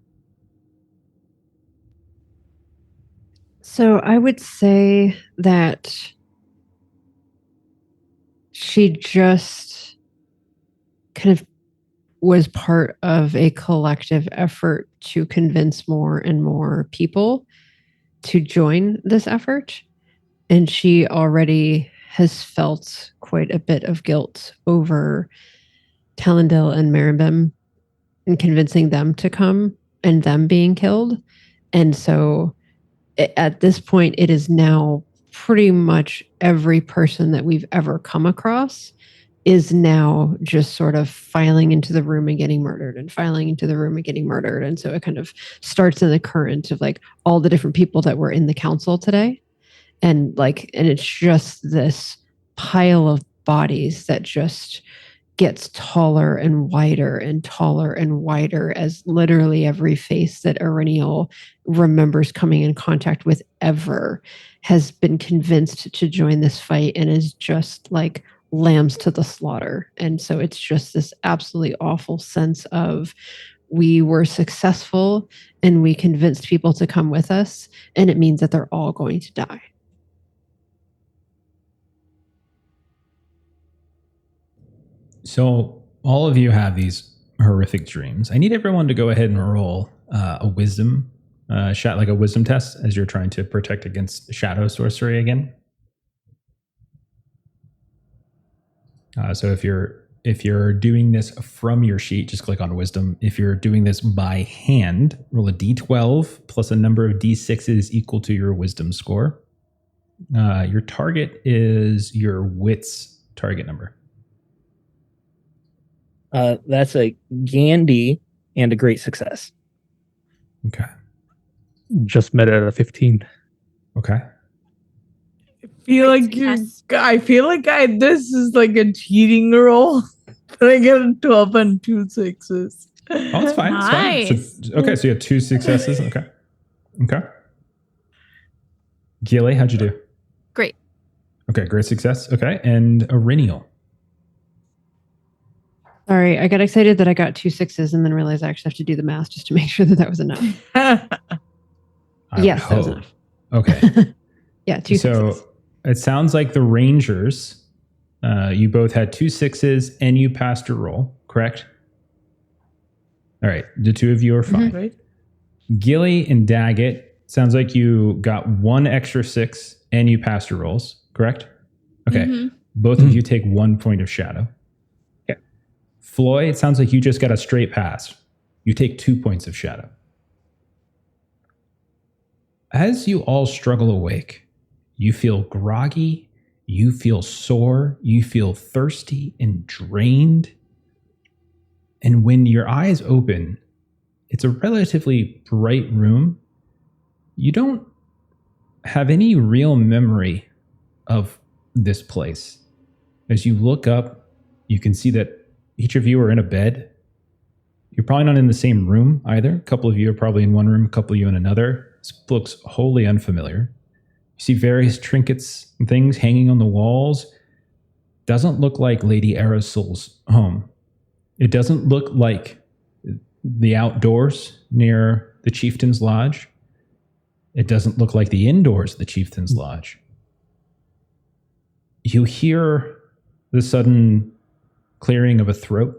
So I would say that she just kind of was part of a collective effort to convince more and more people to join this effort. And she already has felt quite a bit of guilt over Talendil and Marimbim and convincing them to come and them being killed. And so at this point, it is now pretty much every person that we've ever come across is now just sort of filing into the room and getting murdered and filing into the room and getting murdered. And so it kind of starts in the current of like all the different people that were in the council today. And it's just this pile of bodies that just gets taller and wider and taller and wider as literally every face that Eryniel remembers coming in contact with ever has been convinced to join this fight and is just like lambs to the slaughter. And so it's just this absolutely awful sense of we were successful and we convinced people to come with us, and it means that they're all going to die.
So all of you have these horrific dreams. I need everyone to go ahead and roll a wisdom shot, like a wisdom test, as you're trying to protect against shadow sorcery again. So if you're doing this from your sheet, just click on wisdom. If you're doing this by hand, roll a d12 plus a number of d6s equal to your wisdom score. Your target is your wits target number.
That's a Gandhi and a great success.
Okay.
Just met it at a 15.
Okay.
I feel like this is like a cheating roll, but I get a 12 and 2 6s.
Oh, it's fine.
Nice.
It's fine. So, okay, so you have 2 successes. Okay. Gilly, how'd you do?
Great.
Okay, great success. Okay, and Eryniel.
Sorry, I got excited that I got 2 6s and then realized I actually have to do the math just to make sure that was enough. Yes, that was enough.
Okay.
Yeah, 2 6s.
So it sounds like the Rangers, you both had 2 6s and you passed your roll, correct? All right, the two of you are fine.
Right.
Gilly and Daggett, sounds like you got 1 extra 6 and you passed your rolls, correct? Okay.
Mhm.
Both of you take 1 point of shadow.
Okay.
Floyd, it sounds like you just got a straight pass. You take 2 points of shadow. As you all struggle awake, you feel groggy, you feel sore, you feel thirsty and drained. And when your eyes open, it's a relatively bright room. You don't have any real memory of this place. As you look up, you can see that each of you are in a bed. You're probably not in the same room either. A couple of you are probably in one room, a couple of you in another. This looks wholly unfamiliar. You see various trinkets and things hanging on the walls. Doesn't look like Lady Arisol's home. It doesn't look like the outdoors near the Chieftain's Lodge. It doesn't look like the indoors of the Chieftain's Lodge. You hear the sudden clearing of a throat.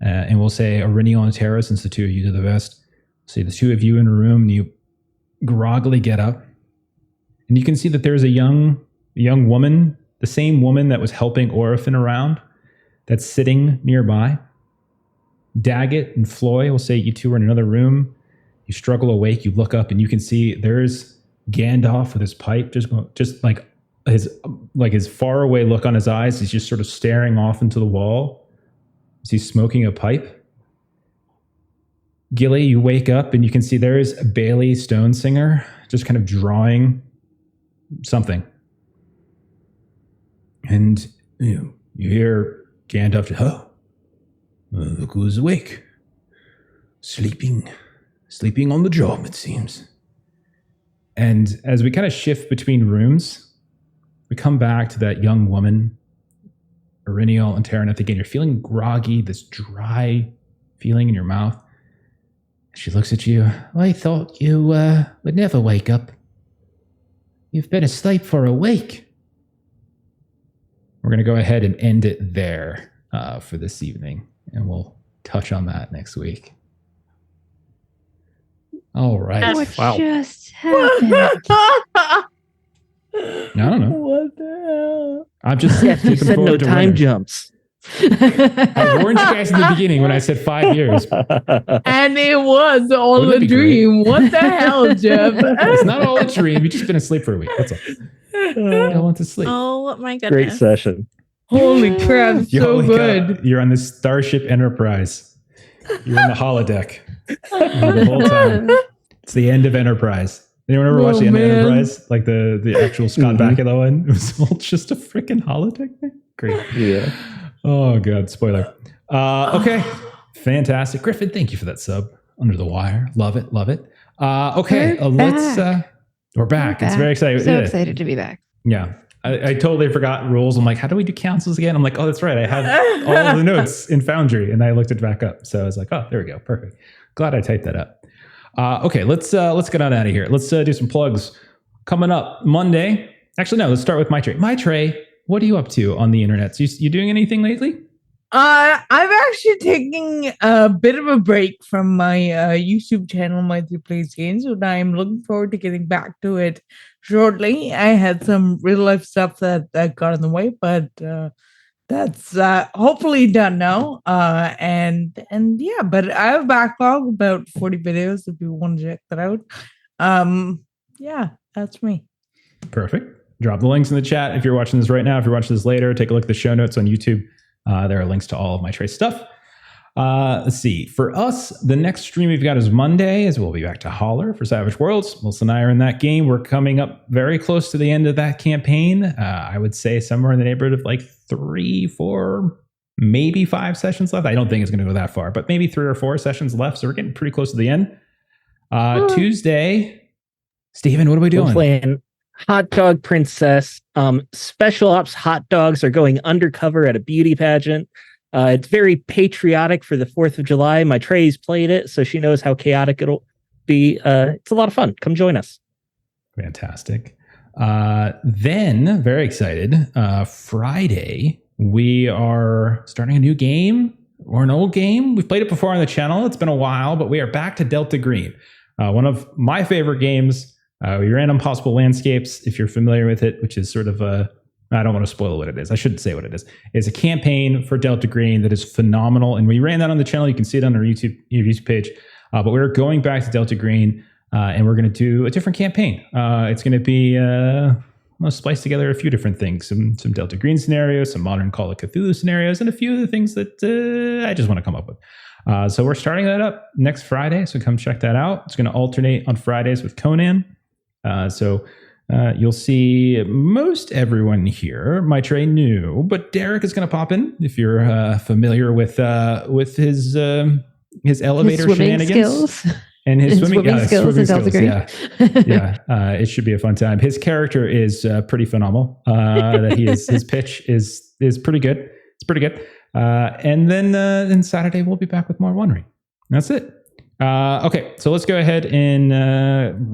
And we'll say Auriniel and Tara, since the two of you do the best. See the two of you in a room, and you groggily get up. And you can see that there's a young woman, the same woman that was helping Orphan around, that's sitting nearby. Daggett and Floy will say you two are in another room. You struggle awake. You look up, and you can see there's Gandalf with his pipe, just like his far away look on his eyes. He's just sort of staring off into the wall. Is he smoking a pipe? Gilly, you wake up and you can see there's Bailey Stonesinger just kind of drawing something. And you hear Gandalf, look who's awake. Sleeping on the job, it seems. And as we kind of shift between rooms, we come back to that young woman, Auriniel and Terraneth. Again, you're feeling groggy, this dry feeling in your mouth. She looks at you. I thought you would never wake up. You've been asleep for a week. We're going to go ahead and end it there for this evening, and we'll touch on that next week. All right.
What just happened?
I don't know.
What the hell?
I'm just
Yes, you said no time jumps.
I warned you guys in the beginning when I said 5 years.
And it was all
Wouldn't it
a
be
dream. What the hell, Jeff?
It's not all a dream. You've just been asleep for a week. That's all. I want to sleep.
Oh my goodness.
Great session.
Holy crap, so
Holy
good.
God. You're on the Starship Enterprise. You're in the holodeck the whole time. It's the end of Enterprise. Anyone ever watch the end of Enterprise? Like the actual Scott Bakula one? It was all just a freaking holodeck thing? Great.
Yeah.
Oh, God. Spoiler. Okay. Fantastic. Griffin, thank you for that sub. Under the Wire. Love it. Love it. Okay.
We're
We're back. It's very exciting.
So excited to be back.
Yeah. I totally forgot rules. I'm like, how do we do councils again? I'm like, oh, that's right. I have all the notes in Foundry, and I looked it back up. So I was like, oh, there we go. Perfect. Glad I typed that up. Okay, let's get on out of here. Let's do some plugs. Coming up Monday. Actually, no, let's start with Maitreya. Maitreya, what are you up to on the internet? So you doing anything lately?
I'm actually taking a bit of a break from my YouTube channel, Maitreya Plays Games, and I'm looking forward to getting back to it shortly. I had some real life stuff that got in the way, but that's hopefully done now. And yeah, but I have a backlog about 40 videos if you want to check that out. Yeah, that's me.
Perfect. Drop the links in the chat if you're watching this right now. If you're watching this later, take a look at the show notes on YouTube. There are links to all of Maitreya stuff. Let's see. For us, the next stream we've got is Monday, as we'll be back to Holler for Savage Worlds. Melissa and I are in that game. We're coming up very close to the end of that campaign. I would say somewhere in the neighborhood of like 3, 4, maybe 5 sessions left. I don't think it's going to go that far, but maybe 3 or 4 sessions left. So we're getting pretty close to the end. Tuesday, Steven, what are we doing?
We're playing Hot Dog Princess. Special ops hot dogs are going undercover at a beauty pageant. It's very patriotic for the 4th of July. Maitreya's played it, so she knows how chaotic it'll be. It's a lot of fun. Come join us.
Fantastic. Then, very excited, Friday, we are starting a new game or an old game. We've played it before on the channel. It's been a while, but we are back to Delta Green. One of my favorite games. We ran Impossible Landscapes, if you're familiar with it, which is sort of a, I don't want to spoil what it is. I shouldn't say what it is. It's a campaign for Delta Green that is phenomenal. And we ran that on the channel. You can see it on our YouTube page. But we're going back to Delta Green, and we're going to do a different campaign. It's going to be, I'll splice together a few different things. Some Delta Green scenarios, some modern Call of Cthulhu scenarios, and a few of the things that I just want to come up with. So we're starting that up next Friday. So come check that out. It's going to alternate on Fridays with Conan. So you'll see most everyone here. Maitreya new, but Derek is going to pop in if you're familiar with his his elevator
His swimming
shenanigans
skills.
and his swimming
skills in Delta Green.
Yeah, it should be a fun time. His character is pretty phenomenal. That he is, his pitch is pretty good. It's pretty good. And then Saturday we'll be back with more One Ring. That's it. Okay, so let's go ahead and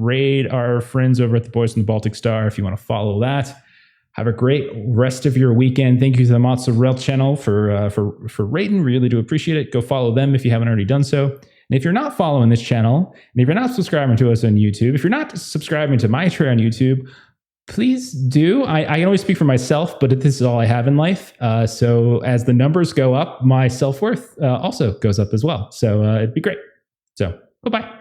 raid our friends over at the Boys from the Baltic Star if you want to follow that. Have a great rest of your weekend. Thank you to the Mozzarella channel for rating. Really do appreciate it. Go follow them if you haven't already done so. And if you're not following this channel, and if you're not subscribing to us on YouTube, if you're not subscribing to my tray on YouTube, please do. I can only speak for myself, but this is all I have in life. So as the numbers go up, my self-worth also goes up as well. So it'd be great. So bye-bye.